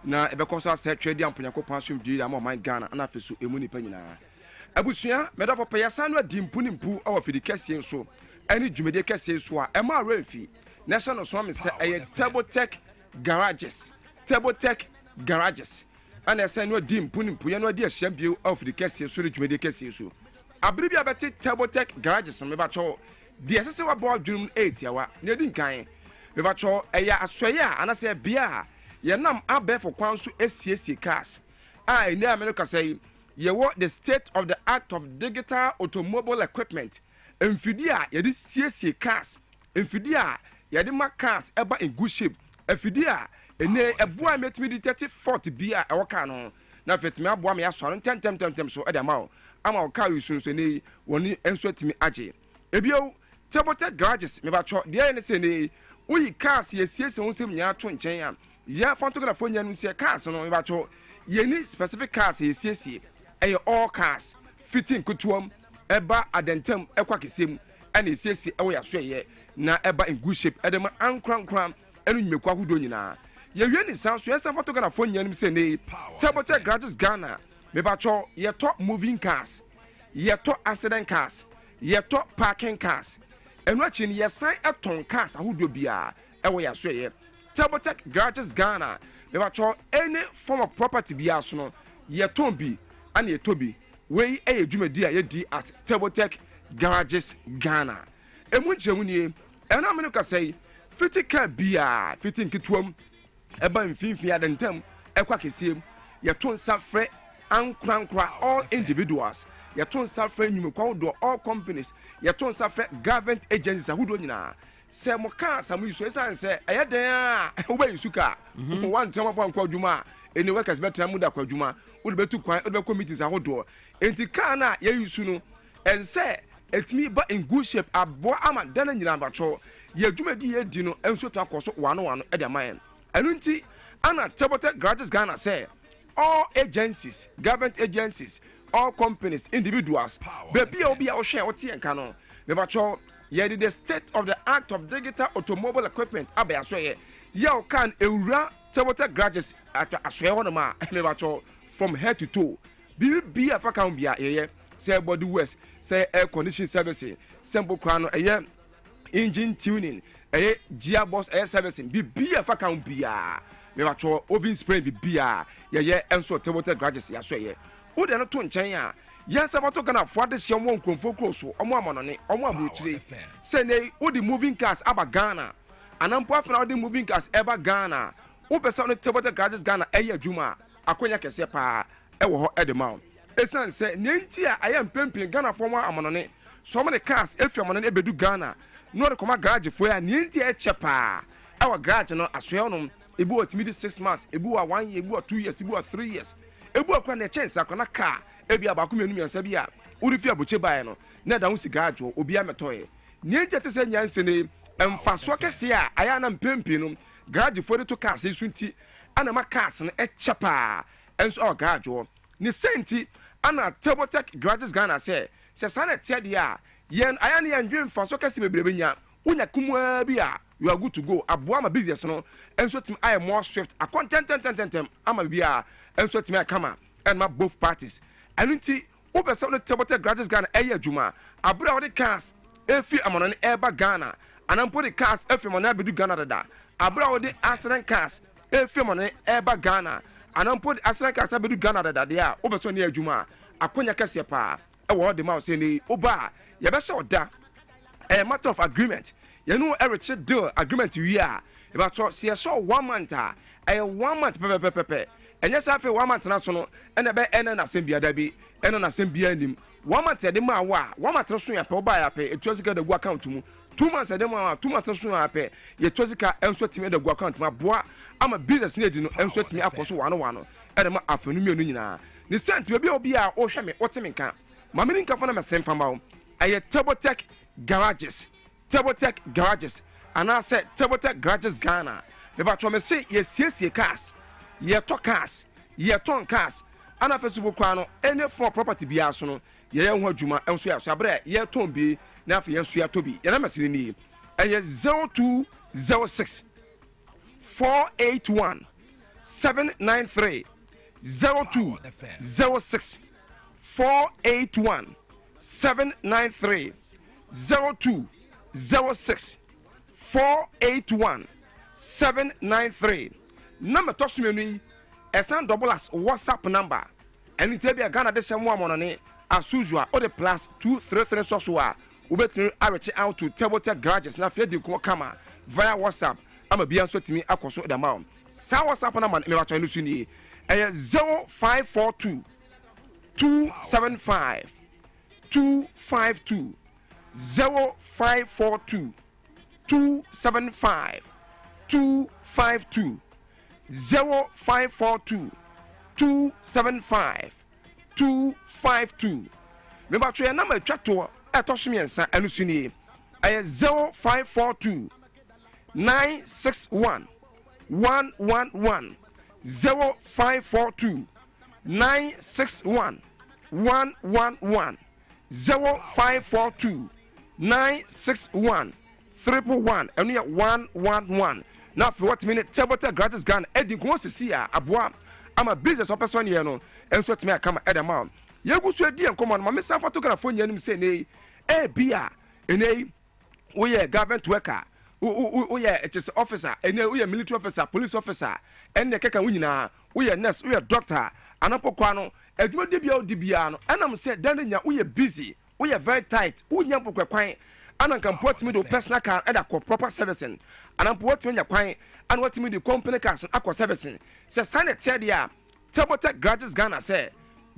G: Na because I said trade am punyako pasum di am my Ghana na fesu emuni panyina. Abusua meda for payasa no dimpuni awa fidi kese so. Any dwumede kese so a ema refi. National so am say TurboTech garages. TurboTech garages. And I say no dimpuni ya no dia shampio awa fidi kese so dwumede kese so. Abribi abete TurboTech garages me ba cho. The assessor wa ball drum 8 yawa. Ne din kan. Me ba cho eya asoya anase bia. Ye nam abe for kwan so esiesie cars. In America say ye what the state of the art of digital automobile equipment. Enfidia ye di siesie cars. Enfidia ye di ma cars eba in good shape. Enfidia ene eboa metimi di 34 bia e woka no na fetimi aboa me aso tem so e de ma o ama o ka yusu so ne woni enso atimi age ebio Tabletech garages me ba cho de ne se ne uyi cars ye siesie ho sem nya to nchen a ya photographer nya no se cars no me ba cho ye ni specific cars ye siesie e all cars fitting kutuom eba adentem ekwa kesem ene siesie e wo ya so ye na eba in good shape e de ma ankrankran enu nyimekwa hudo nyina ye wie ni san so ye san photographer nya no se ne Tabletech garages Ghana me ba cho ye to moving cars ye to accident cars ye to parking cars enu achi ni yesan eton cars ahodo bia ewo ya so ye Tabletech garages Ghana me ba cho any form of property bia so no ye ton bi ana ye to bi we dwumadi a ye di as Tabletech garages Ghana emu jemu ni enu amene ka sei fiti car bia fiti nkituam eba mfimfi adentem ekwa kesiem ye ton safre ankrankra all individuals yaton safre nyumekwa do all companies yaton safre government agencies ahudo nyina se mo ka samu iso esan se eyeden a oba isuka one time for nkwadwuma eni workers better mu da kwadwuma udi betu kwan udi be committees ahudo enti ka na ye yusu no ense etimi ba in good shape abo ama dana nyina bacho ye dwumadi ye di no enso ta koso wano e de man enu nti ana Tabletech garages Ghana say all agencies government agencies all companies individuals baby obi a share what yen canon me ba cho ye the state of the act of digital automobile equipment aba so ye can ewura Tabletech garages at aswe honoma me ba cho from head to toe be afa kan bia ye say body wash say air conditioning service simple crown engine tuning gearbox air servicing be afa kan bia me ba cho oven spray bia ye enso Tabletech garages ya so ye wo de no to nchen a yes about Ghana for the sham won konfo kroso omo amonone omo abuchire say ne wo the moving cars aba Ghana anampo afena wo the moving cars eba Ghana wo pesa no Tabletech garages Ghana eya adwuma akonya kese pa e wo ho edema esan say ne nti a ayam pempin Ghana for mo amonone so many cars efi amonone ebedu Ghana no de koma garage for ya ne nti e chepa e wo garage no asoe no ebu otimi 6 months ebu 1 year ebu 2 years ebu 3 years ebu akwa na chance akona car ebi abako menu yansa bia urifi abuche bae no na da husi gajo obi ametoye niente tese nyanse ne emfaso kese a aya na mpempi no gajo for to car se sunti ana ma cars no echepa enso o gajo ni senti ana Tabletech garages Ghana se sana tia dia yen aya ne yandwe mfaso kese bebrebe nya unya kumwa bia you are good to go aboa ma business no enso tim I am more swift a content ama bia enso tim akama and my both parties anunti obesa no Tabletech garages Ghana eya adwuma abura wode cars efi amonone eba Ghana anampo de cars efi amonone bedu Ghana dada abura wode accident cars efi amonone eba Ghana anampo de accident cars bedu Ghana dada dia obesa no adwuma akonya kase pa e wo de ma say ni oba ye be sha oda a matter of agreement you know every deal agreement we are about so so 1 month a 1 month pepe and yes afi 1 month na so no and be ene na sem bia da bi ene na sem bia nim 1 month de ma wa 1 month so ya pe oba ya pe etwazika da gu account mu 2 months de ma 2 months so ya pe ye twazika enso timi da gu account ma boa ama business ne di no enso timi akoso wano ene ma afanu mi onu nyina ni sent be obi a o hwe me otimi nka ma me nka fo na me sem fama o aye Tabletech garages and I said Tabletech garages Ghana me ba me say ye siesie cars ye to cars ye ton cars ana Facebook kwa any for property bia so no ye ho adwuma enso ya so abre ye ton bi na afa ye so ya to bi ye na masini ni eye 0206 481 793 0206 481 793 0206 481 793 number to sumenu esan double as WhatsApp number and it be Ghana de same one as usual or the plus 233 so a ubetimi reach out to Tabletech garages na fe di ko kama via WhatsApp ama bia so timi akoso the amount sa WhatsApp number me ba to no suni 0542 275 252 0542 275 252 0542 275 252. Remember to your number chato etoshmiensa enusuni. 0542 961 111 0542 961 111 0542 961 111 and we are 111. Now for what minute Tabata gratis gun Eddie Gonsia Abwa. I'm a business person here no and so to me I come at the mount. Yagusu D and come on, my miss Sanfa took a phone and say nay, beer, and we are government worker. We are just officer, and we are military officer, police officer, and the Kaka winner, we are nurse, we are doctor, and Apoquano, and you Dibiano, and I'm said, then we are busy, we are very tight, we are quite, and I can put me to personal car and a proper servicing, and I'm putting your quiet, and what me the company cars and aqua servicing. Say, sign it, said, yeah, Tabata gratis Ghana say,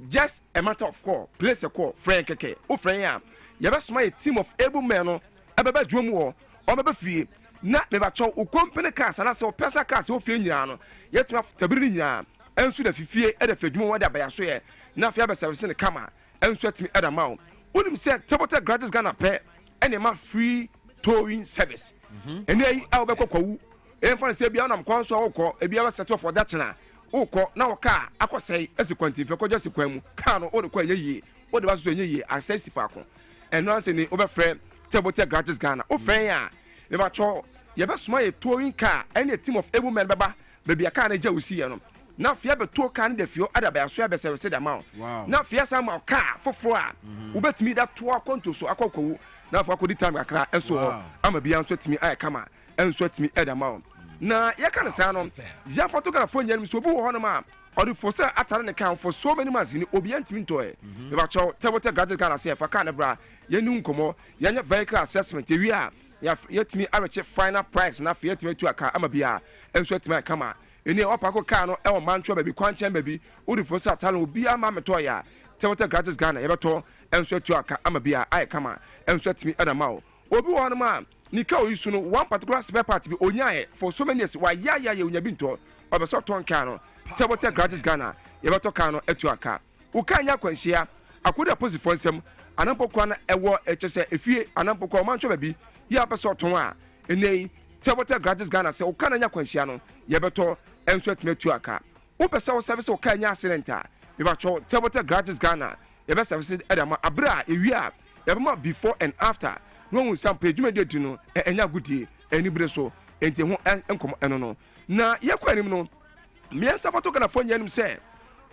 G: just a matter of call, place a call, Frank Keke, oh, Frank, you have my team of able men, a drum war. Or maybe fee, not never chow, who company cars and I saw Pesa cars who feel yano, yet to have Tabrinia, and so the fee at the Fed more by a swear, now Fiaba service in the camera, and sweat me at a mount. Wouldn't say Tabata gratis gonna pay any more free towing service. And they are Beko, and for the Sabian, I'm console or a Biaba settle for that channel. Oh, now a car, I could say, as a quantity for just a quem, Kano or the Quay, what was the year, I say Sifaco, and once in the overframe. Tabata gratis Ghana. Oh, friend, never cho. You best my touring car and a team of able men, baba. Baby, I can't just see you. Now, if you have a tour can the few other by a swear said amount. Wow. Now, if you have some car for 4, who bet me that 2 conto so I call now for good time I cry and so I'm a beyond sweat me, I come and sweat me at amount. Now, you can't sound on. You photograph for you, so boo on a man. Or the for sale at an account for so many months in the obedient mintoy. About Tabata gratis Ghana say for Canabra. Yenunkomo, Yanya vehicle assessment, we are yet me I check final price and after yet me to a car, I'm a beer, and sweat my camera. In the Opaco Cano, our mantra, baby, Quantum, baby, who the first time will be a mamatoya. Tabata gratis Ghana, Everton, and sweat your car, I'm a beer, I come and sweat me at a mouth. Obi one man, Nico, you soon one particular spare part to be onyaye for so many years. Why, ya, you binto, or the sort of cano, Tabata gratis Ghana, Everton Cano, at your car. Ukanya Quensia, I could have posed for some. Anampokwana ewo HSA efie anampokwa mancho baby ya peso tonwa ene Tabata gratis Ghana se okana nya kwanhia no ye beto enswet metu aka wo pesa wo service okanya accidenta be bacho Tabata gratis Ghana ye be service edama abra ewia ye be before and after no hu sam page medie no enya gudie eni bre so enti ho enkom eno no na ye kwanim no me ensa photographer nyanim se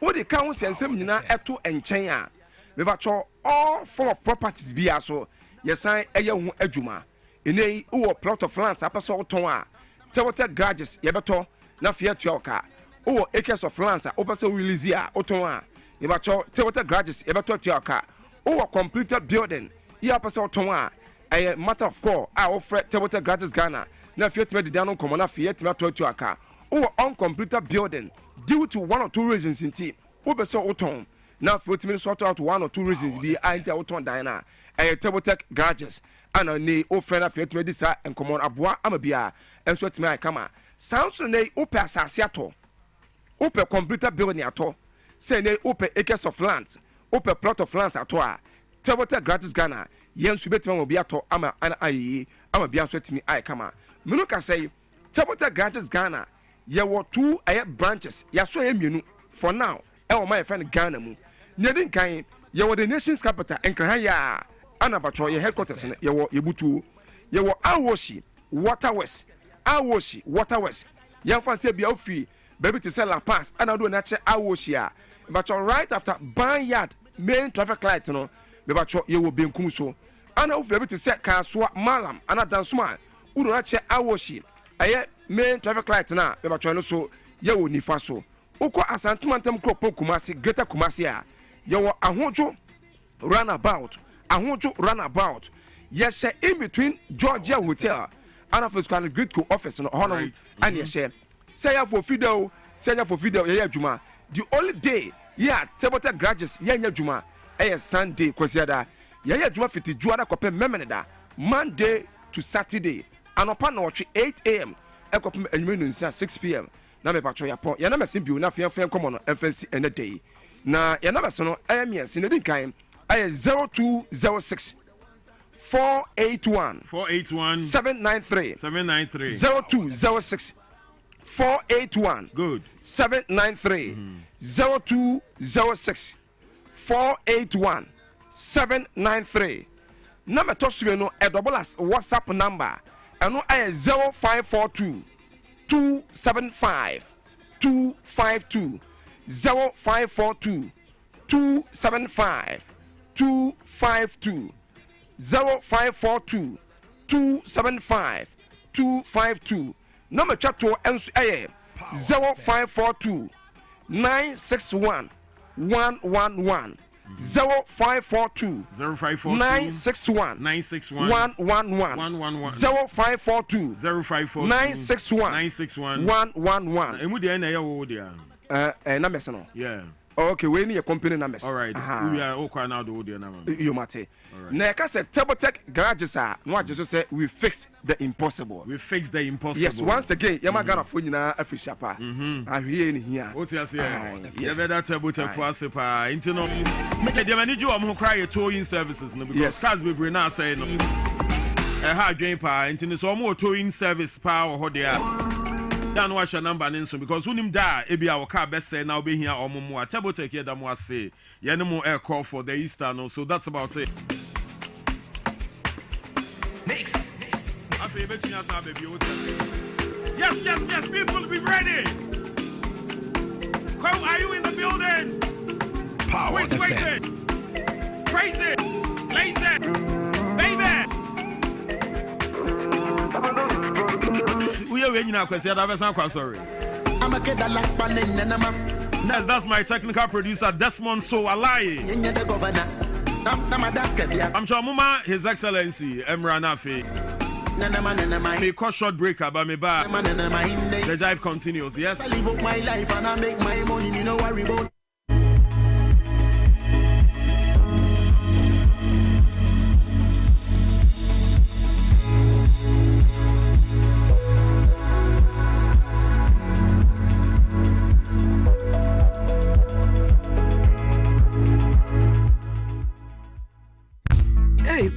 G: wo de ka ho sensem nyina eto enchen a me bacho all form of properties be aso yesan eye hu adwuma enei wo plot of lands apeso woton a Tabata garages ye beto na fie tuoka wo acres of lands a opeso release a woton a me bacho Tabata garages ye beto tuoka wo completed building ye apeso woton a matter of call a offer Tabata garages Ghana na fie tme de no komo na fie tme tuoka wo uncompleted building due to one or two reasons in tea wo beso woton. Now, 40 minutes sort out 1 or 2 reasons be I out on Diana. A Tabata garages and a knee, oh, friend of it, Medisa and come on, Abua, Amabia, and so it's my come. Sounds to nay, Ope Sasiato, Ope completed building at all. Say nay, Ope acres of land, Ope plot of lands at all. Tabata gratis Ghana, Yen Subetman will be at all, Ama and I, Amabia, so it's me, I come. Munuka say, Tabata gratis Ghana, ye were 2 branches, Yaso for now, my friend Ghana. Nyedin kan ye wo the nation's capital enkran anabacho ye headquarters ye wo yebutu ye wo awoshi waterwest ye fancy bia ofi baby to sell La Paz anado na che awoshi a but right after Banyard main traffic light no me bacho ye wo benkum so ana ofi baby to sell Kaswa Malam anadanso uru na che awoshi aye main traffic light na me bacho no so ye wo nifa so uko asantumantem kropo Kumasi Greater Kumasi a you ahojo runabout yes in between Georgia Hotel and of fiscal grid office no honor and yes say for video yeah juma the only day yeah Tabata garages yeah juma Sunday kwasiada yeah juma fiti juada kope memeneda Monday to Saturday and upon 8 a.m. ekopem enyume 6 p.m. na me patro ya pon ya na me simbi na fe komo no emfansi ene day na ya na me so no ayemi asi na din kan ay 0206 481 793 0206 481
A: good
G: 793 0206 481 793 number to swim no a double as WhatsApp number and no 0542 275 252 0542 275 252 0542 275 252 number chat to 0542 961 111 0542 961 111 0542 961 111
A: emu de na wo dia
G: numbers no
A: yeah
G: okay we need your company numbers
A: all right we are all quite now the audio number
G: you mate na ka say Tabotech garages are no just say we fix the impossible yes once again yama gara fo nyina afisha pa ahwe ni hia
A: what you say yeah better Tabotech for us pa into no make dem ani ju am cry towing services no because cars be bring na say no ha dwen pa into so mo towing service pa ho there dan wash your number nso because unim da e bia wo car best say now be here omomo a Tabotech here Dwabo Ase ye ne mo air call for the Easter no so that's about it next afi betunya sa baby yes people be ready How are you in the building
U: Power
A: wait crazy lazy baby sorry. That's my technical producer Desmond So Alaye. I'm sure Mama, His Excellency Emran Afe. Me call short breaker, but me back. The drive continues. Yes.
U: I live up my life and I make my money. You know worry about.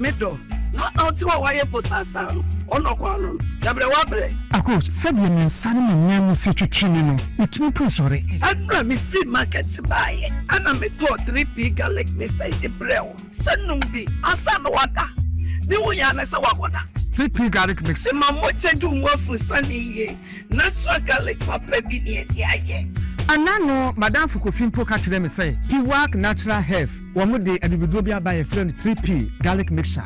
F: Medo na oti wa waye posasa ono kwano dabre wabre
V: ako said ye mensane manyam se twetwini no itumi prosore
F: akra me free market buy ana me to 3p garlic me say the brew sanum bi asa no wada ni wunya na se wagoda
V: 3p garlic mix
F: ma mo che du mo fu sani ye na so garlic papa bi ni e aje
V: anano madam Fukofin Poka kire me say he work natural health wo mo de adubido bi aba ye friend 3p garlic mixture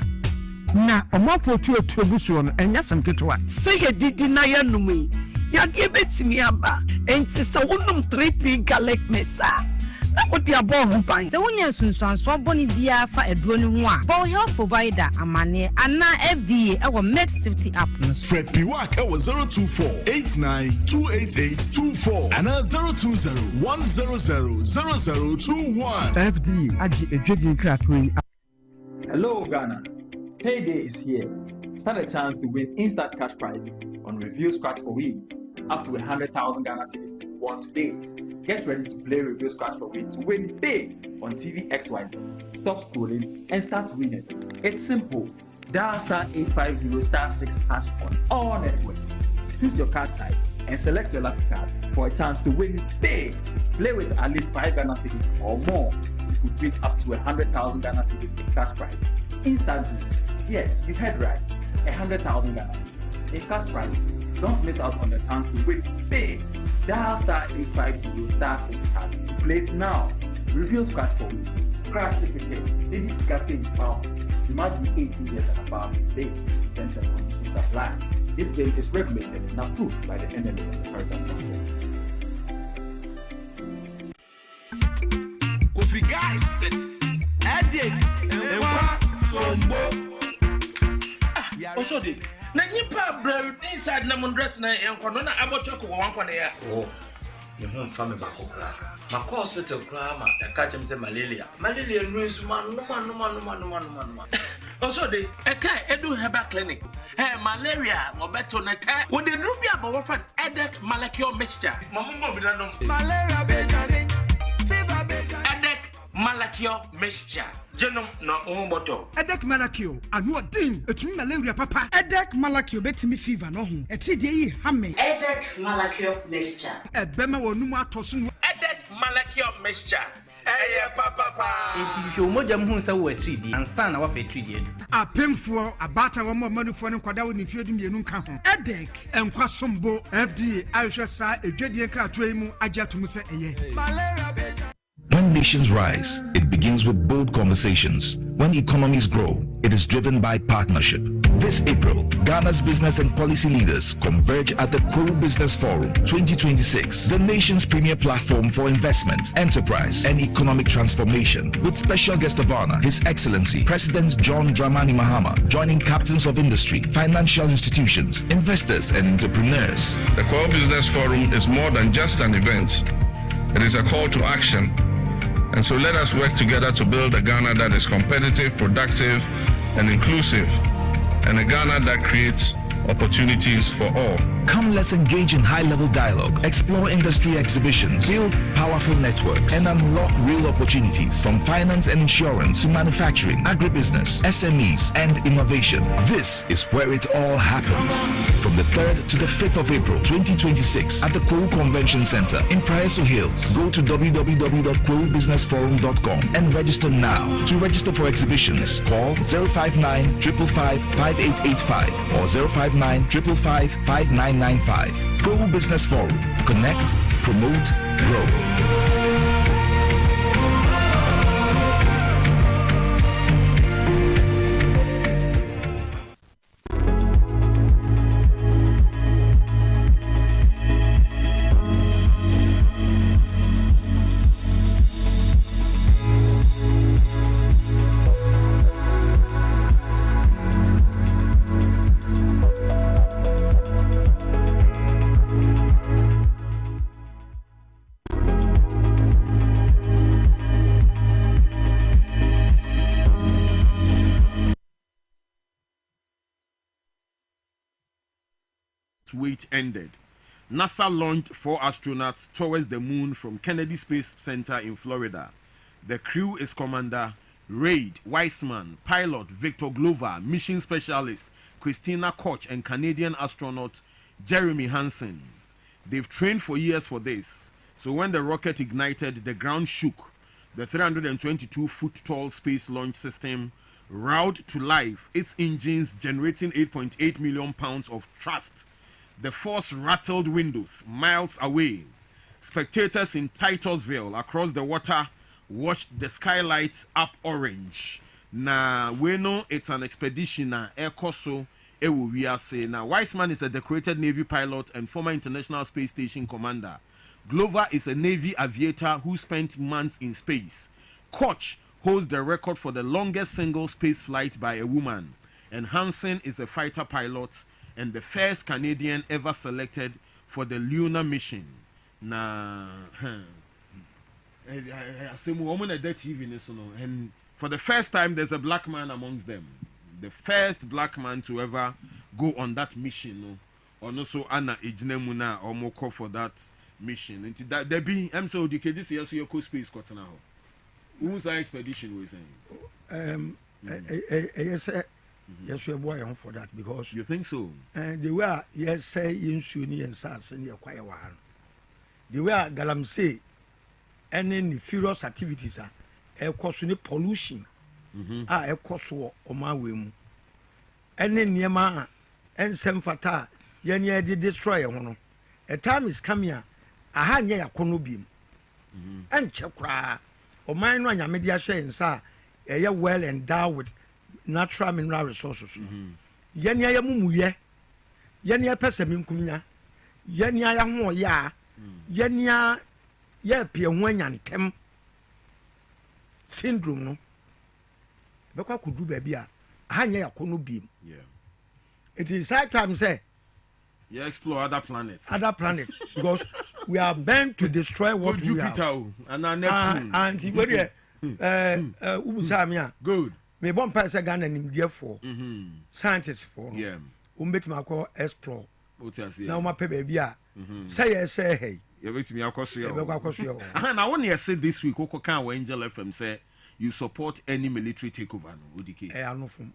V: na omafo tu ebusu no enya samketo
F: say ye didi na ya numi ya de betimi aba enti se wonum 3p garlic mixture na odi abon ho ban
W: se wonya sunsuanso boni bia fa eduo ni ho a bo health provider amane ana FDA e wo med safety app no
U: Fred Piwak e wo 02489288824 ana 02010000021
V: FDA agi edwedi krakoi.
X: Hello Ghana, payday is here. Stand a chance to win instant cash prizes on Review Scratch for Win, up to 100,000 Ghana cedis to be won today. Get ready to play Review Scratch for Win to win big on TV XYZ. Stop scrolling and start winning. It's simple. Dial *850*6# on all networks. Choose your card type and select your lucky card for a chance to win big. Play with at least 5 Ghana cedis or more. You could win up to 100,000 Ghana cedis in cash prizes instantly. Yes, you heard right. 100,000 Ghana cedis in cash prizes. Don't miss out on the chance to win big. Dial *850*6# to play now. Review Scratch for Win. Scratch it again. It is casting power. You must be 18 years and above to play. Terms and conditions apply. This game is regulated and approved by the NMA and the Heritage Foundation.
U: Kofi guys, Edik, Ewa, Sombo.
Y: Osodi, na nipa brew inside na dress na enkono na abochoko wo wankwane ya.
Z: Oh. You home family back okra. Ma hospital kra ma e ka chem say malaria. Malaria nru nsu ma no.
Y: Also the edu herbal clinic. Malaria, mobeto neta. Wo de rubia ba friend Edek Malacure mixture. Mamumo bi no. Malaria be fever be Edek Malacure mixture. Genome no bottle.
I: Edek Malacure, anu din, etumi malaria papa. Edek Malacure betimi fever no ho. Eti de yi hamme.
J: Edek Malacure mixture.
I: Ebema wonu mu atoso.
Y: Edek Malacure mixture. Eye papa.
J: Enti hwe omojam hu nsa wo atridi ansa na wa fa atridi edu.
I: Apemfo abata wo manufo ne kwada wo ne fiadu mienu ka ho. Edek enkwa sombo FDA ahwe sa edwadie krato yi mu agiatum se eye.
K: When nations rise, it begins with bold conversations. When economies grow, it is driven by partnership. This April, Ghana's business and policy leaders converge at the Pro Business Forum 2026, the nation's premier platform for investment, enterprise, and economic transformation. With special guest of honor, His Excellency President John Dramani Mahama, joining captains of industry, financial institutions, investors, and entrepreneurs.
L: The Pro Business Forum is more than just an event. It is a call to action. And so let us work together to build a Ghana that is competitive, productive, and inclusive, and a Ghana that creates opportunities for all.
K: Come, let's engage in high-level dialogue, explore industry exhibitions, build powerful networks, and unlock real opportunities from finance and insurance to manufacturing, agribusiness, SMEs, and innovation. This is where it all happens. From the 3rd to the 5th of April 2026 at the Kro Convention Center in Praeso Hills. Go to www.krobusinessforum.com and register now. To register for exhibitions, call 059 555 5885 or 059 555 5995. Pro Business Forum. Connect, promote, grow.
A: Wait ended. NASA launched 4 astronauts towards the moon from Kennedy Space Center in Florida. The crew is Commander Reid Weissman, pilot Victor Glover, mission specialist Christina Koch, and Canadian astronaut Jeremy Hansen. They've trained for years for this, so when the rocket ignited, the ground shook. The 322-foot tall space launch system roared to life, its engines generating 8.8 million pounds of thrust. The force rattled windows miles away. Spectators in Titusville across the water watched the skylights up orange. Na we know it's an expedition na ekoso ewo wiase. Na Weissman is a decorated Navy pilot and former International Space Station commander. Glover is a Navy aviator who spent months in space. Koch holds the record for the longest single space flight by a woman. And Hansen is a fighter pilot and the first Canadian ever selected for the lunar mission. And for the first time, there's a black man amongst them. The first black man to ever go on that mission. Or also Anna Ejnemuna or Moko for that mission. And that there be MSODK this year, so your co-space got now. Who's our expedition was saying?
B: Yes, yes, we are boy on for that because
A: you think so.
B: And the way yes say in Sunni and Sas and quite one. The way Galam say any furious activities are a cause pollution. A cause or my whim. Any near and some fata yen ye did destroy one. A time is coming. A hand ye a conubim. And chakra or mine run your media saying, sir, a well endowed with natural mineral resources. Yenya ya mumu ye. Yenya pesa minkumya. Yenya ya mo ya. Yenya ya pia mwenya ntem. Syndrome no. Beka kudu baby a hanya ya kono bim.
A: Yeah.
B: It is high time say
A: you explore other planets.
B: Other planets because we are meant to destroy what we
A: Jupiter
B: have.
A: And our Neptune.
B: And Ubusamia.
A: Good.
B: me bon pa say Ghana nim dia for scientists for umbetimi akọ explore na uma pe baby a say hey
A: you betimi akoso yo
B: akoso yo
A: na won you say this week okokan wa Angel FM say you support any military takeover no odike
B: anofum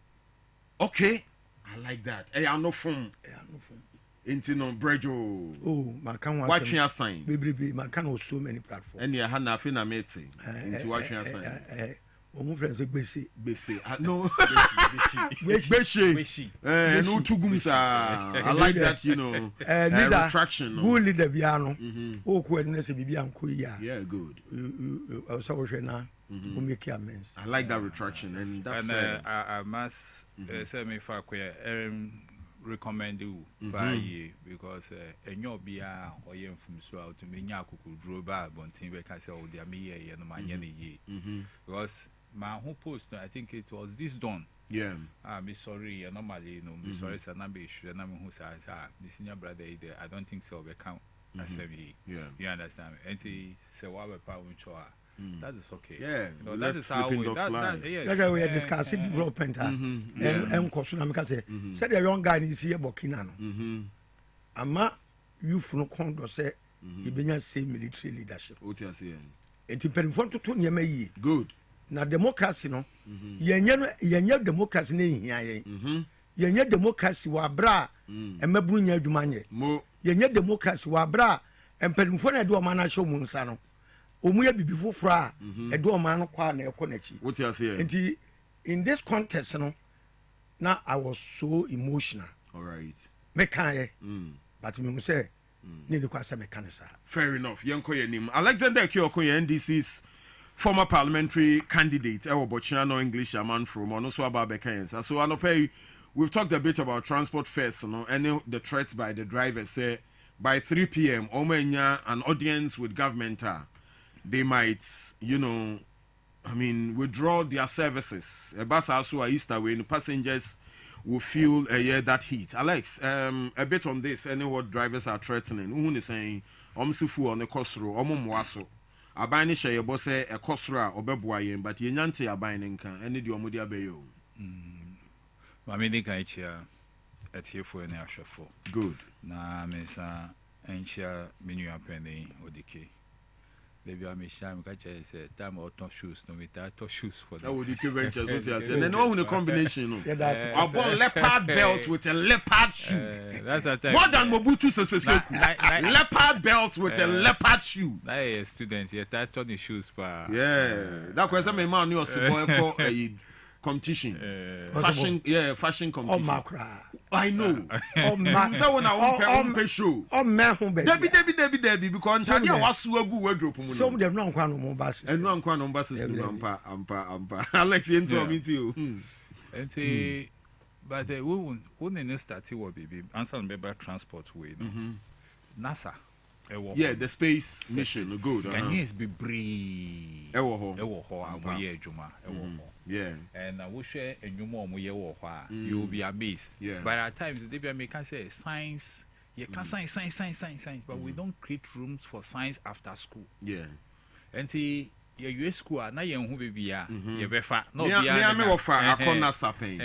A: okay I like that anofum into no brejo
B: makan wa
A: watching a sign
B: bebrebe makan on so many platforms
A: and you ha na na meeting into watching a sign
B: omo friends gbese
A: no beshi no tugum sa I like that you know retraction
B: good leader bia no o ko enu se bibia nko ya
A: yeah good
B: so we na we make amends.
A: I like that retraction and that's fair.
M: I must say me for recommend you buy because enyo bia oyem from so out to me nya akukudro ba bontin we can say o dia me ye no manye ne ye because my whole post I think it was this done me sorry normally no me sorry sir na be sure na me who say the senior brother I don't think so we count as you understand and say what we power that is okay.
A: Yeah,
M: no, that is how we
B: that's how we are discussing development and question na me say said the young guy is here Burkina no ama youth no kondo say e benya say military leadership
A: what you say
B: enti penfo toto nyema yi
A: good
B: na democracy no yenye democracy na hia yen yenye democracy wa bra emaburu nya adwuma nye yenye democracy wa bra empenfo na de o ma na hye mu nsa no omu ya bibi fofora e de o ma no kwa na ekonachi
A: what you say
B: enti in this context no now I was so emotional
A: all right
B: me kan but me say need kwa say me kan sa
A: fair enough yenko ye nim Alexander Kyoko ye NDC's former parliamentary candidate Ewo Bochiano English man from ono so about Bekens. So Anope, we've talked a bit about transport fares, you know, and the threats by the drivers say by 3 p.m. Omenya an audience with government they might, you know, I mean, withdraw their services. A bus also Easter when passengers will feel that heat. Alex, a bit on this, any what drivers are threatening. Who is saying Omsifu on the Kosro, Omomwaso. Abani share your boss a Kosra or Bebuayen, but ye nante abine can any do Modia Bayo.
M: Mammy Kaicha at here for an asher for.
A: Good.
M: Na Mesa Encha Minua Penny or decay. Maybe I may shine catch time or top shoes, no matter top shoes for that.
A: Would you ventures? And then all in a combination. I bought leopard belt with a leopard shoe.
M: That's a time.
A: More than Mobutu Sese leopard belt with a leopard shoe.
M: I a student, yet I turn the shoes.
A: Yeah, that was a man who was a competition. Fashion, fashion competition.
B: Oh, Macra.
A: I know.
B: So
A: when I want to show.
B: Oh, man,
A: Debbie, because I was so good wardrobe.
B: Some of them don't want no buses.
A: And no one buses. Ampa. Alex, into me too.
M: And say, but we wouldn't start to be answer member transport way. NASA.
A: Yeah, the space mission. Good.
M: Ghanaians be brave.
A: Yeah.
M: And I wish and you more you will be amazed.
A: Yeah.
M: But at times they can say science. You can science, but we don't create rooms for science after school.
A: Yeah.
M: And see your US school now you who be ya you be fat.
A: No, yeah, me offer a corner sapping.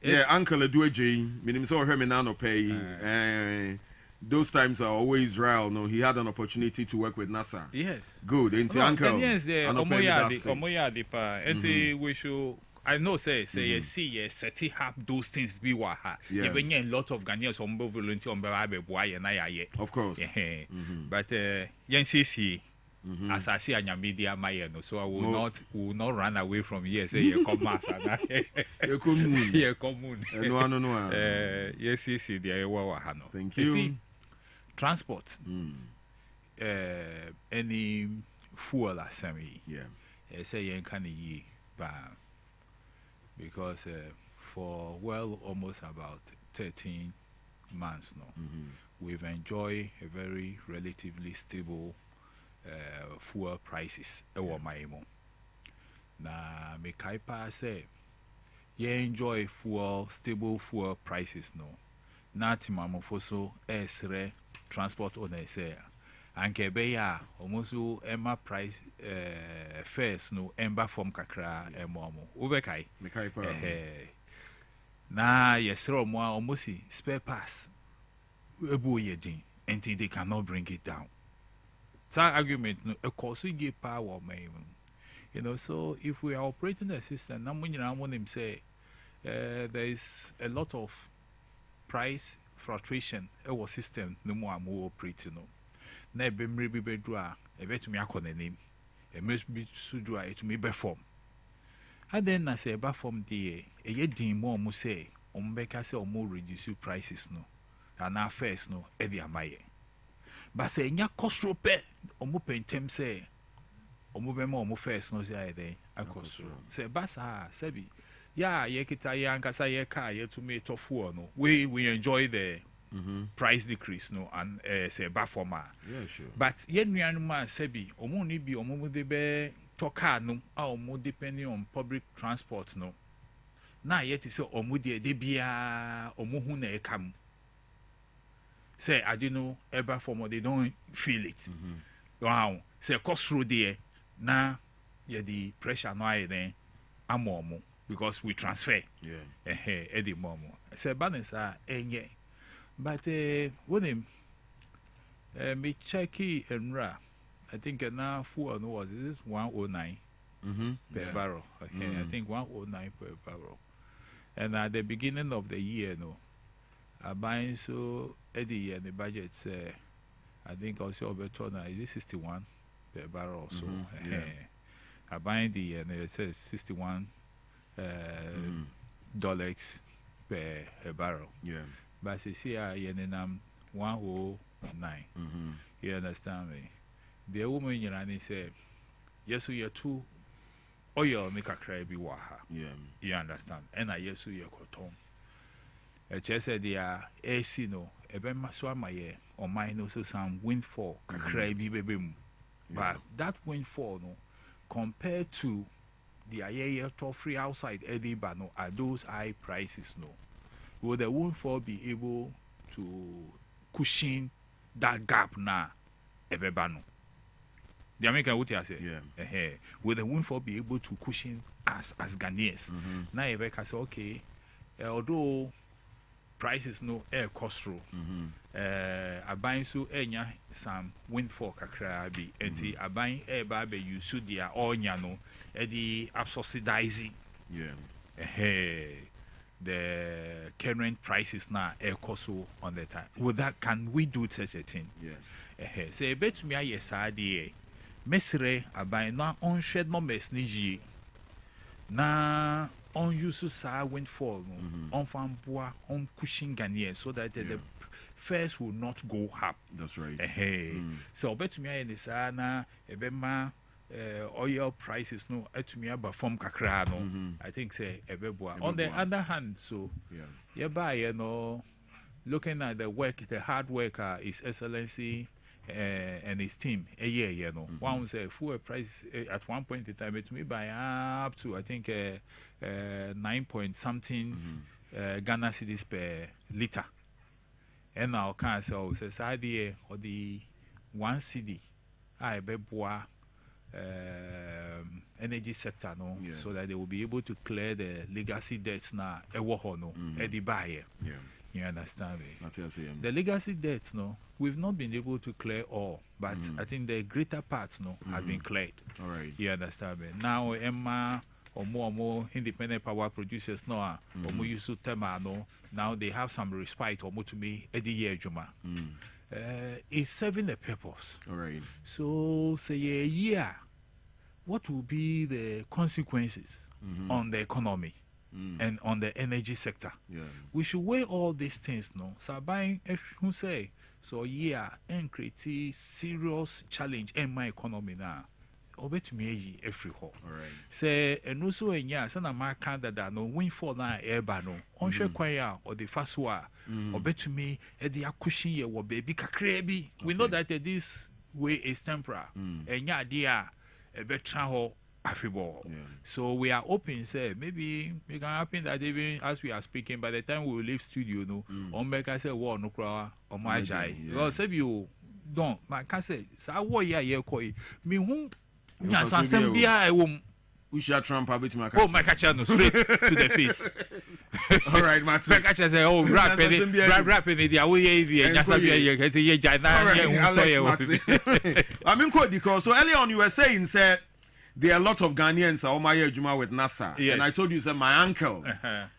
A: Yeah, Uncle Edwege, meaning so her no pay. Those times are always real. No, he had an opportunity to work with NASA.
M: Yes.
A: Good. Into Uncle.
M: Yes, Omoyadi pa. And we should. I know say you see setting up those things be waha.
A: Yeah.
M: Even a lot of Ghanaians on both volunteer on Babe boy and I.
A: Of course.
M: But YNCC. As I see on your media, so I will not run away from here. Say you come mass
A: and
M: commune.
A: No.
M: Yes, the
A: thank you.
M: See, transport. Any fuel assembly.
A: Yeah.
M: Say you can ye because for almost about 13 months now, we've enjoyed a very relatively stable fuel prices na me kaipa say you enjoy stable fuel prices no na timamo foso esre transport owner say and kebeya almost emma price first no ember from kakra emomo ubekai na yesro mo almost spare pass ebu yedin until they cannot bring it down. That argument no a cause we give power man. You know, so if we are operating the system, now when I want him say there is a lot of price fluctuation our system no more operating no. Na ebe mribi bedua ebe to me akọ name e must be sudua it me perform and then na say perform the e din mo mo say ombeka say omo reduce prices no and na first no e dey amaye but say nya cost rope omo pentem say omo be mo first no say dey akostro say basa sabi ya ye kita ya ankasa ye ka ye to me tofu no we enjoy the price decrease no and say performer
A: yeah sure
M: but ye nuanu ma sabi omo ni bi omo de be toka no a omo depending on public transport no na ye ti say omo de bia omo hu na e kam say I don't know ever form they don't feel it wow say cost through there na ye the pressure no aye then amomo because we transfer e the momo say balance enye but when him me checky and ra I think now fuel no was this 109 per barrel I think 109 per barrel and at the beginning of the year no I buying so Eddie and the budget say I think also better is it 61 per barrel so I buying the and it says 61 dollars per barrel but see I yenam 109 you understand me the woman you say yes we are two oil make a cry be waha you understand and I yes we are cotton said they are AC no ebe maswa maye or mine also some windfall kakra bi bebem but that windfall no compared to the aye to free outside Eddie no are those high prices no will the windfall be able to cushion that gap na ebeba no the American what you say will the windfall be able to cushion us as Ghanaians na ebeka say okay although prices no air cost through I buying so enya some windfall kakra bi enti I buying air ba be you should dia onya no e di subsidizing the current prices now air cost on the time with that can we do such a thing say bet me aye sade mesre I buy na on shed no mes ni na on use sa windfall on famboa on cushion Ghanaians so that the fares will not go up.
A: That's right.
M: So bet me in this na ebema oil prices no to me about from kakra no I think say ebeboa on the other hand so yeah by you know looking at the work the hard worker is Excellency and his team a year you know one say fuel price at one point in time it me buy up to I think 9 point something Ghana cedis per liter and now can say side or the 1 cedi I be boa energy sector no so that they will be able to clear the legacy debts now no at the buyer you understand me? The legacy debts no we've not been able to clear all but I think the greater parts no have been cleared.
A: All right,
M: you understand me? Now Emma or more independent power producers no or more used to tema no now they have some respite or more to me every year juma it's serving a purpose.
A: All right,
M: so say a year what will be the consequences on the economy and on the energy sector? We should weigh all these things no so buying who say so and create serious challenge in my economy now obet me every hole.
A: All right,
M: say and also sana ma Canada no windfall na eba no on hwe kwan or the first wa obet me e dey cushion ye wo baby kakra bi we know that this way is temporary enya dia e betra ho afiball. So we are open say maybe it can happen that even as we are speaking by the time we will leave studio no on make I say war no cry on my jai because say you don ma ka say sa wo ya ye koi me hu nya sansem bia e wom
A: we shall Trump a bit
M: oh my catch no straight to the face.
A: All right, Martin.
M: My catch say oh rap in the away just ye jana
A: I mean quite because so earlier on you were saying said there are a lot of Ghanaians are my Juma with NASA. Yes. And I told you said my uncle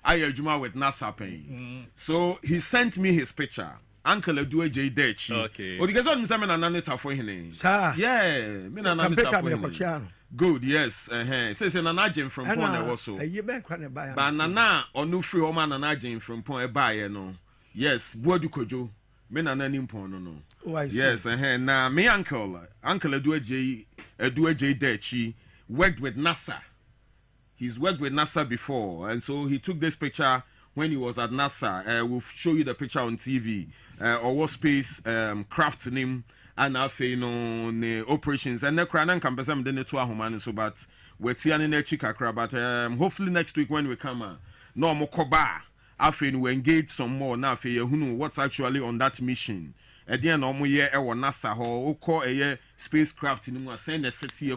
A: I Juma with NASA paying. So he sent me his picture. Uncle Edue J Dech. Okay. O because on me na nanita for him.
B: Sir.
A: Yeah, me na nanita for him. Good, yes. Says an agent from Pone also. But Nana or no free woman an agent from Pone buy no. Yes, Bodu Kojo. Men and an impono no. Yes, now me uncle Edue J Dechi worked with NASA. He's worked with NASA before, and so he took this picture when he was at NASA. We'll show you the picture on TV. Or what space craft name. And I feel no operations and the Kranan campus I'm the two human so but we're seeing in the Chikakra but hopefully next week when we come no more koba I feel we engage some more now for who know what's actually on that mission at the end of year NASA or call a spacecraft in send a city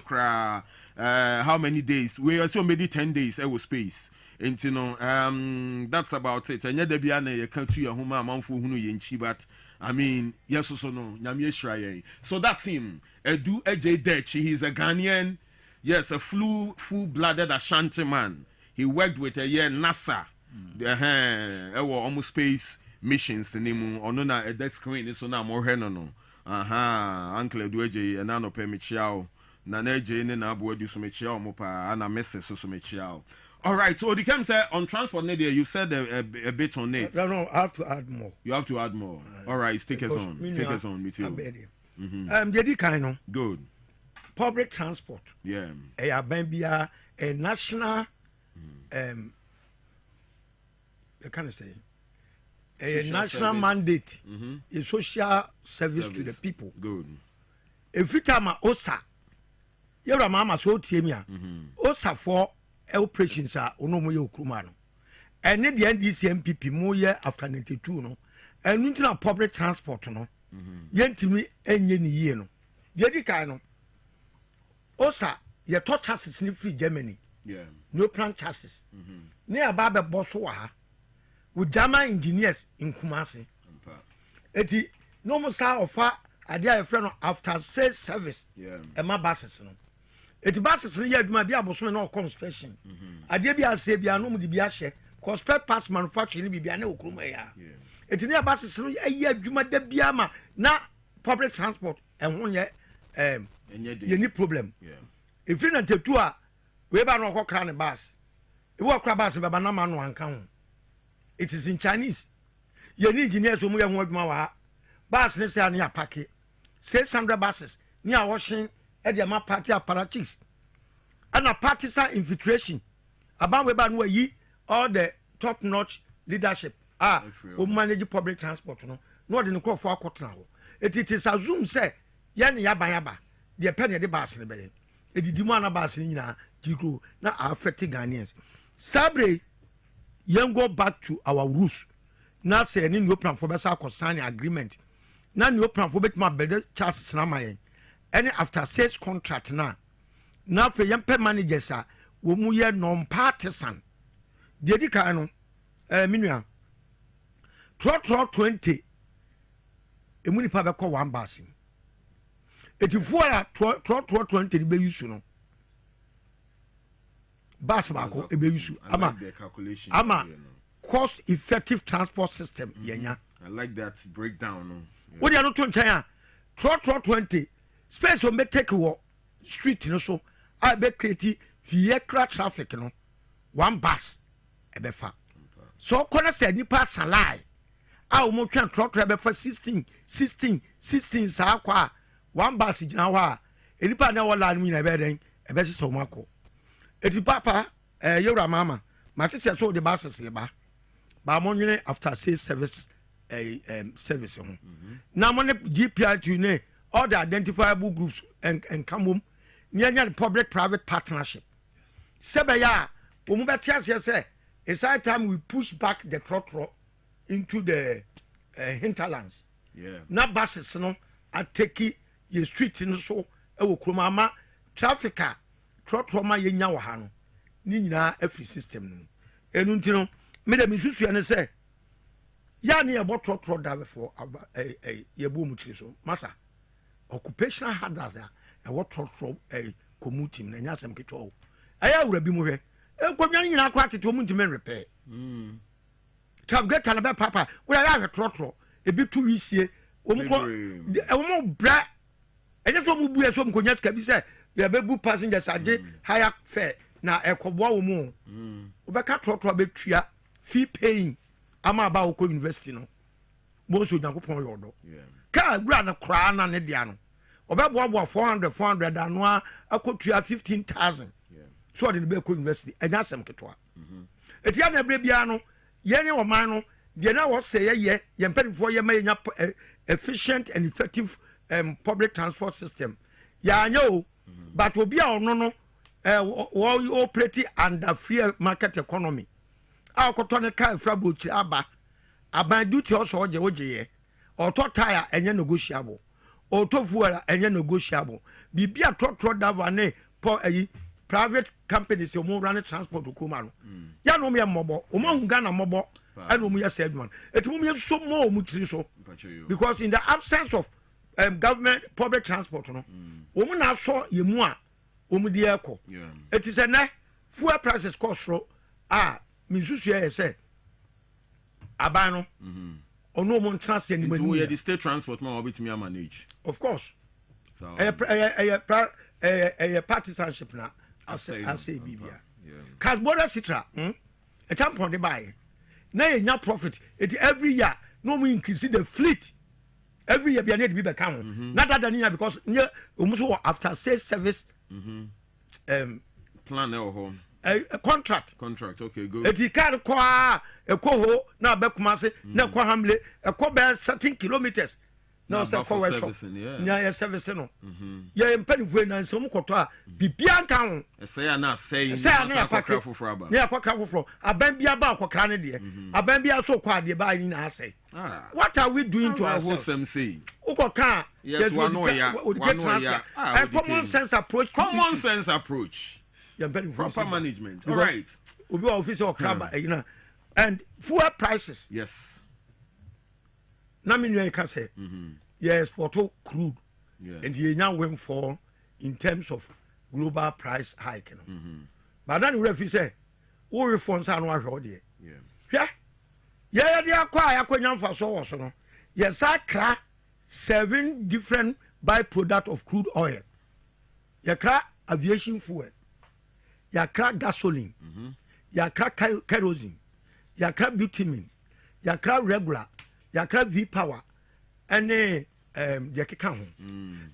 A: how many days we also maybe 10 days space and you know that's about it and yet there be an country your home amount for who know but I mean, yes or no, so that's him. Edu Ej Dechi, he's a Ghanaian, yes, a full-blooded Ashanti man. He worked with a year NASA, almost space missions in him, or no, at that screen, so now more no. Uncle Edu Ej, and Nano Pemichao, Naneje, and Abu Edu Sumichao, Mopa, and a message so Sumichao. All right, so the cam said on transport media, you said a bit on it.
B: No, I have to add more.
A: You have to add more. All right, take us on. Take us on with you. Good.
B: Public transport.
A: Yeah.
B: A national, can I say? A national mandate, a social service to the people.
A: Good.
B: Every time I OSA, you're mama so teamia. OSA for operations are onomoye okrumano and the NDC MPP mo year after 92 no and into public transport no yentimi enye ni ye no de di kai no osa ye to chassis ni free Germany no plan chassis ne aba be boso wa ha with German engineers in Kumasi eti no mo sa ofa ade a friend after sales service e ma buses no it passes here aduma bia boso na construction ade bia ase bia no mu di bia hye cause spare parts manufacturing bi bia na okruma ya it ne passes no ayi aduma da bia ma na public transport ho ye any problem if you not to a we ba no kokra ne bus e wo kra bus be ba na ma no anka ho it is in Chinese ye ni engineers o mu ye ho aduma wa bus ne say na ya pack 600 buses ni a washing my party apparatchiks and a partisan infiltration about where no yi all the top-notch leadership who manage public transport no de call for akotna ho it is assumed say yan yaba the penny the bus ne be e didi mu ana bus ni na digo na affect Ghanaians sabre yan go back to our roots na say any no plan for better concern agreement na no plan for better build chances na mayen any after sales contract now for young managers are we are non-partisan. The Edicano, Minua, 20, a munipaba call one bassing. If you for 20 be useful. Bass Marco, a be ama cost effective transport system. Yenya.
A: I like that breakdown.
B: What are you not to 20? Space will make take a street, so I be create vehicle traffic, one bus, a befa. So, corner said, you pass a lie. I will try truck driver for 16, one bus in our any part now line me a bedding, a best so Marco. If you papa, you're a mama, my teacher saw the buses here, but I'm after sales service service. Now, money GPI to you. All the identifiable groups and come home near the public-private partnership. Sebaya, it's high time we push back the truck into the hinterlands.
A: Yeah.
B: Not buses, no,
N: ateki ye street no so e wo kroma ama traffic a trotro ye nya wo ha no ni nyina afri system no enu ntino me da misusu ne se ya ne ye botrotro da before ye bo mu tiri so masa occupational hazards a what trotro community na nya asem ketwo aya wura bi mu hwe enkodwan nyina akwa tete omu ntime repair traffic get na be papa we ya trotro ebi tu wisie omu bra eje so mu bu e so mkonya sika bi se ya bebu passengers age higher fare na ekoboa wo mu obeka trotro betua fee paying ama ba wo university no bo so nyankopon yodo ka gura na kra na ne dia no obeboa 400 anwa akotua 15,000 so de be university enya asem ketwa etia na bre bia no ye ne oman no de na wo se ye mpedifo ye nya efficient and effective public transport system ya anya o but obi a ono no wo operate under free market economy a koto ne ka frabo chi aban duty also oje ye auto tire enye negotiable auto fuel enye negotiable bibia trotro davane po private companies omo run transport okuma no ya no me mobo omo hunga na mobo and omo ya said one etumo me so mo omo tiri so because in the absence of government public transport no omo na so yemu a omo de eko it is na fuel prices cost ro minsusu ya say abano ono mo transport ni
A: mani we the state transport man obetimi manage
N: of course so partisanship na ase bibia cause border citra a champion de buy na ye nya profit it every year no mo increase the fleet every year be need be come na that than because almost after sales service
A: plan or home
N: contract
A: okay good
N: it can kwa ekoho na be kumase na kwa hamle eko be 13 kilometers no se kwa west nya ya service no ya mpanifu na nso mkoto a bibia nkan
A: say na say na akokra foforo aba
N: na akokra foforo aban bia ba akokra ne de aban bia so kwa de ba ni na say what are we doing to ourselves
A: some say
N: ukoka
A: yes one ya
N: common sense approach
A: proper management all right
N: obi officer okraba and fuel prices
A: yes
N: na me nwa ka say yes for crude and you now went for in terms of global price hike but then we say we reforms are no ahwe de yeah de akwanya mfa so wo so no yes akra 7 different byproduct of crude oil yakra aviation fuel yakra gasoline yakra kerosene yakra bitumen yakra regular yakra v power ene de keka ho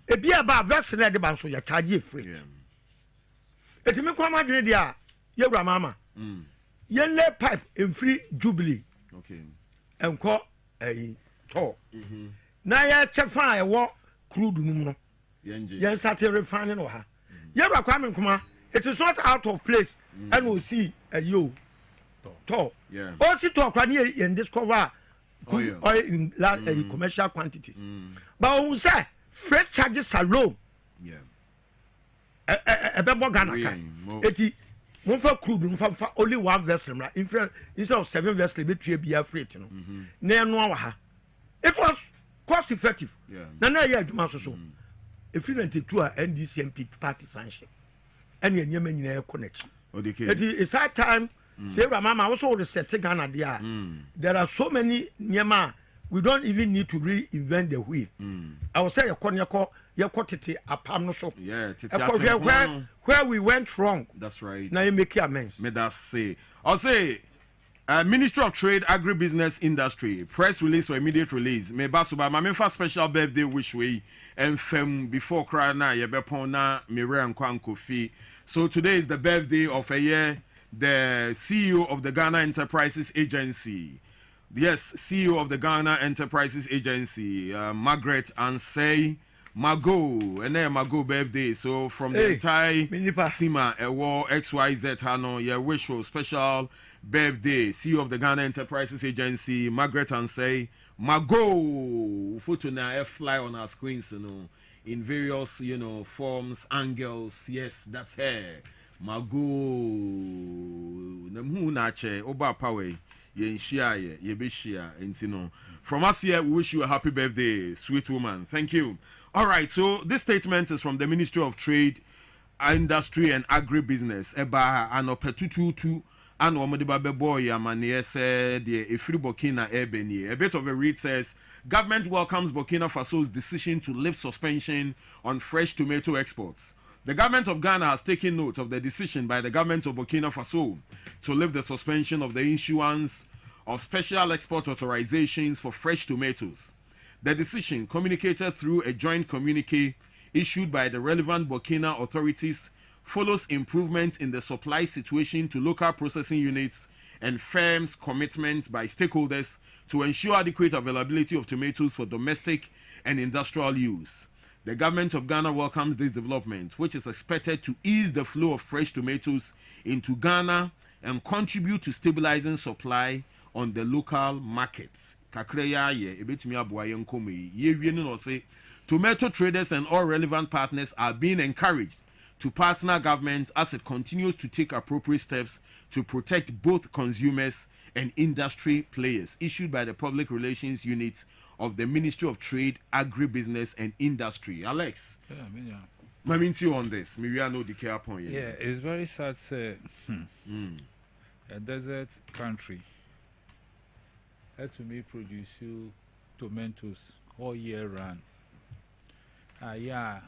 N: ebi aba vessel de ba so ya charge free etimi kwa madwene dia yewura mama yenle pipe in free jubilee
A: okay
N: enko to na ya chefa ewo crude num no yen start refining no ha yewura kwa menkuma it is not out of place and we see yo to o si to kwa ni yen discover oil in large commercial quantities but we say freight charges alone ebebo Ghana kan eti won fa crude won fa only one vessel instead of 7 vessels be tue bia freight no na eno wa ha it was cost effective na ya adwuma so efficient to NDCMP partisanship and nyema nyina connect eti it's high time say mama also reset Ghana there are so many nyema we don't even need to reinvent the wheel I will say your tete apam no so where we went wrong
A: that's right
N: now you make amends
A: may that say I'll say Ministry of Trade, Agribusiness Industry, press release for immediate release. Me basuba, my first special birthday wish we and fem before cry na yebepona mire and kwan kofi. So today is the birthday of a year, the CEO of the Ghana Enterprises Agency. Yes, CEO of the Ghana Enterprises Agency, Margaret Ansei Mago, and then Mago birthday. So from the entire team at XYZ Hano, yeah, wish you special birthday. CEO of the Ghana Enterprises Agency, Margaret and say Mago photo now fly on our screens, in various forms, angles. Yes, that's her. Mago Namhu Nache Oba Pawe Yenshia Yebishia and from us here, we wish you a happy birthday, sweet woman. Thank you. All right, so this statement is from the Ministry of Trade, Industry and Agribusiness. Eba anopetututu ano omodiba boy amane said the Efri Burkina Ebeni. A bit of a read says government welcomes Burkina Faso's decision to lift suspension on fresh tomato exports. The government of Ghana has taken note of the decision by the government of Burkina Faso to lift the suspension of the issuance of special export authorizations for fresh tomatoes. The decision, communicated through a joint communique issued by the relevant Burkina authorities, follows improvements in the supply situation to local processing units and firms' commitments by stakeholders to ensure adequate availability of tomatoes for domestic and industrial use. The government of Ghana welcomes this development, which is expected to ease the flow of fresh tomatoes into Ghana and contribute to stabilizing supply on the local markets. Tomato traders and all relevant partners are being encouraged to partner government as it continues to take appropriate steps to protect both consumers and industry players. Issued by the Public Relations Unit of the Ministry of Trade, Agribusiness and Industry. Alex, I mean you on this. Maybe I know the care point.
M: Yeah, it's very sad. Say, a desert country had to me produce tomatoes all year round. Yeah,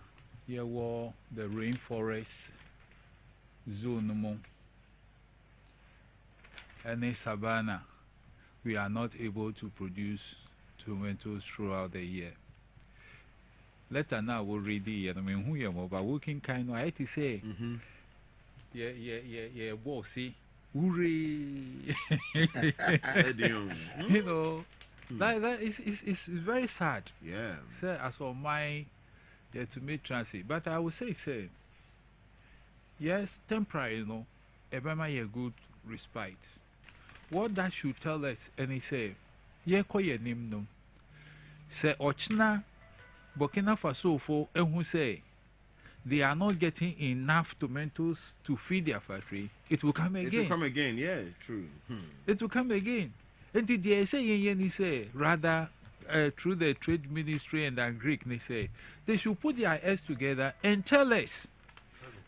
M: the rainforest zone no more. And in Savannah, we are not able to produce tomatoes throughout the year. Later now we'll read the I mean who you are but working kind of I hate to say yeah bossy hooray you know that is very sad.
A: Yeah.
M: Say as for my to make transit. But I would say yes, temporary, a good respite. What that should tell us, and he say, call your name no. Say Ochna Burkina Faso for and who say they are not getting enough tomatoes to feed their factory. It will come again.
A: It will come again, yeah, true.
M: It will come again. And they say rather through the trade ministry and the Greek, they say they should put their heads together and tell us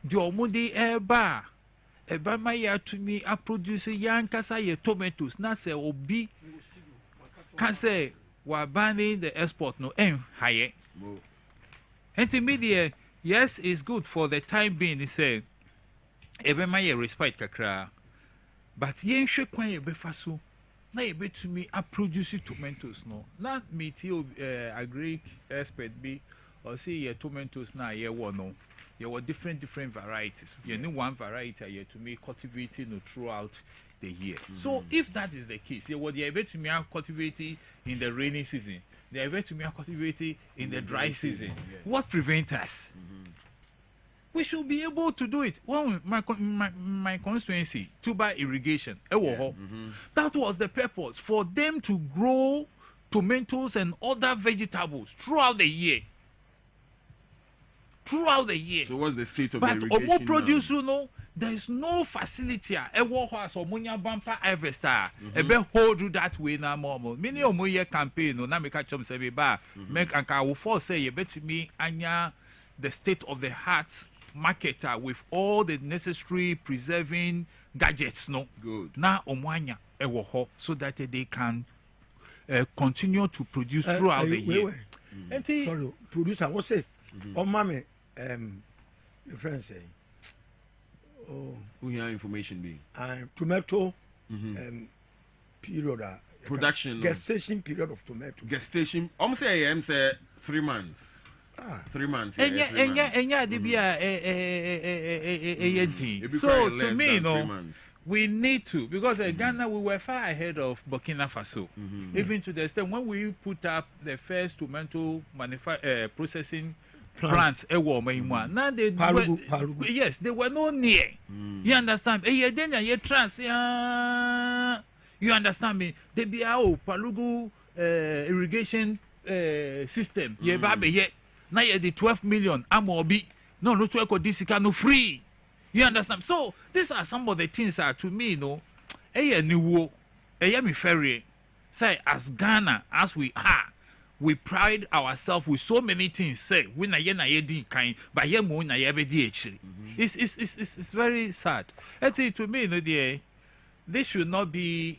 M: the Omudi Eba Maya to me are producing young Kasaya tomatoes. Not say Obi can say we're banning the export no higher. And to me, yes, it's good for the time being. They say Eba Maya respite kakra, but yen should quite be fasu. Na ebe to me a produce tomatoes no. Not me agree expert be or see your tomatoes na ye one no. You were different varieties. You know one variety you to me cultivating throughout the year. So if that is the case, you were able to me cultivating in the rainy season. They are able to me cultivating in the dry season. What prevents us? We should be able to do it. Well, my constituency, tuber irrigation, that was the purpose for them to grow tomatoes and other vegetables throughout the year.
A: So what's the state of the irrigation
M: now? But produce, there is no facility. Bumper harvester. Hold that way now more. Many of my campaign, now make a chum say make and I will force say you bet to me anya the state of the heart marketer with all the necessary preserving gadgets
A: good
M: now omwanya so that they can continue to produce throughout the year.
N: Sorry, producer, what's it? Mama, your friend saying,
A: who hear information being
N: tomato period
A: production
N: gestation period of tomato
A: gestation. Say 3 months. 3 months.
M: So to me, we need to, because Ghana, we were far ahead of Burkina Faso. Even to the extent when we put up the first tomato processing plants ewo mahimwa now they were, yes they were no near you understand then you trans you understand me they be Palugu irrigation system ye ba be ye na ye the 12 million amobi no to eco disika no free you understand so these are some of the things that to me niwo me ferry say as Ghana as we are we pride ourselves with so many things say we na ye din kan but ye mo na ye be di actually it's very sad to me this should not be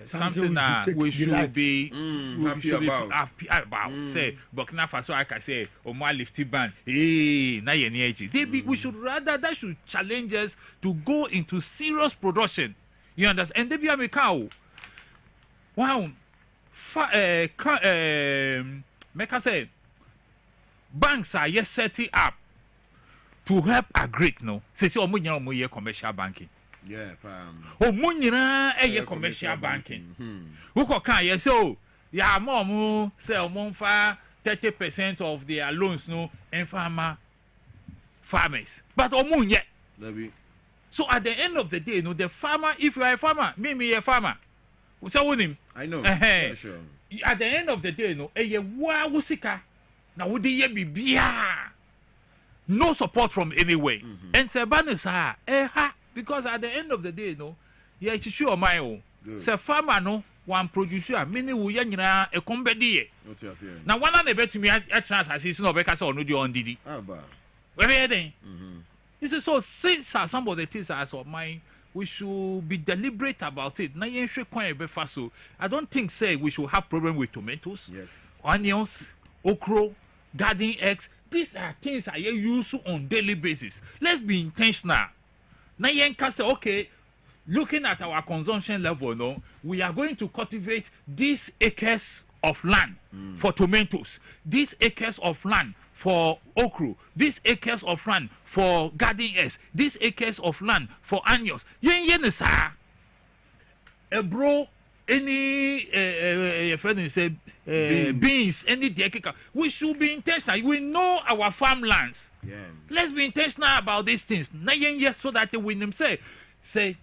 M: something that we should be happy about. Say Burkina Faso I can say Omar lifty band na ye ni we should rather that should challenge us to go into serious production, you understand, and they be a cow wow make us say banks are yet setting up to help agric no say omo commercial banking.
A: Yeah,
M: munyina commercial banking. Who can yes so ya mom say omonfa 30% of their loans no and farmers. But omunye. So at the end of the day, the farmer, if you are a farmer, me a farmer. So with him.
A: I know. Yeah, sure.
M: At the end of the day, now would ye be no support from anywhere. And Sabanesa, because at the end of the day, yeah, it's sure my own. Say farmer no one producer, many will yana a combedi. Now one of the bet to me at trans has is no because or no the on Didi. This is so since some of the things as of mine. We should be deliberate about it. I don't think say we should have problem with tomatoes, onions, okra, garden eggs. These are things I use on daily basis. Let's be intentional. Now say, okay, looking at our consumption level, we are going to cultivate these acres of land for tomatoes, these acres of land for okra, these acres of land for garden eggs, these acres of land for onions. Yen sir. Bro, any friend say beans, any dekika. We should be intentional. We know our farmlands. Yeah. Let's be intentional about these things. Na yen so that when them say this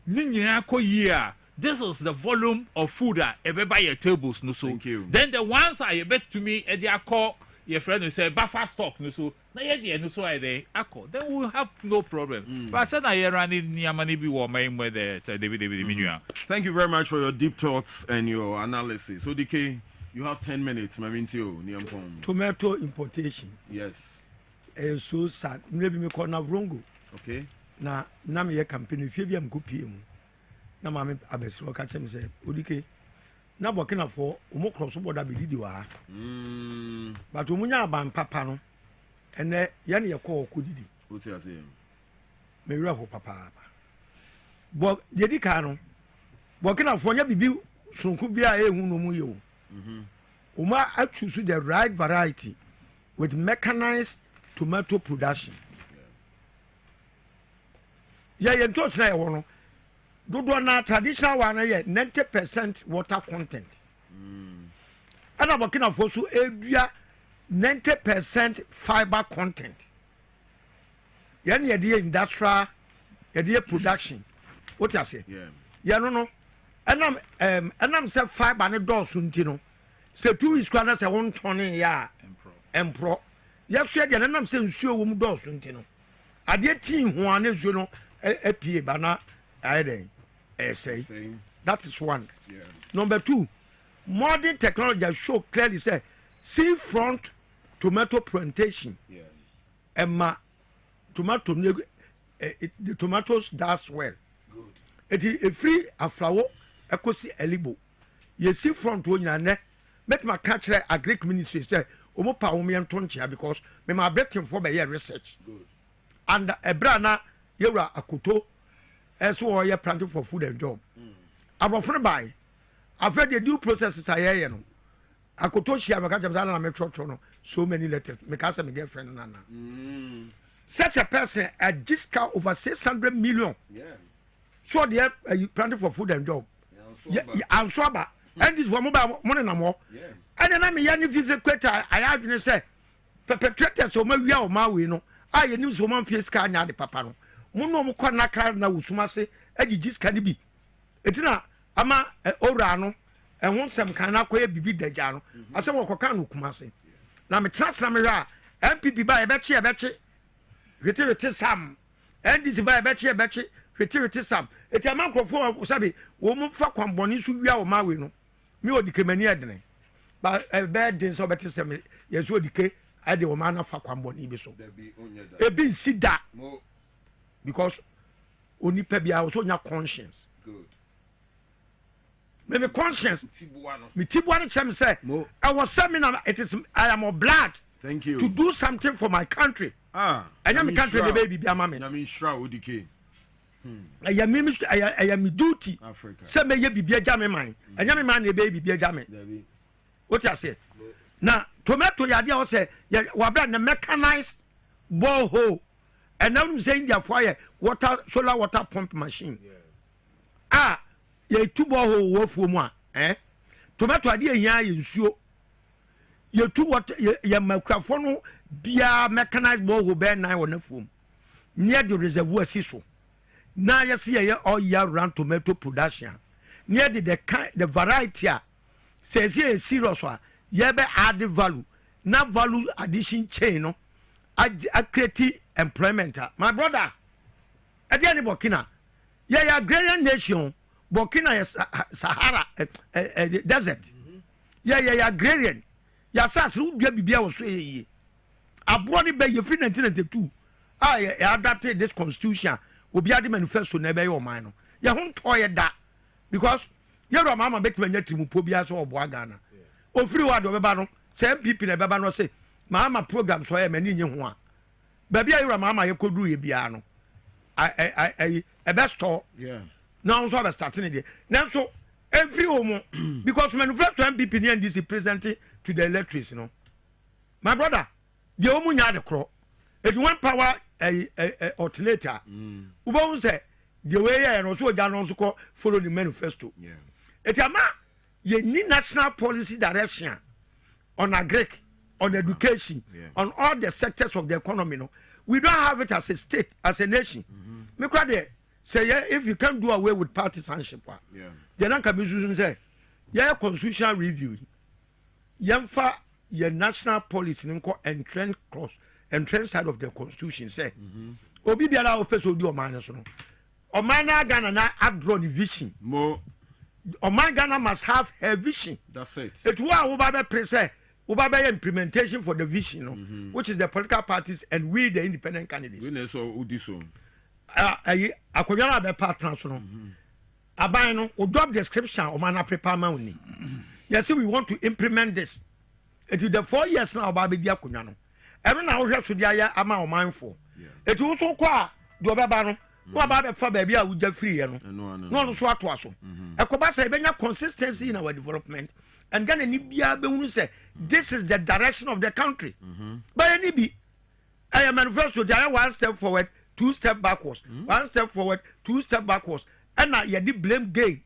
M: is the volume of food that ever buy your tables no so.
A: Thank you.
M: Then the ones I bet to me they are called your friend will say buffer stock no so na ye no so then we'll have no problem. But I said I running near money be warming with the David.
A: Thank you very much for your deep thoughts and your analysis. So DK, you have 10 minutes, Mamintio, Niampom.
N: Tomato importation.
A: Yes.
N: So sad. Maybe me call na wrongo.
A: Okay.
N: Na me ye campaign if you am go PM. Na mama abesro ka chem say odike na Burkina for omo cross border be didi wa but omunya aban papa no ene ye ne ye ko didi
A: what you say
N: me wura ho papa but dedi ka no Burkina for nya bibi sonku bia ehu no mu ye o oma choose the right variety with mechanized tomato production yeah ye touch na ye wo no dodo na traditional one ye 90% water content ana Burkina Faso edua 90% fiber content yan ye dey industrial ye dey production what you say yeah no enam say fiber ne do so nti say 2 weeks kwa na say 1 ton ya empro ye so dey enam say nsuo wo mu do so nti ade tin ho an nsuo no apie ba na aiden essay. That is one. Yeah. Number 2, modern technology show clearly say seafront tomato plantation. Yeah. And the tomatoes does well. Good. It is a free aflawo ekosi elibo. Ye seafront wo nyina ne met my catch agric ministry say omo pa wo me ntonchia because me ma betting for be research. Good. And ebrana yewra akoto as well, you're planting for food and job. I'm friend by. I've heard the due processes I hear. I could touch you. I'm a so many letters. Because I'm a girlfriend. Nana. Such a person at discount over 600 million. Yeah. So they are planting for food and job. Yeah, I'm and this one mobile money no more. Yeah. And then I'm a young visit. I have to say, perpetrators o ma wia o ma we no a ye nim so man fiscal nya de papa no mo no mo kɔ nakra na wusuma se agigi ska ne bi etina ama owra no ɛho nsɛm kan na kɔ ye bibi dagya no asɛm wɔ kɔka no kuma se na me transna me hwa MPP ba ɛbɛkye hwete sam NDC ba ɛbɛkye hwete sam eti ama nkrɔfo sabe wo mo fa kwambɔne so wia o ma we no me odikemani adene ba bad den so better say yes we dike ade o man fa kwamboni bi so ebi si da because oni pa bia so nya conscience good me conscience me tibuano chem say I was seminar it is I am of blood
A: thank you
N: to do something for my country and my country the baby bia mama
A: na me shra odike
N: I am duty say me ye bibia jame man anya me man na baby bibia jame what you say now tomato yade o say wabra na mechanized borehole and now I'm saying their fire water solar water pump machine ye two borehole wo fu mu tomato ade ehia ye nsuo ye two water ye makwafo no bia mechanized borehole be nan wona fu mu near the reservoir siso na ye see ye all year round tomato production near the variety says here serious one ye be add value na value addition chain no a create employment my brother at the end Burkina ye agrarian nation Burkina is Sahara desert ye agrarian ya sas ru bia wo so ye abroad be ye free 1992 adapted this constitution obi ade manifesto na be your man no ye ho ntoye da because yero mama betmanya timupo bia so obo agana ofiri wa do beba no say MPP na beba no say mama program so ye mani nye ho a ba bia yero mama ye koduru ye bia no I best store now so be starting there now so every home because manifesto MPP and NDC presenting to the electors no my brother the omu nya de kro if you want power alternator ubo say the way ya no so ja no so ko follow the manifesto etiama ye ni national policy direction on agric on education on all the sectors of the economy no we don't have it as a state as a nation me kwa there say if you can't do away with partisanship then can be say constitutional review yemfa your national policy nko entrance side of the constitution say obi biara o person odi o man so no o man na Ghana na adro the vision mo o man Ghana must have a vision
A: that's it
N: wo ba be present wo ba be implementation for the vision no which is the political parties and we the independent candidates
A: we so udi so
N: akonya na be partner so no aban no o job description o man na prepare man ni yes we want to implement this it is the 4 years now ba be di akonya no every now we have to dia ama o mindful it will so kwa do beba no wa ba be fa ba bia wo ja free no no so ato aso ekoba say benya consistency in our development and Ghana ni bia be hunu say this is the direction of the country but any be I manifesto there one step forward 2 step backwards 1 step forward 2 step backwards and na ye di blame game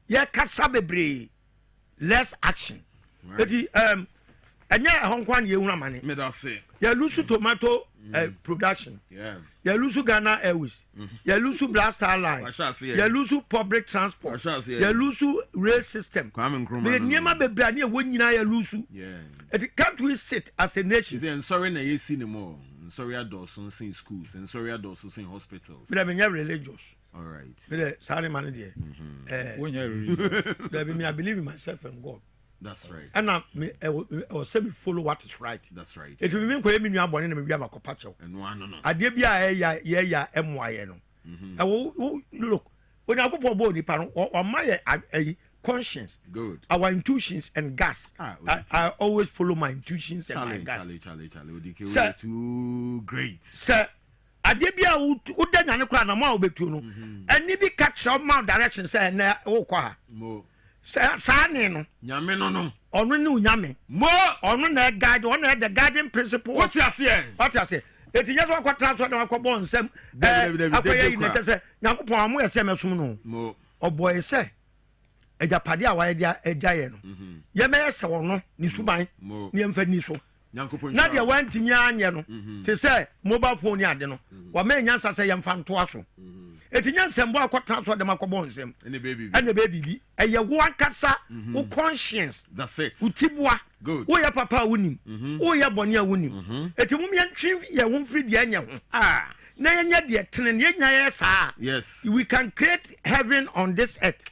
N: ye kasa bebre less action eti anya Hong Kong ye hunu amane
A: me da say
N: ye lose tomato production ye lose Ghana Airways ye lose Blast Star Line ye lose public transport ye lose rail system me niema bebre na ye wonyina ye lose it can't we sit as a nation
A: say sorry na ye see no more sorry adults in schools and sorry adults in hospitals
N: but me religious
A: all right
N: me sorry man there me I believe in myself and God.
A: That's right.
N: And now me or say me follow what is right.
A: That's right.
N: It will mean ko emi nua bone na me bia makopacho.
A: No.
N: Ade bia ya MY no. Look, when I go for body pan or my conscience.
A: Good.
N: Our intuitions and gas. I always follow my intuitions and my gas.
A: Charlie. Odike too great.
N: Sir, ade bia wo danya ne kra na ma obetu no. Ani bi catch up my direction say na wo kwa.
A: Mo
N: Sane no
A: nyame no
N: onu ni unyame
A: mo
N: onu na guide onu the guiding principle
A: what you say
N: eti yeso akwa transfer na akwa bon nsem akwa yi na tese yakopon amu yese mesum no
A: mo
N: oboy se ejapade a wa dia ejaye no ye me yese wono ni suban ni emfa ni so na dia wantimi anya no te say mobile phone ya de no wa ma nyansa say yemfa nto aso etinya nsembo akota so de makobo nsem ene baby bi eye wo akasa wo conscience
A: that's it
N: utibua wo ya papa wonim wo ya bone a wonim etimu me ntwe ye wo mfiri de anya ho na yenya de tene ne yenya ye saa
A: yes
N: we can create heaven on this earth.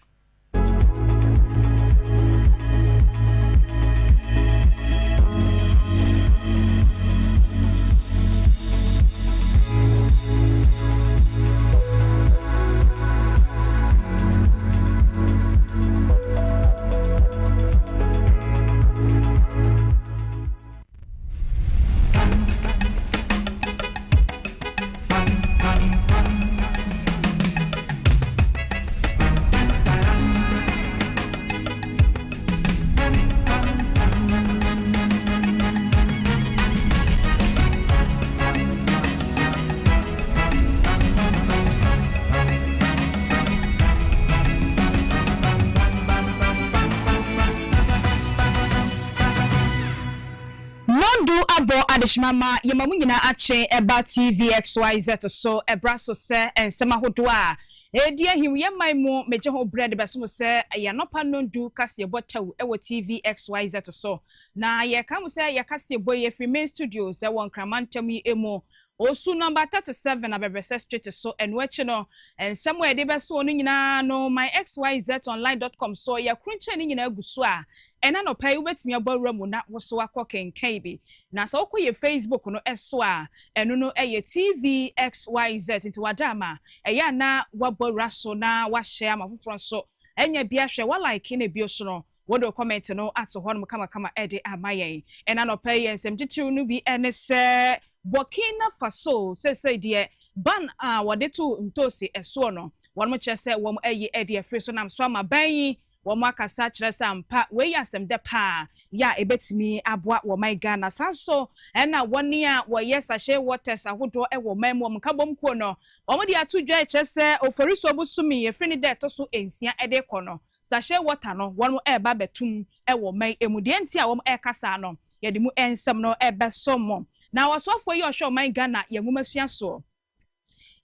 D: Adishmama yemamu nyina ache eba TVXYZ so ebraso se ensema hodo a edi ahim yemman mu meje ho bread beso se ya nopa nondu kase botaw ewo TVXYZ so na ye kam se ya kase boye free main studios e won kramantam yi emo osu number 37 abebese street so enwechi no ensemo e de beso no nyina no myxyzonline.com so ya krunche ni nyina aguso a ena no pai ubetimi abawura mu na woso akọkenkan bi na so koye Facebook no eso a eno no eye TVXYZ nti wadama eya na wabawura so na wa share amafoforo so enya bia hwe wa like na bio so no wodo comment no ato ho no kama ede amaye ena no pai ensem titiw no bi ene se Burkina Faso say de ban a wade to ntosi eso no wonmo chese wom ayi ede afri so nam so amaban wom akasa kire sampa we yasem de pa ya ebetimi aboa wo my Ghana saso ena woni a wo yesahye waters ahodo e wo man wom kabom ko no wom de atudwa chese oforiso obusumi efri ni de to so ensia ede kono sahye water no wonmo e ba betum e wo man emudie nti a wom e kasa no yede mu ensem no e besomo na wasofo yi ohwe man Ghana yengumasuya so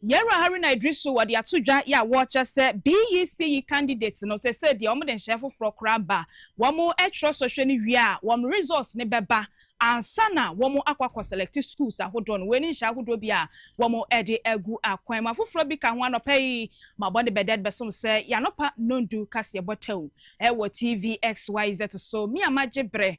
D: Yera Haruna Idrisu wadi atudwa ya watcha se BEC candidate no se de omo den chef for kraba womo etro sohwe ni wi a wom resource ne beba ansana womo akwakọ select schools ahodo no weni hya ahodo bi a womo ede agu akwan mafoforo bi ka ho anopai mabode beded besom se ya nopa nondu kase botew wo TVXYZ so mi amagebre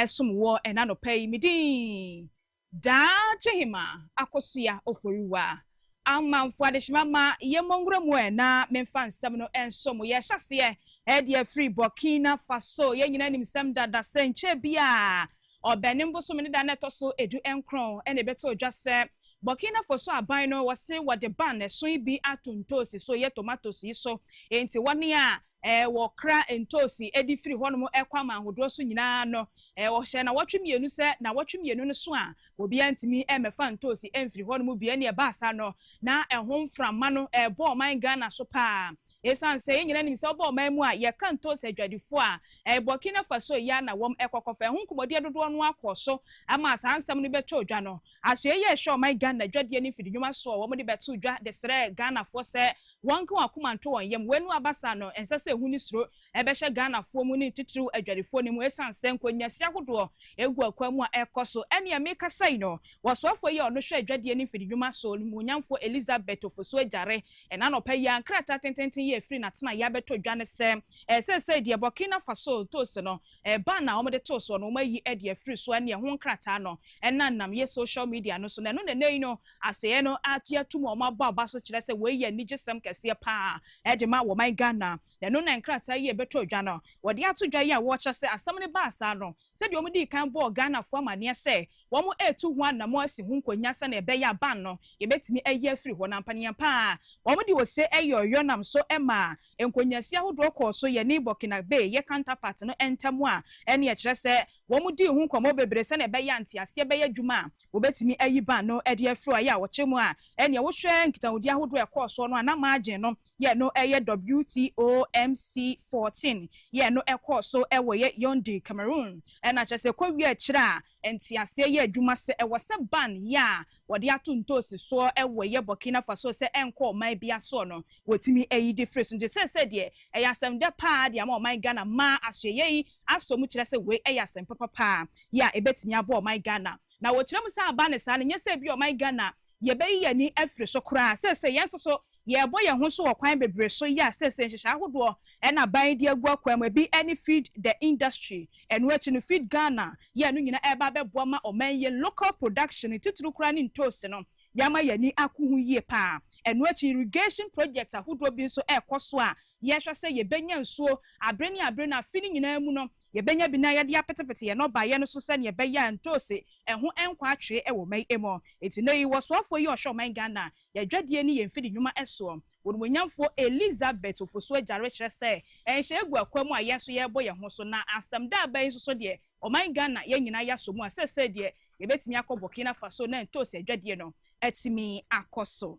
D: somwo enanopai midin da chehima akosia oforiwa amamfo adeshimama yemonguremu na memfa nsem no ensom ye hyase e free Burkina Faso ye nyina nim sem dada senche bia obenim boso me da neto so edu enkron ene beto odwase Burkina Faso aban no wose wode ban so bi atuntosi so ye tomatoes yi so enti wone a wo kra entosi edi free hono ekwama ahodo so nyina no wo hye na watwemienu se na watwemienu no so a obi antimi emefa entosi emfiri hono bia ne ba asa no na ehomframa no bo man Ghana so pa esan se nyina nim se bo man mu a ye kan tosi adwadifo a Burkina Faso ya na wom ekokofa ehunkomode dodo no akoso ama sansam no beto odwa no ahye ye hwe man Ghana adwade ni fidi nwuma so wom de beto odwa de sere Ghana fo se wanka wakumanto won yem wenu abasa no ensese huni suro ebehye Ghana fo mu ni titiriw adwadifo ni mu esan senko nyase agodo egu akwamu a ekoso ene ameka sai no wasofo ye ono hwe adwade ni fididwuma so mu nyamfo Elizabeth ofoso ajare ena no pa ya nkrata tententen ye free na tena ya beto dwane se sese de Burkina Faso tose no ba na omode tose no mayi ede free so ene ho nkrata no ena nam ye social media no so na no nei no aseye no atia tumo omabo abaso kire se we ye nigesem kese pa edema wo my Ghana na no na nkrata ye beto dwa no wode atodwa ye a wocha se asam ne ba asa no se de omudi kan bo Ghana fo amane se wo mo etu ho na mo asi ho nkonya se na ebe ya ban no ye betimi aye free ho na mpania pa wo mo di wo se eyo nam so ema enkonya si ahodo ko so ye ni Burkina Bay ye counterpart no entamu a ene ye kire se wo mo di ho nkomo bebre se na ebe ya ntiase ebe ya dwuma wo betimi ayi ban no ede afro ya wo chemu a ene wo hwe nkita odi ahodo e ko so no anamaje no ye no eye WTOMC 14 ye no e ko so e wo ye Yaoundé Cameroon ena chese ko wi a kire a enti ase ye adwuma se e wose ban ya wode ato ntosi so e wo ye Burkina Faso se enko man bia so no wotimi eyi difference nje se de e yasem de pa de ama man Ghana ma ahye yi aso mu kire se we e yasem papa ya ebetimi abo man Ghana na wo kire mu se aba ne sa ne nyese bi o man Ghana ye be yi ani afre so kura se yenso so ye boy ye ho so okwan bebre so ya se nhihya hodo e na ban di agu akwan bi any feed the industry and which no feed Ghana ye no nyina e ba bebo ma oman ye local production tituru kura ni ntosi no yama ye ni akuhu yie pa and which irrigation project ahodo bi so e koso a ye hwa se ye benya nsuo abre na afini nyina mu no ye benya bi na ye de apetepete ye no ba ye no so se ne be ya ntosi ho enkwa atwe e wo mai emo eti na yi wo so afo yi ohwo man Ghana ye dwadie ni ye mfidi nnwuma eso wonmonyamfo Elizabeth ofoso ajare kire se enhye egu akwam a ye so ye bo ye ho so na asem da ba yi so de o man Ghana ye nyina ya so mu a se de ye betimi akọ Burkina Faso na ntosi adwadie no etimi akoso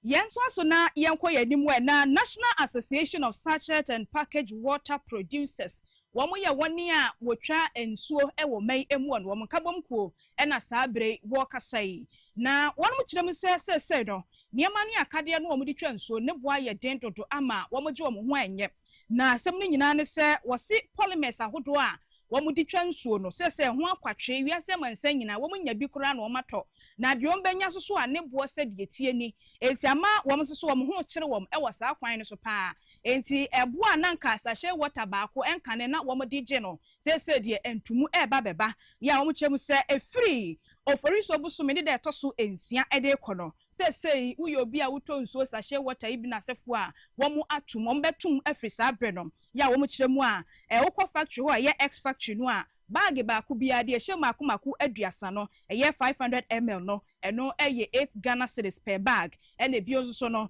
D: yenso aso na yenko yanimu na National Association of Sachet and Packaged Water Producers womo ye woni a wotwa ensuo e wo mai emu no womo kabomkuo e na saabre wo kasai na wono kirem se no niema ne akade no womo di twa ensuo ne boa ye den dodo ama womo je womo ho enye na asem ne nyina ne se wosi polymers ahodo a womo di twa ensuo no se ho akwatwe wiase mansa nyina womo nya bi kura na womato na de ombenya soso a ne boa se de tie ni enti ama womo soso womo ho kire wom e wo saa kwan no so pa enti eboa na nka sachet water baako enkane na womo di je no se de entumu e ba beba ya womo kyem se e free oforiso busumi de etoso ensia e de kono se uyo bi a wuto nsuo sachet water ibi na sefo a womo atum ombetum afri saa brenom ya womo kyeremu a wokọ factory ho a ye X factory no a bag baako bia de ehye maku aduasa no eye 500 ml no eno eye 8 Ghana cedis per bag ene bi oso no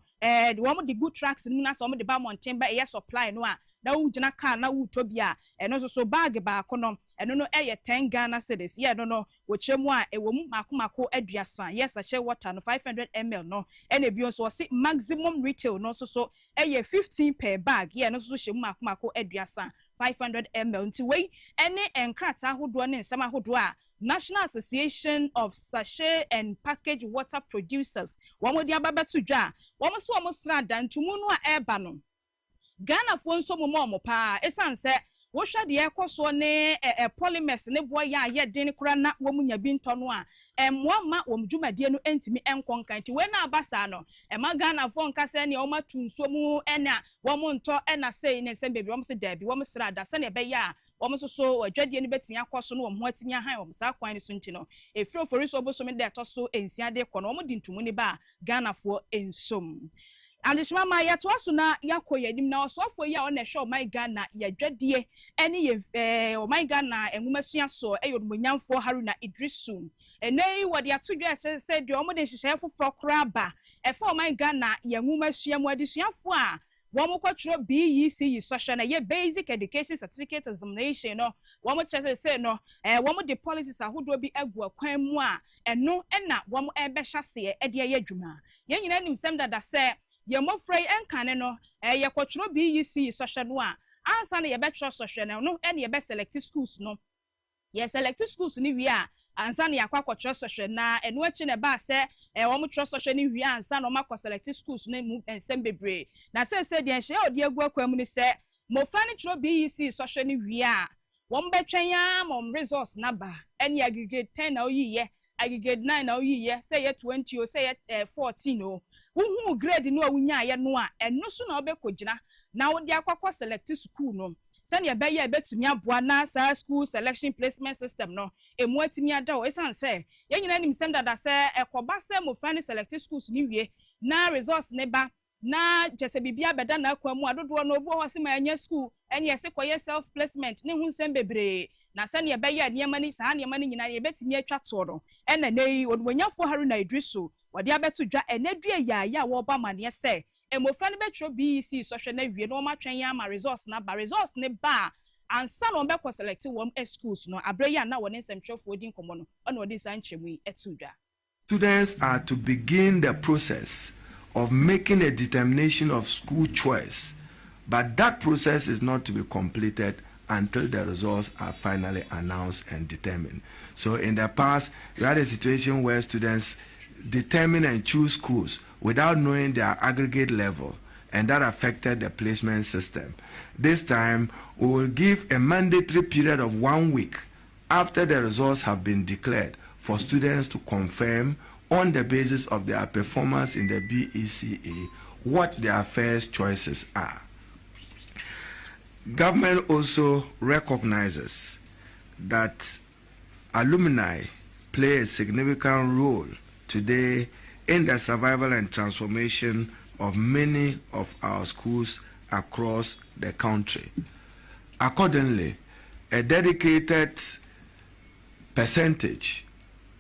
D: womo de good tracks no na so womo de ba mountain ba eye supply no a na ujina car na wutobia eno so bag baako no eno no eye 10 Ghana cedis ye no wochemu a ewomu maku aduasa yes sachet water no 500 ml no ene bi oso si maximum retail no so eye 15 per bag ye no so shemu maku aduasa 500 ml nti wei ene enkrata ahodo ne nsama ahodo a National Association of Sachet and Packaged Water Producers womo di ababetu dwa womo so womo srada ntumu no a eba no Ghana fo nso mo pa esanse wo hwa de ekoso ne polymers ne boa ya ye den kura na womu nya bi nto no a emmoama wom dwumadie no entimi enkonkan nti we na abasa no ema Ghana fo nkasa ne woma tunso mu ena womu nto ena sei ne nsem bebi wom se dabi wom srada se ne be ya wom so wadwadie ne betimi akoso no wom ho atimi ahan wom sa kwan ne so nti no efiro foriso oboso me de etoso ensia de kono wom di ntumu ne ba Ghana fo ensom Andishima ma ya toaso na yakoyenim na osofo ya ona hwe my Ghana ya dwadie ene ye my Ghana enwumasua so eyodumonyamfo Haruna Idrisu enei wode atodwa se de omo de hyehyɛ foforo kraba efa my Ghana ya enwumasua mu adisuafo a womo kwatro BEC social na ye basic education certificate examination no womo kyerɛ se no womo de policies ahodo bi agu akwan mu a eno na womo ebe hyase e de ye adwuma ye nyina nim sem dada se ye mofrey enkane no ye kwatro BEC social no a ansa na ye betro social no ene ye be select schools no ye select schools ni wi a ansa na yakwa kwatro social na eno achi na ba se womo tro social ni wi ansa na makwa select schools na mu ensem bebre na se de enhye odi agu akwam ni se mofra ni tro BEC social ni wi a wom betwen ya mom resource na ba ene aggregate 10 na oyiye aggregate 9 na oyiye say ye 20 o say ye 14 o wuhu grade no awunya ye no a eno so na obekogina na wodi akwakwa select school no sane ye be ye betumi aboa na sa school selection placement system no emu atimi ada o esan say ye nyina nim sem dada say ekoba say mo fani select schools ni wie na resource ne ba na jese bibia beda na akwamu adodo no obo ho se ma anya school ene ye se koye self placement ne hu nsem bebre na sane ye be ye niema ni sa niema ni nyina ye betimi atwa to no ena nei odumonyafo Haruna Idrisu wadi abetu dwa enadue ya wo ba mane se emofra ne betro BEC so na wie no matwen ya ma resource na ba resource ne ba ansa no be ko select wom schools no abre ya na woni nsemtwefo din komo no ona odi san chemu etu dwa.
C: Students are to begin the process of making a determination of school choice, but that process is not to be completed until the results are finally announced and determined. So in the past, we had a situation where students determine and choose schools without knowing their aggregate level, and that affected the placement system. This time, we will give a mandatory period of 1 week after the results have been declared for students to confirm on the basis of their performance in the BECA what their first choices are. Government also recognizes that alumni play a significant role today in the survival and transformation of many of our schools across the country. Accordingly, a dedicated percentage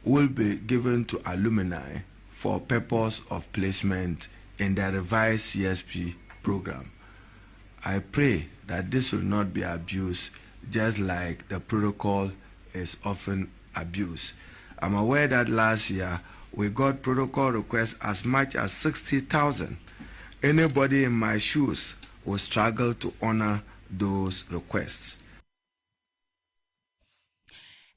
C: will be given to alumni for purpose of placement in the revised CSP program. I pray that this will not be abused, just like the protocol is often abused. I'm aware that last year we got protocol requests as much as 60,000. Anybody in my shoes will struggle to honor those requests.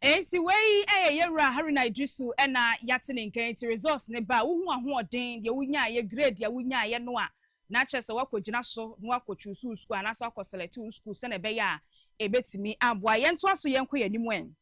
D: Enti wey yewra Haruna Idrisu na yatene nkan results ne ba wo hu ahoden de wunya ye grade ya wunya ye no a na chese wakogina so no akotwu school na so akoselect school se na be ya ebetimi aboa ye nto aso ye nko ye nimu en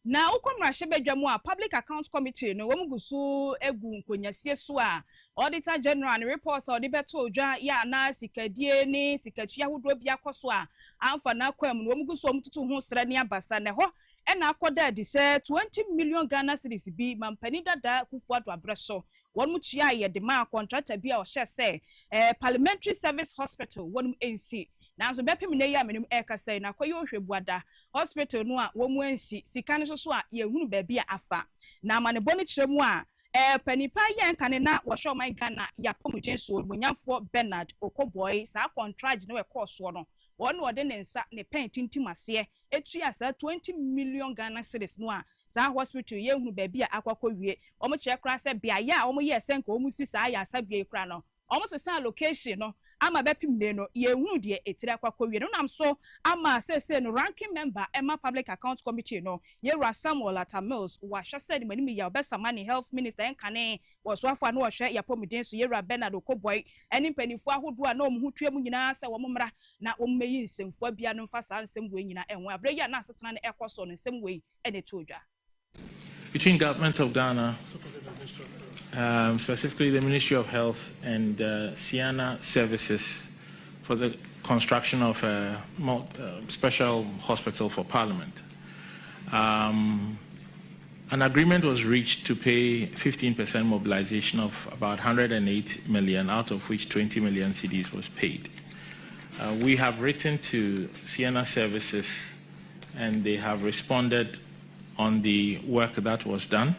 D: na ukomra shebedwamu a public account committee no womugusu egu nkonyasie so a auditor general and report or the beto odwa ya na sikadie ni sikatua hodo bia koso a amfa na kwam no womugusu omtutu ho sra ne abasa ne ho ena akoda di say 20 million Ghana cedis bi mampani dada kufuado abreso wonu chia ye de ma contractor bi a o hye say Parliamentary Service Hospital wonu NC na so bepem ne ya menim eka say na kwaye ohwebuada hospital no a womu NC sika so a ye hunu ba bia afa na amane boni kiremu a panipa yen kane na wo show my Ghana ya pomuje so munyafo Bernard Okoboy sa contract ne we course no one wode ne nsa ne pen tintim ase etu asa 20 million Ghana cedis no a sa hospital ye hunu ba bia akwakowie omo kire kra se bia ya omo ye senka omo si sa ya asa bia kra no omo se sa location no ama bepim ne no ye hunu de etira kwakowie no nam so ama se no ranking member Emma Public Account Committee no ye Samuel Atamils wa hwe se de mani ya obesa mani health minister enkane wo so afa no wo hwe ya pomuden so ye Bernard Okoboy eni panifo ahodo a na omo hutue mu nyina se wo mmra na wo mmeyi nsemfo bia no mfa sa nsem we nyina enwe abre ya na asetena na ekoso no nsem we ene todwa
O: between government of Ghana, specifically the Ministry of Health and Siena Services for the construction of a special hospital for Parliament. An agreement was reached to pay 15% mobilization of about 108 million, out of which 20 million cedis was paid. We have written to Siena Services and they have responded on the work that was done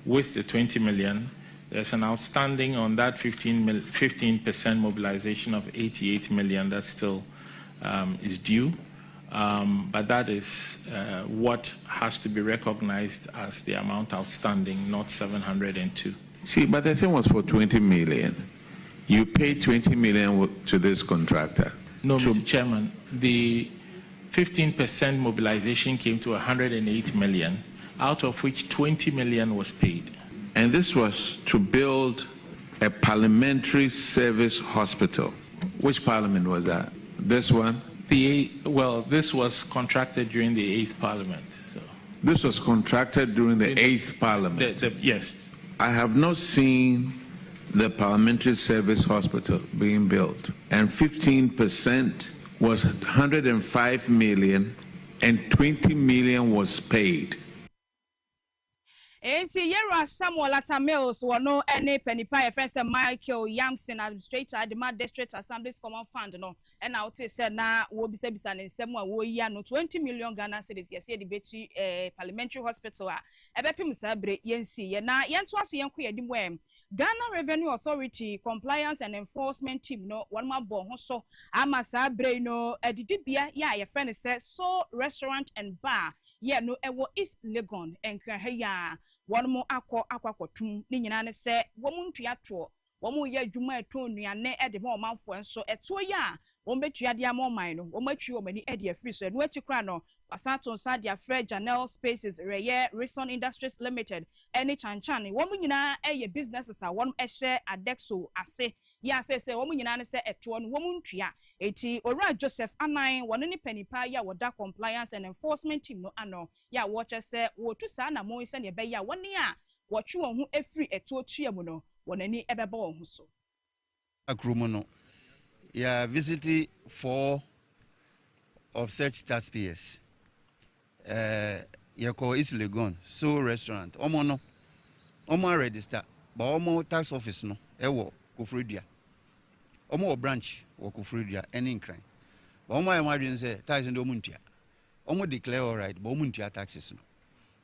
O: with the 20 million. There's an outstanding on that 15% mobilization of 88 million that still is due. But that is what has to be recognized as the amount outstanding, not 702.
P: See, but the thing was for 20 million. You paid 20 million to this contractor.
O: No, Mr. Chairman, the 15% mobilization came to 108 million, out of which 20 million was paid.
P: And this was to build a parliamentary service hospital. Which parliament was that? This one?
O: This was contracted during the 8th Parliament. So.
P: This was contracted during the 8th Parliament?
O: Yes.
P: I have not seen the parliamentary service hospital being built. And 15% was 105 million and 20 million was paid.
D: Enti yera Samuel Atamils wono ene penipa e friend Michael Yamson administrator the District Assembly's Common Fund no and now te say na wo bisa ne nsem a wo yi no 20 million Ghana cedis yesi de beti Parliamentary Hospital a ebepim sa bre yensi ye na yento aso yenko ye dimwe Ghana Revenue Authority Compliance and Enforcement Team no one ma bo ho so ama sa bre no edidibia ya ye friend say So Restaurant and Bar ye no ewo East Legon enkra ya one mo akwakotum ni nyina ne se wo mu ntua to wo mu ye adwuma eto nnuane e de ma omanfo enso eto ya betua dia mo man no betui omani e dia free so no achi kra no pasato nsa dia Fred Janelle Spaces Reye Rison Industries Limited any chanchan nyina eye businesses a won ehye Adexo ase ya say nyina ne se eto no ntua eti Ora Joseph Anan won ne panipa ya woda compliance and enforcement team no ano ya watch say wo tu sa na mo se ne be ya won a watwe won hu efri eto tua mu no wonani ebeba won hu so
E: akrumo no ya visit 4 of such taxpayers yako is Legon so restaurant omo register but omo tax office no ewo Kufridia omo branch wo Kufridia any crime but omo imagine say tax ndo muntia omo declare all right but muntia taxes no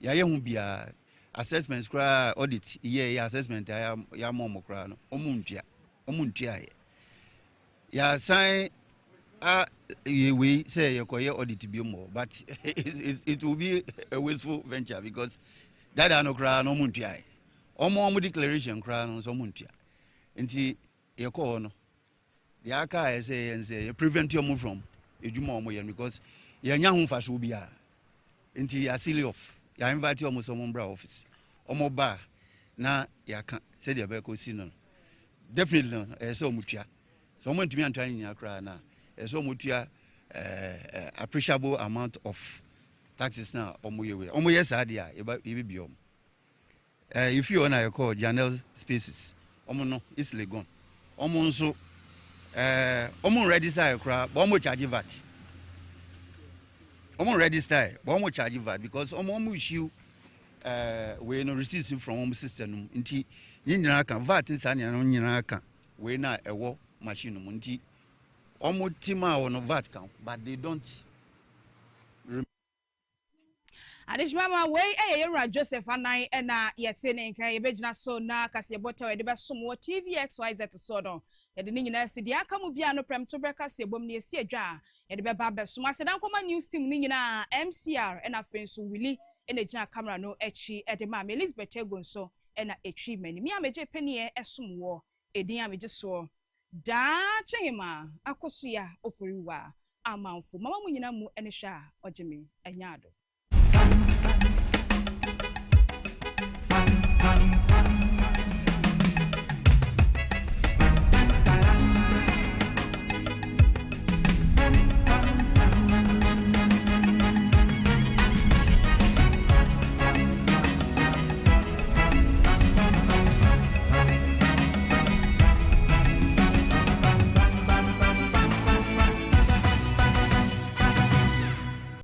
E: ya ye hu bia assessments kra audit ye assessment ya momo kra no omuntia ya sign we say you call audit be more, but it will be a wasteful venture because that are no cry no muntia. Omo declaration cry no so muntia. Nti you call no. The aka say and say prevent you move from ejuma omo because you nya hu fa so bia. Nti ya seal off. Ya invite you omo bra office. Omo ba na ya kan say the be ko si no. Definitely so mutia. So omo ntumi antwa nya cry na so mutia appreciable amount of taxes now omo yes adia e be biom if you wanna call Janelle Spaces omo no is Legon omo nso omo register kra but omo charge VAT omo register but omo charge VAT because omo issue we no receipts from omo system nti nyina kan VAT nsa nyina kan we na ewo machine mu nti Omotima on VAT count, but they don't.
D: Adishmama way Ora Joseph Anai ena yetene nka yebegina so na kase bota we de besom TV XYZ so don ye de nyina sidi aka mu bia no prem to breka se bom ne esi adwa ye de beba besom asedan koma news team ni nyina MCR ena fenso Willie ena gina camera no echi e de ma Elizabeth Egonso ena etwi mani mi ameje penie esom wo edin ameje so da chema akosia ofuriwa amanfo mama mu nyina mu ene hwa ojeme anyado